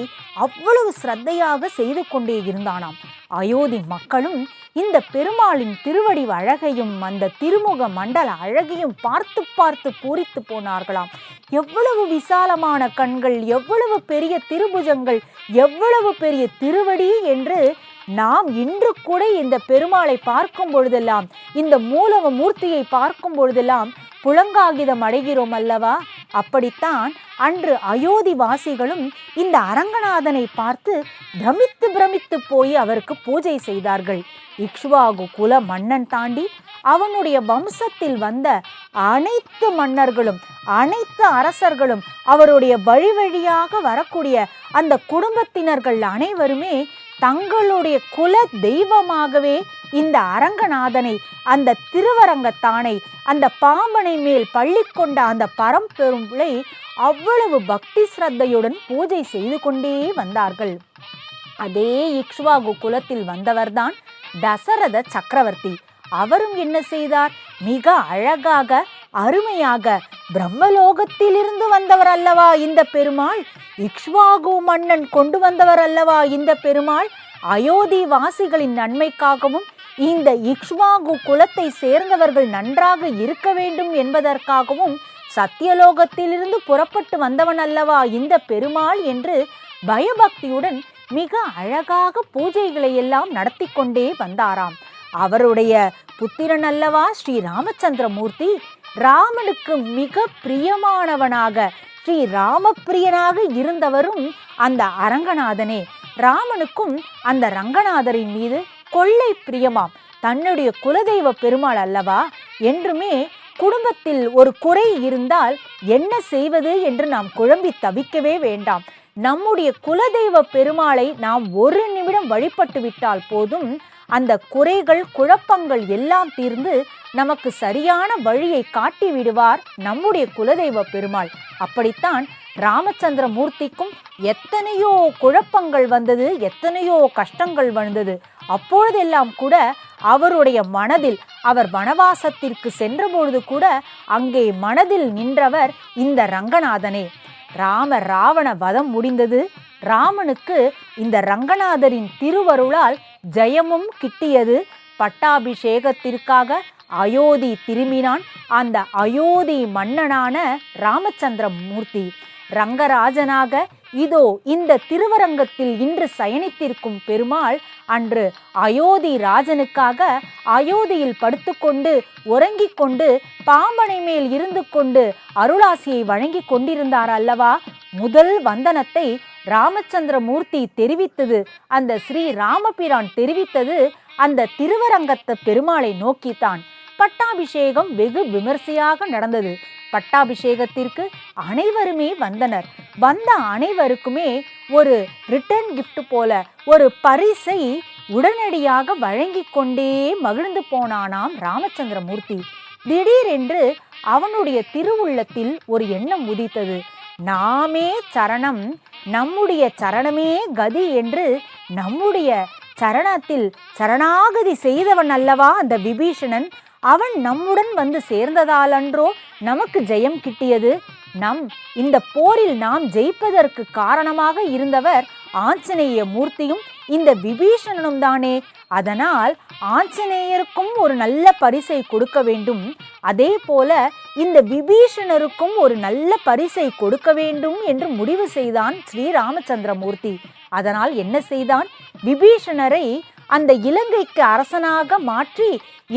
அவ்வளவு சிரத்தையாக செய்து கொண்டே இருந்தானாம். அயோத்தி மக்களும் இந்த பெருமாளின் திருவடிவ அழகையும் அந்த திருமுக மண்டல அழகையும் பார்த்து பார்த்து பூரித்து போனார்களாம். எவ்வளவு விசாலமான கண்கள், எவ்வளவு பெரிய திருபுஜங்கள், எவ்வளவு பெரிய திருவடி என்று நாம் இன்று கூட இந்த பெருமாளை பார்க்கும் பொழுதெல்லாம், இந்த மூலவ மூர்த்தியை பார்க்கும் பொழுதெல்லாம் புலங்காகிதம் அடைகிறோம் அல்லவா? அப்படித்தான் அன்று அயோத்தி வாசிகளும் இந்த அரங்கநாதனை பார்த்து பிரமித்து போய் அவருக்கு பூஜை செய்தார்கள். இக்ஷ்வாகு குல மன்னன் தாண்டி அவனுடைய வம்சத்தில் வந்த அனைத்து மன்னர்களும் அனைத்து அரசர்களும் அவருடைய வழி வழியாக வரக்கூடிய அந்த குடும்பத்தினர்கள் அனைவருமே தங்களுடைய குல தெய்வமாகவே இந்த அரங்கநாதனை, அந்த திருவரங்கத்தானை, அந்த பாம்பனை மேல் பள்ளி கொண்ட அந்த பரம்பெருளை அவ்வளவு பக்தி சிரத்தையுடன் பூஜை செய்து கொண்டே வந்தார்கள். அதே இக்ஷ்வாகு குலத்தில் வந்தவர்தான் தசரத சக்கரவர்த்தி. அவரும் என்ன செய்தார்? மிக அழகாக அருமையாக பிரம்மலோகத்திலிருந்து வந்தவர் அல்லவா இந்த பெருமாள்? இக்ஷ்வாகு மன்னன் கொண்டு வந்தவர் அல்லவா இந்த பெருமாள்? அயோத்தி வாசிகளின் நன்மைக்காகவும் இந்த இக்ஷ்வாகு குலத்தை சேர்ந்தவர்கள் நன்றாக இருக்க வேண்டும் என்பதற்காகவும் சத்தியலோகத்திலிருந்து புறப்பட்டு வந்தவன் அல்லவா இந்த பெருமாள் என்று பயபக்தியுடன் மிக அழகாக பூஜைகளை எல்லாம் நடத்தி கொண்டே வந்தாராம். அவருடைய புத்திரன் அல்லவா ஸ்ரீ ராமச்சந்திரமூர்த்தி. ராமனுக்கு மிக பிரியமானவனாக, ஸ்ரீ ராமப்பிரியனாக இருந்தவரும் அந்த அரங்கநாதனே. ராமனுக்கும் அந்த ரங்கநாதரின் மீது கொள்ளை பிரியமாம். தன்னுடைய குலதெய்வ பெருமாள் அல்லவா, என்றுமே குடும்பத்தில் ஒரு குறை இருந்தால் என்ன செய்வது என்று நாம் குழம்பி தவிக்கவே வேண்டாம். நம்முடைய குலதெய்வ பெருமாளை நாம் ஒரு நிமிடம் வழிபட்டு விட்டால் போதும், அந்த குறைகள் குழப்பங்கள் எல்லாம் தீர்ந்து நமக்கு சரியான வழியை காட்டி விடுவார் நம்முடைய குலதெய்வ பெருமாள். அப்படித்தான் ராமச்சந்திர மூர்த்திக்கும் எத்தனையோ குழப்பங்கள் வந்தது, எத்தனையோ கஷ்டங்கள் வந்தது. அப்பொழுதெல்லாம் கூட அவருடைய மனதில், அவர் வனவாசத்திற்கு சென்றபொழுது கூட அங்கே மனதில் நின்றவர் இந்த ரங்கநாதனே. ராவண வதம் முடிந்தது. ராமனுக்கு இந்த ரங்கநாதரின் திருவருளால் ஜெயமும் கிட்டியது. பட்டாபிஷேகத்திற்காக அயோத்தி திரும்பினான் அந்த அயோத்தி மன்னனான ராமச்சந்திர மூர்த்தி. ரங்கராஜனாக இதோ இந்த திருவரங்கத்தில் இன்று சயனித்திருக்கும் பெருமாள் அன்று அயோத்தி ராஜனுக்காக அயோத்தியில் படுத்துக்கொண்டு உறங்கிக் கொண்டு பாம்பனை மேல் இருந்து கொண்டு அருளாசியை வழங்கி கொண்டிருந்தார் அல்லவா. முதல் வந்தனத்தை ராமச்சந்திர மூர்த்தி தெரிவித்தது, அந்த ஸ்ரீ ராமபிரான் தெரிவித்தது அந்த திருவரங்கத்து பெருமாளை நோக்கித்தான். பட்டாபிஷேகம் வெகு விமர்சையாக நடந்தது. பட்டாபிஷேகத்திற்கு அனைவருமே வந்தனர். வந்த அனைவருக்குமே ஒரு ரிட்டர்ன் கிஃப்ட் போல ஒரு பரிசை உடனடியாக வழங்கி கொண்டே மகிழ்ந்து போனானாம் ராமச்சந்திர மூர்த்தி. திடீரென்று அவனுடைய திருவுள்ளத்தில் ஒரு எண்ணம் உதித்தது. நாமே சரணம், நம்முடைய சரணமே கதி என்று நம்முடைய சரணத்தில் சரணாகதி செய்தவன் அல்லவா அந்த விபீஷணன். அவன் நம்முடன் வந்து சேர்ந்ததாலன்றோ நமக்கு ஜெயம் கிட்டியது. இந்த போரில் நாம் ஜெயிப்பதற்கு காரணமாக இருந்தவர் ஆஞ்சநேய மூர்த்தியும் இந்த விபீஷணனும் தானே. அதனால் ஆஞ்சநேயருக்கும் ஒரு நல்ல பரிசை கொடுக்க வேண்டும், அதே போல இந்த விபீஷணருக்கும் ஒரு நல்ல பரிசை கொடுக்க வேண்டும் என்று முடிவு செய்தான் ஸ்ரீராமச்சந்திரமூர்த்தி. அதனால் என்ன செய்தான்? விபீஷணரை அந்த இலங்கைக்கு அரசனாக மாற்றி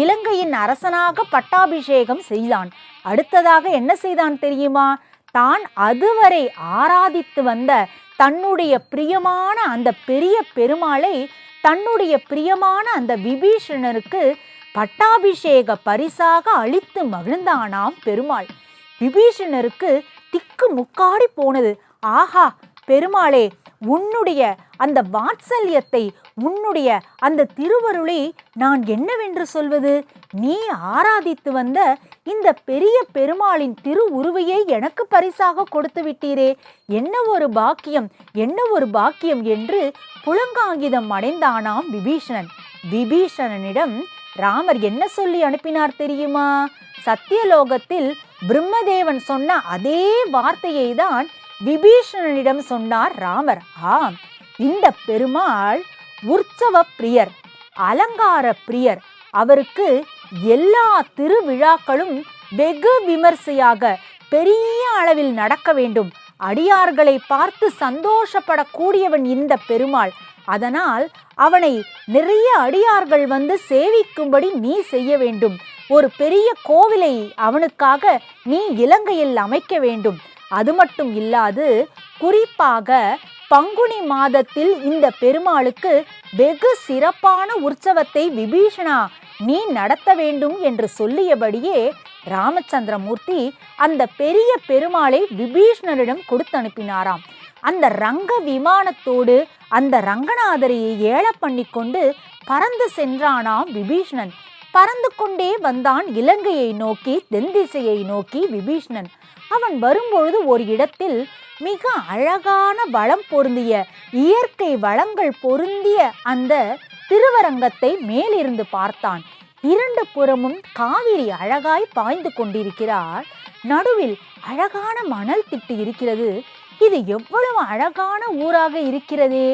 இலங்கையின் அரசனாக பட்டாபிஷேகம் செய்தான். அடுத்ததாக என்ன செய்தான் தெரியுமா? தான் அதுவரை ஆராதித்து வந்த தன்னுடைய பிரியமான அந்த பெரிய பெருமாளை தன்னுடைய பிரியமான அந்த விபீஷணருக்கு பட்டாபிஷேக பரிசாக அளித்து மகிழ்ந்தானாம் பெருமாள். விபீஷணருக்கு திக்கு முக்காடி போனது. ஆஹா பெருமாளே, உன்னுடைய அந்த வாத்சல்யத்தை, உன்னுடைய அந்த திருவருளை நான் என்னவென்று சொல்வது? நீ ஆராதித்து வந்த இந்த பெரிய பெருமாளின் திரு உருவையை எனக்கு பரிசாக கொடுத்து விட்டீரே, என்ன ஒரு பாக்கியம், என்ன ஒரு பாக்கியம் என்று புலங்காங்கிதம் அடைந்தானாம் விபீஷணன். விபீஷணனிடம் ராமர் என்ன சொல்லி அனுப்பினார் தெரியுமா? சத்தியலோகத்தில் பிரம்மதேவன் சொன்ன அதே வார்த்தையை தான் விபீஷணனிடம் சொன்னார் ராமர். ஆம், இந்த பெருமாள் உற்சவ பிரியர், அலங்கார பிரியர். அவருக்கு எல்லா திருவிழாக்களும் வெகு விமர்சையாக பெரிய அளவில் நடக்க வேண்டும். அடியார்களை பார்த்து சந்தோஷப்படக்கூடியவன் இந்த பெருமாள். அதனால் அவனை நிறைய அடியார்கள் வந்து சேவிக்கும்படி நீ செய்ய வேண்டும். ஒரு பெரிய கோவிலை அவனுக்காக நீ இலங்கையில் அமைக்க வேண்டும். அது மட்டும் இல்லாது குறிப்பாக பங்குனி மாதத்தில் இந்த பெருமாளுக்கு வெகு சிறப்பான உற்சவத்தை விபீஷணா நீ நடத்த வேண்டும் என்று சொல்லியபடியே ராமச்சந்திரமூர்த்தி அந்த பெரிய பெருமாளை விபீஷணரிடம் கொடுத்து அனுப்பினாராம். அந்த ரங்க விமானத்தோடு அந்த ரங்கநாதரை ஏல பண்ணி கொண்டு பறந்து சென்றானாம் விபீஷணன். பறந்து கொண்டே வந்தான் இலங்கையை நோக்கி, தென் திசையை நோக்கி விபீஷணன். அவன் வரும்பொழுது ஒரு இடத்தில் மிக அழகான வளம் பொருந்திய இயற்கை வளங்கள் பொருந்திய அந்த திருவரங்கத்தை மேலிருந்து பார்த்தான். இரண்டு புறமும் காவிரி அழகாய் பாய்ந்து கொண்டிருக்கிறார். நடுவில் அழகான மணல் திட்டு இருக்கிறது. இது எவ்வளவு அழகான ஊராக இருக்கிறதே,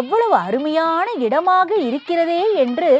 எவ்வளவு அருமையான இடமாக இருக்கிறதே என்று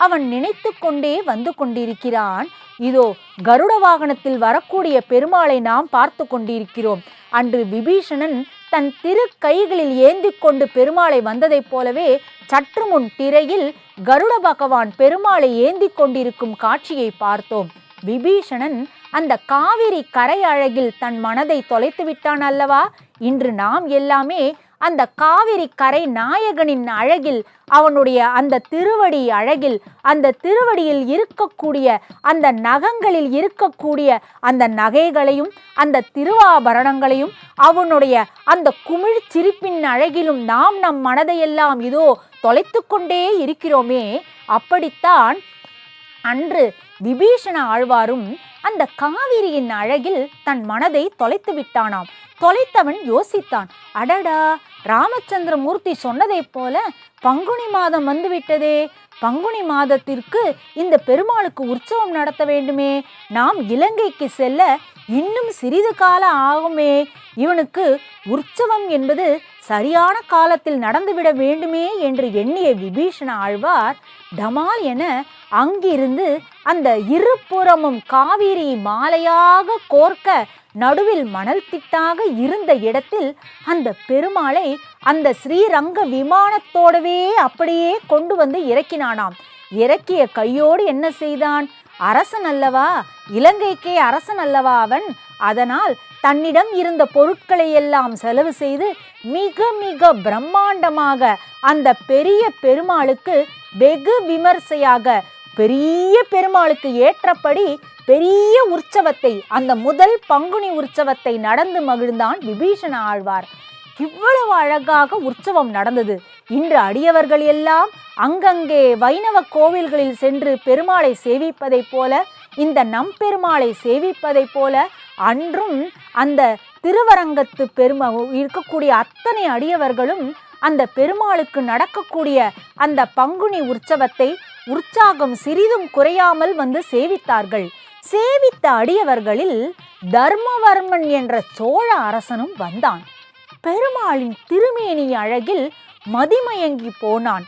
அவன் நினைத்து கொண்டே வந்து கொண்டிருக்கிறான். இதோ கருட வாகனத்தில் வரக்கூடிய பெருமாளை நாம் பார்த்து கொண்டிருக்கிறோம். அன்று விபீஷணன் தன் திரு கைகளில் ஏந்தி கொண்டு பெருமாளை வந்ததைப் போலவே சற்று முன் திரையில் கருட பகவான் பெருமாளை ஏந்தி கொண்டிருக்கும் காட்சியை பார்த்தோம். விபீஷணன் அந்த காவிரி கரை அழகில் தன் மனதை தொலைத்து விட்டான் அல்லவா? இன்று நாம் எல்லாமே அந்த காவிரி கரை நாயகனின் அழகில், அவனுடைய அந்த திருவடி அழகில், அந்த திருவடியில் இருக்கக்கூடிய அந்த நகங்களில் இருக்கக்கூடிய அந்த நகைகளையும் அந்த திருவாபரணங்களையும் அவனுடைய அந்த குமிழ் சிரிப்பின் அழகிலும் நாம் நம் மனதையெல்லாம் இதோ தொலைத்து கொண்டே இருக்கிறோமே. அப்படித்தான் அன்று விபீஷண ஆழ்வாரும் அந்த காவிரியின் அழகில் தன் மனதை தொலைத்து விட்டானாம். தொலைத்தவன் யோசித்தான், அடடா, ராமச்சந்திரமூர்த்தி சொன்னதைப் போல பங்குனி மாதம் வந்துவிட்டதே. பங்குனி மாதத்திற்கு இந்த பெருமாளுக்கு உற்சவம் நடத்த வேண்டுமே. நாம் இலங்கைக்கு செல்ல இன்னும் சிறிது காலம் ஆகுமே. இவனுக்கு உற்சவம் என்பது சரியான காலத்தில் நடந்துவிட வேண்டுமே என்று எண்ணிய விபீஷண ஆழ்வார் டமால் என அங்கிருந்து அந்த இருபுறமும் காவிரி மாலையாக கோர்க்க நடுவில் மணல் திட்டாக இருந்த இடத்தில் அந்த பெருமாளை அந்த ஸ்ரீரங்க விமானத்தோடவே அப்படியே கொண்டு வந்து இறக்கினானாம். இறக்கிய கையோடு என்ன செய்தான்? அரசன் அல்லவா, இலங்கைக்கே அரசன் அல்லவா அவன். அதனால் தன்னிடம் இருந்த பொருட்களை எல்லாம் செலவு செய்து மிக மிக பிரம்மாண்டமாக அந்த பெரிய பெருமாளுக்கு வெகு விமர்சையாக பெரிய பெருமாளுக்கு ஏற்றபடி பெரிய உற்சவத்தை, அந்த முதல் பங்குனி உற்சவத்தை நடந்து மகிழ்ந்தான் விபீஷண ஆழ்வார். இவ்வளவு அழகாக உற்சவம் நடந்தது. இன்று அடியவர்கள் எல்லாம் அங்கங்கே வைணவ கோவில்களில் சென்று பெருமாளை சேவிப்பதைப் போல, இந்த நம்பெருமாளை சேவிப்பதைப் போல அன்றும் அந்த திருவரங்கத்து இருக்கக்கூடிய அத்தனை அடியவர்களும் அந்த பெருமாளுக்கு நடக்கக்கூடிய அந்த பங்குனி உற்சவத்தை உற்சாகம் சிறிதும் குறையாமல் வந்து சேவித்தார்கள். சேவித்த அடியவர்களில் தர்மவர்மன் என்ற சோழ அரசனும் வந்தான். பெருமாளின் திருமேனி அழகில் மதிமயங்கி போனான்.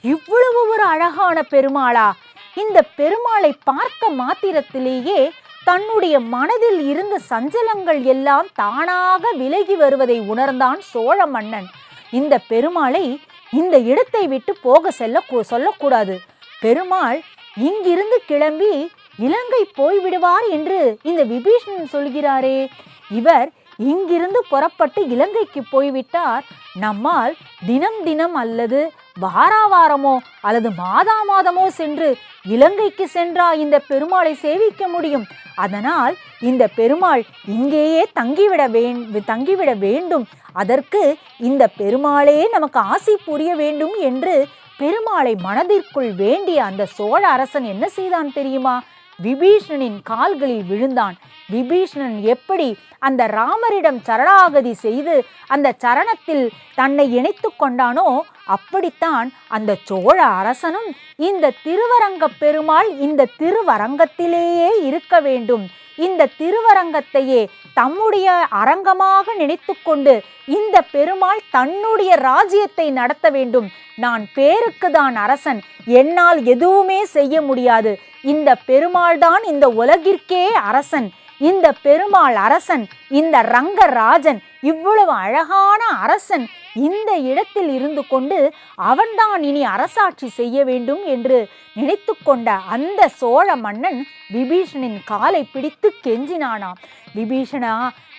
இவ்வளவு ஒரு அழகான பெருமாளா? இந்த பெருமாளை பார்த்த மாத்திரத்திலேயே தன்னுடைய மனதில் இருந்த சஞ்சலங்கள் எல்லாம் தானாக விலகி வருவதை உணர்ந்தான் சோழ மன்னன். இந்த பெருமாளை இந்த இடத்தை விட்டு போக சொல்லக்கூடாது. பெருமாள் இங்கிருந்து கிளம்பி இலங்கை போய்விடுவார் என்று இந்த விபீஷணன் சொல்கிறாரே, இவர் இங்கிருந்து புறப்பட்டு இலங்கைக்கு போய்விட்டார் நம்மால் தினம் தினம் அல்லது வாராவாரமோ அல்லது மாதமோ சென்று இலங்கைக்கு சென்றா இந்த பெருமாளை சேவிக்க முடியும். அதனால் இந்த பெருமாள் இங்கேயே தங்கிவிட வேண்டும். அதற்கு இந்த பெருமாளே நமக்கு ஆசி புரிய வேண்டும் என்று பெருமாளை மனதிற்குள் வேண்டிய அந்த சோழ அரசன் என்ன செய்தான் தெரியுமா? விபீஷணனின் கால்களில் விழுந்தான். விபீஷணன் எப்படி அந்த ராமரிடம் சரணாகதி செய்து அந்த சரணத்தில் தன்னை இணைத்து கொண்டானோ அப்படித்தான் அந்த சோழ அரசனும் இந்த திருவரங்க பெருமாள் இந்த திருவரங்கத்திலேயே இருக்க வேண்டும், இந்த திருவரங்கத்தையே தம்முடைய அரங்கமாக நினைத்து கொண்டு இந்த பெருமாள் தன்னுடைய ராஜ்யத்தை நடத்த வேண்டும். நான் பேருக்கு தான் அரசன், என்னால் எதுவுமே செய்ய முடியாது. இந்த பெருமாள் தான் இந்த உலகிற்கே அரசன். இந்த பெருமாள் அரசன், இந்த ரங்கராஜன், இவ்வளவு அழகான அரசன் இந்த இடத்தில் இருந்து கொண்டு அவன்தான் இனி அரசாட்சி செய்ய வேண்டும் என்று நினைத்து கொண்ட அந்த சோழ மன்னன் விபீஷணனின் காலை பிடித்து கெஞ்சினானாம். விபீஷணா,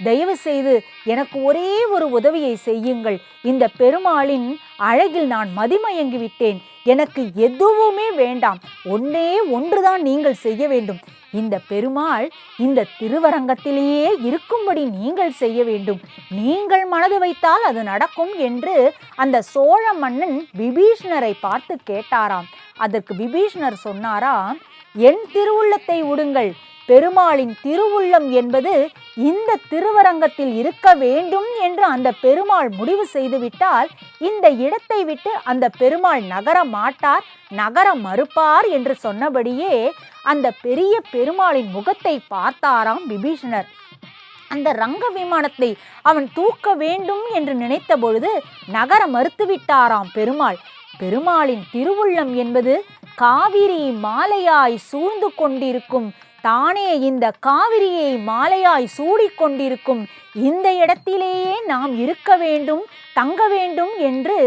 தயவு செய்து எனக்கு ஒரே ஒரு உதவியை செய்யுங்கள். இந்த பெருமாளின் அழகில் நான் மதிமயங்கி விட்டேன். எனக்கு எதுவுமே வேண்டாம். ஒன்றுதான் நீங்கள் செய்ய வேண்டும். இந்த பெருமாள் இந்த திருவரங்கத்திலேயே இருக்கும்படி நீங்கள் செய்ய வேண்டும். நீங்கள் மனது வைத்தால் அது நடக்கும் என்று அந்த சோழ மன்னன் விபீஷணரை பார்த்து கேட்டாராம். அதற்கு விபீஷணர் சொன்னாராம், என் திருவுள்ளத்தை விடுங்கள். பெருமாளின் திருவுள்ளம் என்பது இந்த திருவரங்கத்தில் இருக்க வேண்டும் என்று அந்த பெருமாள் முடிவு செய்துவிட்டால் இந்த இடத்தை விட்டு அந்த பெருமாள் நகர மாட்டார், நகர மறுப்பார் என்று சொன்னபடியே அந்த பெரிய பெருமாளின் முகத்தை பார்த்தாராம் விபீஷணர். அந்த ரங்க விமானத்தை அவன் தூக்க வேண்டும் என்று நினைத்த பொழுது நகர மறுத்துவிட்டாராம் பெருமாள். பெருமாளின் திருவுள்ளம் என்பது காவிரி மாலையாய் சூழ்ந்து கொண்டிருக்கும், தானே இந்த காவிரியை மாலையாய் சூடிக்கொண்டிருக்கும் இந்த இடத்திலேயே நாம் இருக்க வேண்டும், தங்க வேண்டும் என்று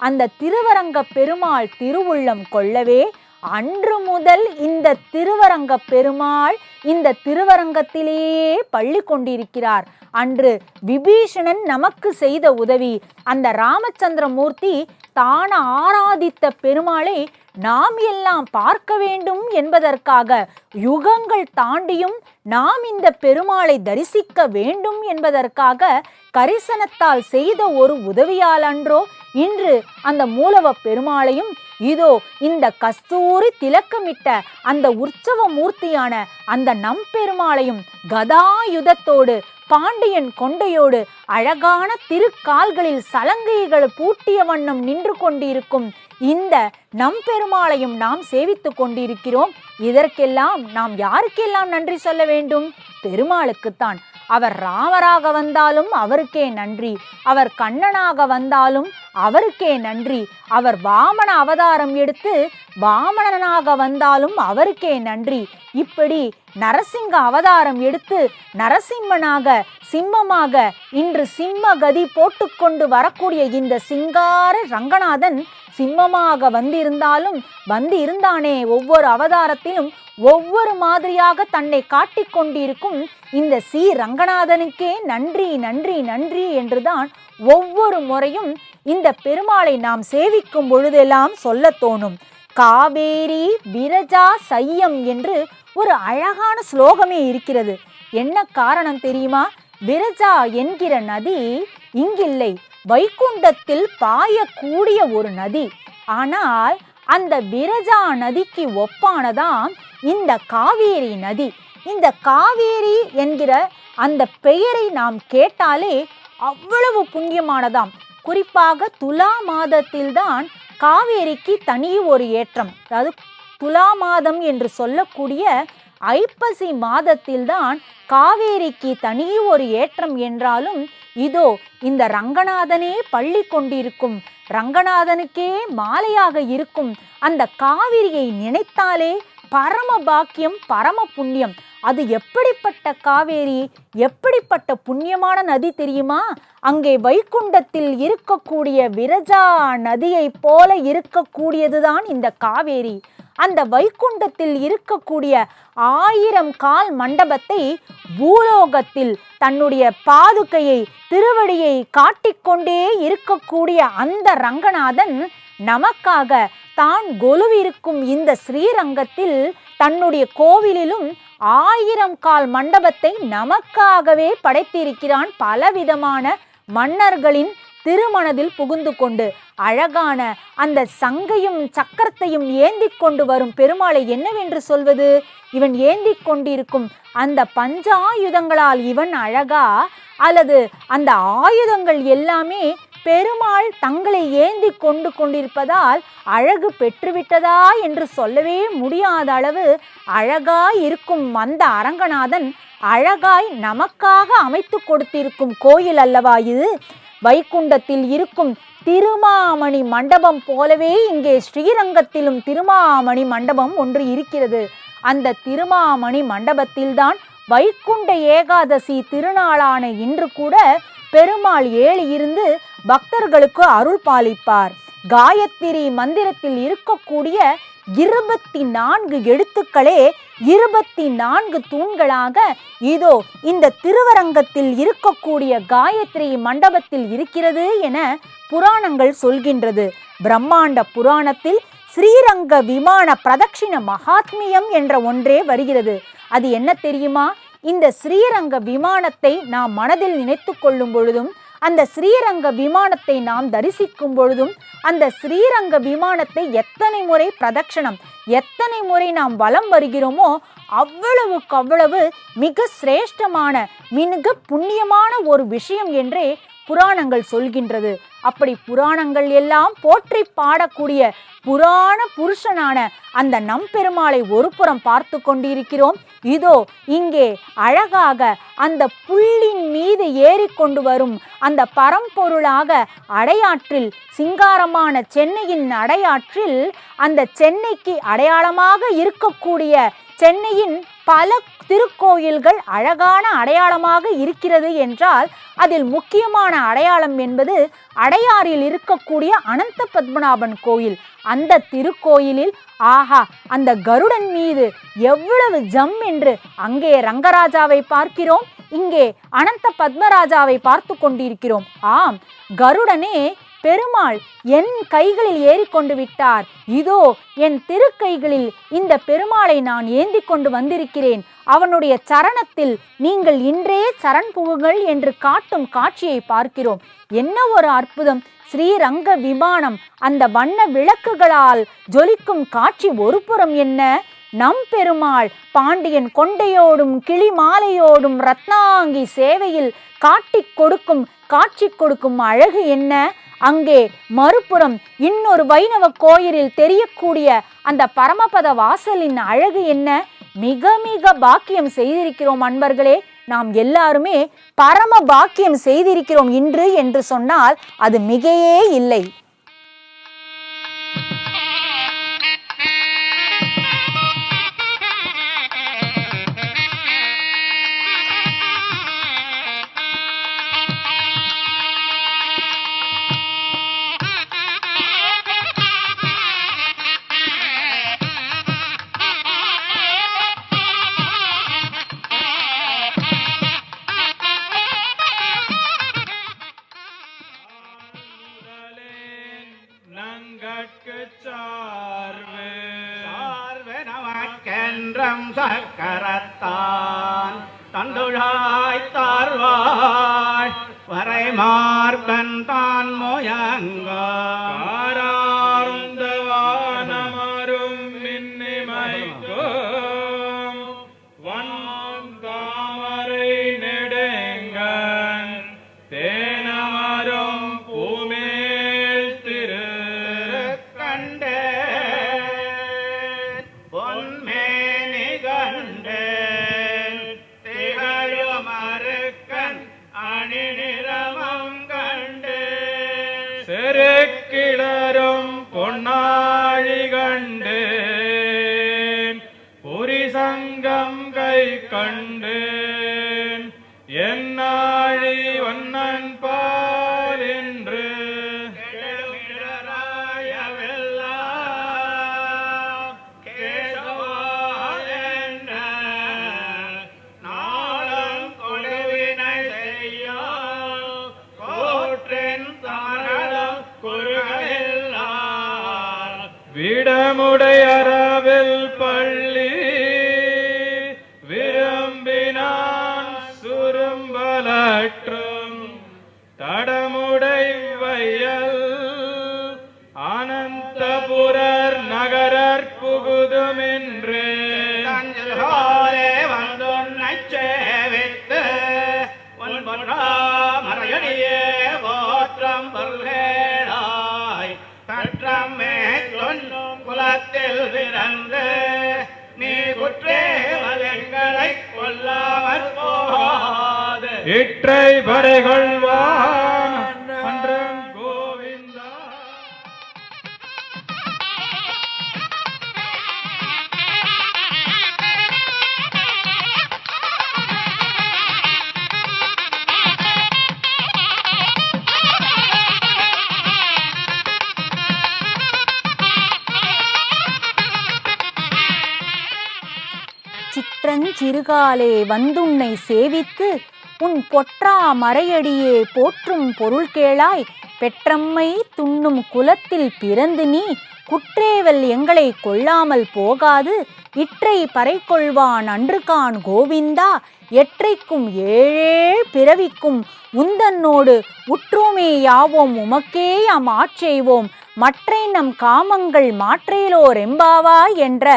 அந்த திருவரங்க பெருமாள் திருவுள்ளம் கொள்ளவே அன்று முதல் இந்த திருவரங்க பெருமாள் இந்த திருவரங்கத்திலேயே பள்ளி கொண்டிருக்கிறார். அன்று விபீஷணன் நமக்கு செய்த உதவி, அந்த ராமச்சந்திரமூர்த்தி தான ஆராதித்த பெருமாளை நாம் எல்லாம் பார்க்க வேண்டும் என்பதற்காக யுகங்கள் தாண்டியும் நாம் இந்த பெருமாளை தரிசிக்க வேண்டும் என்பதற்காக கரிசனத்தால் செய்த ஒரு உதவியால் அன்றோ இன்று அந்த மூலவ பெருமாளையும் இதோ இந்த கஸ்தூரி திலக்கமிட்ட அந்த உற்சவ மூர்த்தியான அந்த நம்பெருமாளையும் கதாயுதத்தோடு பாண்டியன் கொண்டையோடு அழகான திருக்கால்களில் சலங்கைகள் பூட்டிய வண்ணம் நின்று கொண்டிருக்கும் இந்த நம்பெருமாளையும் நாம் சேவித்து கொண்டிருக்கிறோம். இதற்கெல்லாம் நாம் யாருக்கெல்லாம் நன்றி சொல்ல வேண்டும்? பெருமாளுக்குத்தான். அவர் ராமராக வந்தாலும் அவருக்கே நன்றி, அவர் கண்ணனாக வந்தாலும் அவருக்கே நன்றி, அவர் வாமன அவதாரம் எடுத்து வாமனனாக வந்தாலும் அவருக்கே நன்றி. இப்படி நரசிங்க அவதாரம் எடுத்து நரசிம்மனாக சிம்மமாக இன்று சிம்மகதி போட்டுக்கொண்டு வரக்கூடிய இந்த சிங்கார ரங்கநாதன் சிம்மமாக வந்திருந்தானே ஒவ்வொரு அவதாரத்திலும் ஒவ்வொரு மாதிரியாக தன்னை காட்டிக் கொண்டிருக்கும் இந்த ரங்கநாதனுக்கே நன்றி நன்றி நன்றி என்றுதான் ஒவ்வொரு முறையும் இந்த பெருமாளை நாம் சேவிக்கும் பொழுதெல்லாம் சொல்ல தோணும். காவேரி விரஜா சையம் என்று ஒரு அழகான ஸ்லோகமே இருக்கிறது. என்ன காரணம் தெரியுமா? விரஜா என்கிற நதி இங்கில்லை, வைகுண்டத்தில் பாயக்கூடிய ஒரு நதி. ஆனால் அந்த விரஜா நதிக்கு ஒப்பானதாம் இந்த காவேரி நதி. இந்த காவேரி என்கிற அந்த பெயரை நாம் கேட்டாலே அவ்வளவு புண்ணியமானதாம். குறிப்பாக துலா மாதத்தில்தான் காவேரிக்கு தனி ஒரு ஏற்றம். அதாவது துலா மாதம் என்று சொல்லக்கூடிய ஐப்பசி மாதத்தில்தான் காவேரிக்கு தனி ஒரு ஏற்றம் என்றாலும், இதோ இந்த ரங்கநாதனே பள்ளி கொண்டிருக்கும், ரங்கநாதனுக்கே மாலையாக இருக்கும் அந்த காவிரியை நினைத்தாலே பரம பாக்கியம், பரம புண்ணியம். அது எப்படிப்பட்ட காவேரி, எப்படிப்பட்ட புண்ணியமான நதி தெரியுமா? அங்கே வைகுண்டத்தில் இருக்கக்கூடிய விரஜா நதியை போல இருக்கக்கூடியதுதான் இந்த காவேரி. அந்த வைகுண்டத்தில் இருக்கக்கூடிய 1000 கால் மண்டபத்தை பூலோகத்தில் தன்னுடைய பாதுகையை, திருவடியை காட்டிக்கொண்டே இருக்கக்கூடிய அந்த ரங்கநாதன் நமக்காக தான் கொலுவிருக்கும் இந்த ஸ்ரீரங்கத்தில் தன்னுடைய கோவிலிலும் 1000 கால் மண்டபத்தை நமக்காகவே படைத்திருக்கிறான். பலவிதமான மன்னர்களின் திருமணத்தில் புகுந்து கொண்டு அழகான அந்த சங்கையும் சக்கரத்தையும் ஏந்தி கொண்டு வரும் பெருமாளை என்னவென்று சொல்வது? இவன் ஏந்தி கொண்டிருக்கும் அந்த பஞ்சாயுதங்களால் இவன் அழகா, அல்லது அந்த ஆயுதங்கள் எல்லாமே பெருமாள் தங்களை ஏந்தி கொண்டிருப்பதால் அழகு பெற்றுவிட்டதா என்று சொல்லவே முடியாத அளவு அழகாய் இருக்கும் அந்த அரங்கநாதன் அழகாய் நமக்காக அமைத்து கொடுத்திருக்கும் கோயில் அல்லவா இது? வைகுண்டத்தில் இருக்கும் திருமாமணி மண்டபம் போலவே இங்கே ஸ்ரீரங்கத்திலும் திருமாமணி மண்டபம் ஒன்று இருக்கிறது. அந்த திருமாமணி மண்டபத்தில்தான் வைகுண்ட ஏகாதசி திருநாளான இன்று கூட பெருமாள் ஏழு இருந்து பக்தர்களுக்கு அருள் பாலிப்பார். காயத்ரி மந்திரத்தில் இருக்கக்கூடிய 24 எழுத்துக்களே 24 தூண்களாக இதோ இந்த திருவரங்கத்தில் இருக்கக்கூடிய காயத்ரி மண்டபத்தில் இருக்கிறது என புராணங்கள் சொல்கின்றது. பிரம்மாண்ட புராணத்தில் ஸ்ரீரங்க விமான பிரதட்சிண மகாத்மியம் என்ற ஒன்றே வருகிறது. அது என்ன தெரியுமா? இந்த ஸ்ரீரங்க விமானத்தை நாம் மனதில் நினைத்து கொள்ளும் பொழுதும், அந்த ஸ்ரீரங்க விமானத்தை நாம் தரிசிக்கும் பொழுதும், அந்த ஸ்ரீரங்க விமானத்தை எத்தனை முறை பிரதட்சணம், எத்தனை முறை நாம் வலம் வருகிறோமோ அவ்வளவுக்கு அவ்வளவு மிக சிரேஷ்டமான, மிக புண்ணியமான ஒரு விஷயம் என்றே புராணங்கள் சொல்கின்றது. அப்படி புராணங்கள் எல்லாம் போற்றி பாடக்கூடிய புராண புருஷனான அந்த நம்பெருமாளை ஒரு புறம் பார்த்து கொண்டிருக்கிறோம். இதோ இங்கே அழகாக அந்த புள்ளின் மீது ஏறிக்கொண்டு வரும் அந்த பரம்பொருளாக அடையாற்றில், சிங்காரமான சென்னையின் அடையாற்றில், அந்த சென்னைக்கு அடையாளமாக இருக்கக்கூடிய சென்னையின் பல திருக்கோயில்கள் அழகான அடையாளமாக இருக்கிறது என்றால், அதில் முக்கியமான அடையாளம் என்பது அடையாறில் இருக்கக்கூடிய அனந்த பத்மநாபன் கோயில். அந்த திருக்கோயிலில் ஆஹா, அந்த கருடன் மீது எவ்வளவு ஜம் என்று அங்கே ரங்கராஜாவை பார்க்கிறோம், இங்கே அனந்த பத்மராஜாவை பார்த்து கொண்டிருக்கிறோம். ஆம், கருடனே பெருமாள் என் கைகளில் ஏறிக்கொண்டு விட்டார், இதோ என் திருக்கைகளில் இந்த பெருமாளை நான் ஏந்தி கொண்டு வந்திருக்கிறேன், அவனுடைய சரணத்தில் நீங்கள் இன்றே சரண் புகுங்கள் என்று காட்டும் காட்சியை பார்க்கிறோம். என்ன ஒரு அற்புதம்! ஸ்ரீரங்க விமானம் அந்த வண்ண விளக்குகளால் ஜொலிக்கும் காட்சி ஒரு புறம் என்ன, நம் பெருமாள் பாண்டியன் கொண்டையோடும் கிளி மாலையோடும் ரத்னாங்கி சேவையில் காட்சி கொடுக்கும் அழகு என்ன! அங்கே மறுபுறம் இன்னொரு வைணவ கோயிலில் தெரியக்கூடிய அந்த பரமபத வாசலின் அழகு என்ன! மிக மிக பாக்கியம் செய்திருக்கிறோம் அன்பர்களே. நாம் எல்லாருமே பரம பாக்கியம் செய்திருக்கிறோம் இன்று என்று சொன்னால் அது மிகையே இல்லை. நமக்கென்றம் சக்கரத்தான் தந்துழாய் தார்வாய் வரை மார்பன் தான் முயங்கார்ந்தவானமரும் மின்னிமைக்கும் சங்கம் கை கண்டேன் என்னாழி ஒன்னன் பால் என்று விடமுடையறவில் பள்ளி விரும்பினான் சுரும்பலற்றும் தடமுடை வையல் அனந்தபுரர் நகரற் புகுதுமென்று வந்துன்னை சேவித்து மறையடியே போற்றம் பல்கேடாய் தற்றம் மேற்கொள்ளும் குலத்தில் பிறந்து நீ குற்றேவலங்களை கொல்லாமல் போகாது இற்றை பறைகொள்வான் அன்றம் கோவிந்தா. சிற்றஞ்சிறுகாலே வந்துன்னை சேவித்து உன் பொற்றா மறையடியே போற்றும் பொருள் கேளாய் பெற்றம்மை துண்ணும் குலத்தில் பிறந்து நீ குற்றேவல் எங்களை கொள்ளாமல் போகாது இற்றை பறைகொள்வான் அன்றுகான் கோவிந்தா எற்றைக்கும் ஏழேழ் பிறவிக்கும் உந்தன்னோடு உற்றோமே யாவோம் உமக்கே ஆட்செய்வோம் மற்றை நம் காமங்கள் மாற்றேலோர் எம்பாவா என்ற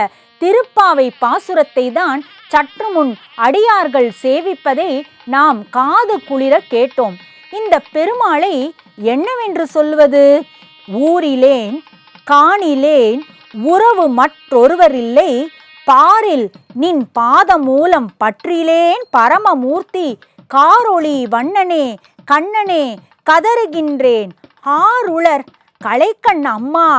திருப்பாவை பாசுரத்தை தான் சற்று முன் அடியார்கள் சேவிப்பதை நாம் காது குளிர கேட்டோம். இந்த பெருமாளை என்னவென்று சொல்வது? ஊரிலேன் காணிலேன் உறவு மற்றொருவரில்லை பாரில் நின் பாதமூலம் பற்றிலேன் பரமமூர்த்தி காரொளி வண்ணனே கண்ணனே கதறுகின்றேன் ஆருளர் கலைக்கண் அம்மா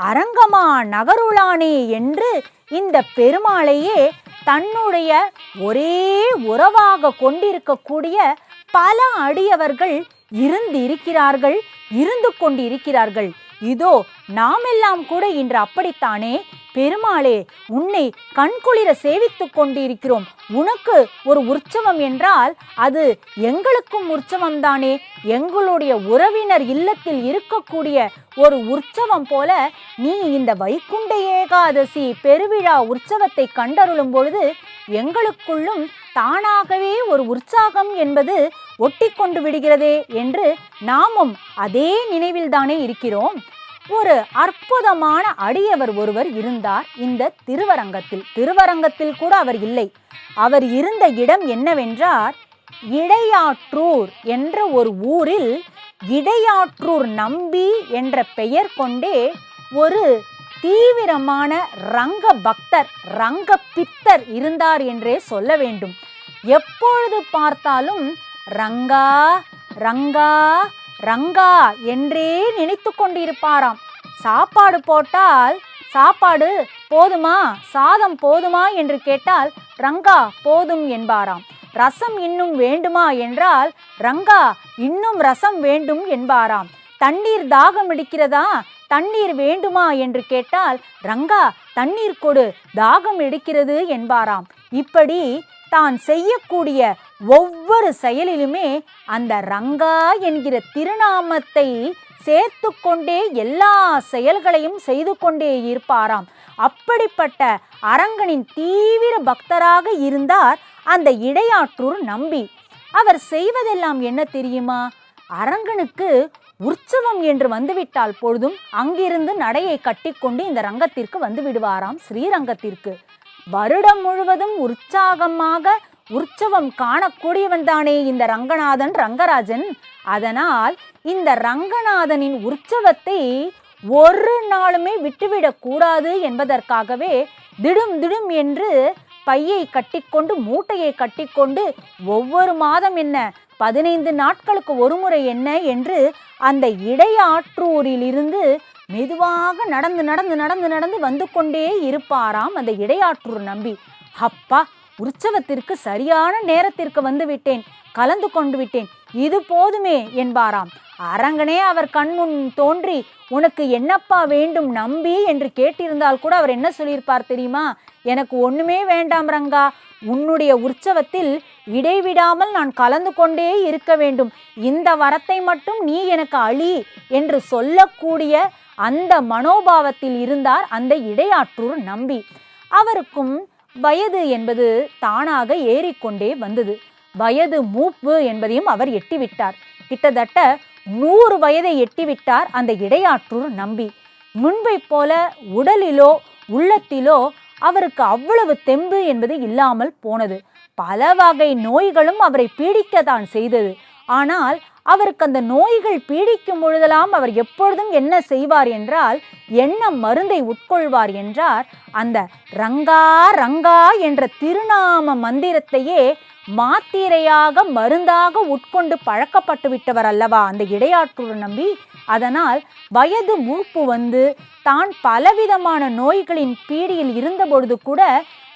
அரங்கமா நகருளானே என்று இந்த பெருமாளையே தன்னுடைய ஒரே உறவாக கொண்டிருக்கக்கூடிய பல அடியவர்கள் இருந்து கொண்டிருக்கிறார்கள். இதோ நாமெல்லாம் கூட இன்று அப்படித்தானே பெருமாளே உன்னை கண்குளிர சேவித்துக் கொண்டிருக்கிறோம். உனக்கு ஒரு உற்சவம் என்றால் அது எங்களுக்கும் உற்சவம் தானே. எங்களுடைய உறவினர் இல்லத்தில் இருக்கக்கூடிய ஒரு உற்சவம் போல நீ இந்த வைகுண்ட ஏகாதசி பெருவிழா உற்சவத்தை கண்டருளும் பொழுது எங்களுக்குள்ளும் தானாகவே ஒரு உற்சாகம் என்பது ஒட்டி கொண்டு விடுகிறதே என்று நாமும் அதே நினைவில்தானே இருக்கிறோம். ஒரு அற்புதமான அடியவர் ஒருவர் இருந்தார் இந்த திருவரங்கத்தில் கூட அவர் இல்லை. அவர் இருந்த இடம் என்னவென்றால் இடையாற்றூர் என்ற ஒரு ஊரில் இடையாற்றூர் நம்பி என்ற பெயர் கொண்டே ஒரு தீவிரமான ரங்க பக்தர் ரங்க பித்தர் இருந்தார் என்றே சொல்ல வேண்டும். எப்பொழுது பார்த்தாலும் ரங்கா ரங்கா ரங்கா என்றே நினைத்து கொண்டிருப்பாராம். சாப்பாடு போட்டால் சாப்பாடு போதுமா, சாதம் போதுமா என்று கேட்டால் ரங்கா போதும் என்பாராம். ரசம் இன்னும் வேண்டுமா என்றால் ரங்கா இன்னும் ரசம் வேண்டும் என்பாராம். தண்ணீர் தாகம் எடுக்கிறதா, தண்ணீர் வேண்டுமா என்று கேட்டால் ரங்கா தண்ணீர் கொடு, தாகம் எடுக்கிறது என்பாராம். இப்படி தான் செய்யக்கூடிய ஒவ்வொரு செயலிலுமே அந்த ரங்கா என்கிற திருநாமத்தை சேர்த்து கொண்டே எல்லா செயல்களையும் செய்து கொண்டே இருப்பாராம். அப்படிப்பட்ட அரங்கனின் தீவிர பக்தராக இருந்தார் அந்த இடையாற்றூர் நம்பி. அவர் செய்வதெல்லாம் என்ன தெரியுமா? அரங்கனுக்கு உற்சவம் என்று வந்துவிட்டால் பொழுதும் அங்கிருந்து நடையை கட்டிக்கொண்டு இந்த ரங்கத்திற்கு வந்து விடுவாராம், ஸ்ரீரங்கத்திற்கு. வருடம் முழுவதும் உற்சாகமாக உற்சவம் காணக்கூடியவன் தானே இந்த ரங்கநாதன் ரங்கராஜன். அதனால் இந்த ரங்கநாதனின் உற்சவத்தை ஒரு நாளுமே விட்டுவிடக் கூடாது என்பதற்காகவே திடும் திடும் என்று பையை கட்டிக்கொண்டு மூட்டையை கட்டிக்கொண்டு ஒவ்வொரு மாதம் என்ன 15 நாட்களுக்கு ஒரு முறை என்ன என்று அந்த இடையாற்றூரிலிருந்து மெதுவாக நடந்து நடந்து நடந்து நடந்து வந்து கொண்டே இருப்பாராம் அந்த இடையாற்றூர் நம்பி. அப்பா, உற்சவத்திற்கு சரியான நேரத்திற்கு வந்து விட்டேன், கலந்து கொண்டு விட்டேன், இது போதுமே என்பாராம். அரங்கனே அவர் கண்முன் தோன்றி, உனக்கு என்னப்பா வேண்டும் நம்பி என்று கேட்டிருந்தால் கூட அவர் என்ன சொல்லியிருப்பார் தெரியுமா? எனக்கு ஒண்ணுமே வேண்டாம் ரங்கா, உன்னுடைய உற்சவத்தில் இடைவிடாமல் நான் கலந்து கொண்டே இருக்க வேண்டும், இந்த வரத்தை மட்டும் நீ எனக்கு அளி என்று சொல்லக்கூடிய அந்த மனோபாவத்தில் இருந்தார் அந்த இடையாற்றூர் நம்பி. அவருக்கும் வயது என்பது தானாக ஏறிக்கொண்டே வந்தது. வயது மூப்பு என்பதையும் அவர் எட்டிவிட்டார். கிட்டத்தட்ட 100 வயதை எட்டிவிட்டார் அந்த இடையாற்றூர் நம்பி. முன்பை போல உடலிலோ உள்ளத்திலோ அவருக்கு அவ்வளவு தெம்பு என்பது இல்லாமல் போனது. பல வகை நோய்களும் அவரை பீடிக்கத்தான் செய்தது. ஆனால் அவருக்கு அந்த நோய்கள் பீடிக்கும் பொழுதெல்லாம் அவர் எப்பொழுதும் என்ன செய்வார் என்றால், என்ன மருந்தை உட்கொள்வார் என்றார், அந்த ரங்கா ரங்கா என்ற திருநாம மந்திரத்தையே மாத்திரையாக மருந்தாக உட்கொண்டு பழக்கப்பட்டு விட்டவர் அல்லவா அந்த இடையாற்றூர் நம்பி. அதனால் வயது மூப்பு வந்து தான் பலவிதமான நோய்களின் பீடியில் இருந்த பொழுது கூட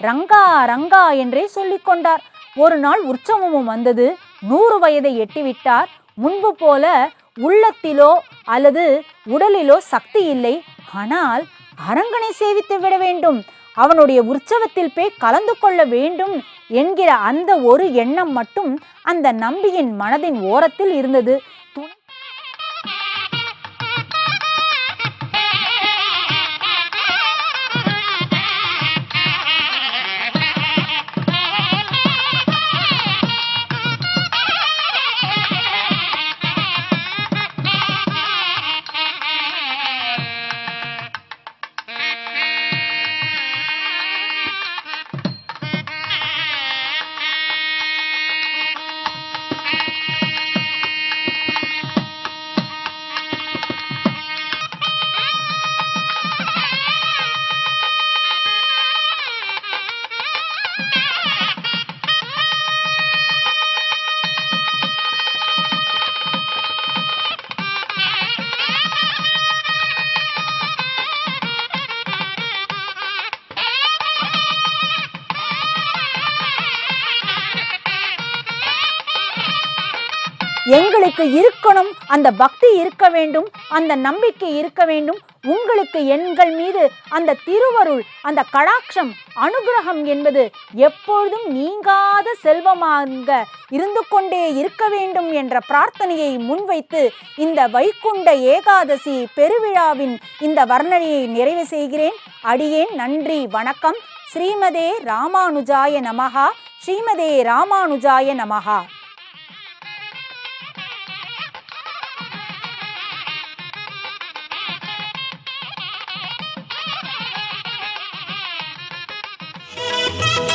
ரங்கா ரங்கா என்றே சொல்லிக்கொண்டார். ஒரு நாள் உற்சவமும் வந்தது. 100 வயதை எட்டிவிட்டார். முன்பு போல உள்ளத்திலோ அல்லது உடலிலோ சக்தி இல்லை. ஆனால் அரங்கனை சேவித்து விட வேண்டும், அவனுடைய உற்சவத்தில் போய் கலந்து கொள்ள வேண்டும் என்கிற அந்த ஒரு எண்ணம் மட்டும் அந்த நம்பியின் மனதின் ஓரத்தில் இருந்தது. எங்களுக்கு இருக்கணும், அந்த பக்தி இருக்க வேண்டும், அந்த நம்பிக்கை இருக்க வேண்டும். உங்களுக்கு எங்கள் மீது அந்த திருவருள், அந்த கடாட்சம், அனுகிரகம் என்பது எப்பொழுதும் நீங்காத செல்வமாக இருந்து கொண்டே இருக்க வேண்டும் என்ற பிரார்த்தனையை முன்வைத்து இந்த வைகுண்ட ஏகாதசி பெருவிழாவின் இந்த வர்ணனையை நிறைவு செய்கிறேன். அடியேன் நன்றி, வணக்கம். ஸ்ரீமதே ராமானுஜாய நமஹா. ஸ்ரீமதே ராமானுஜாய நமஹா. Thank you.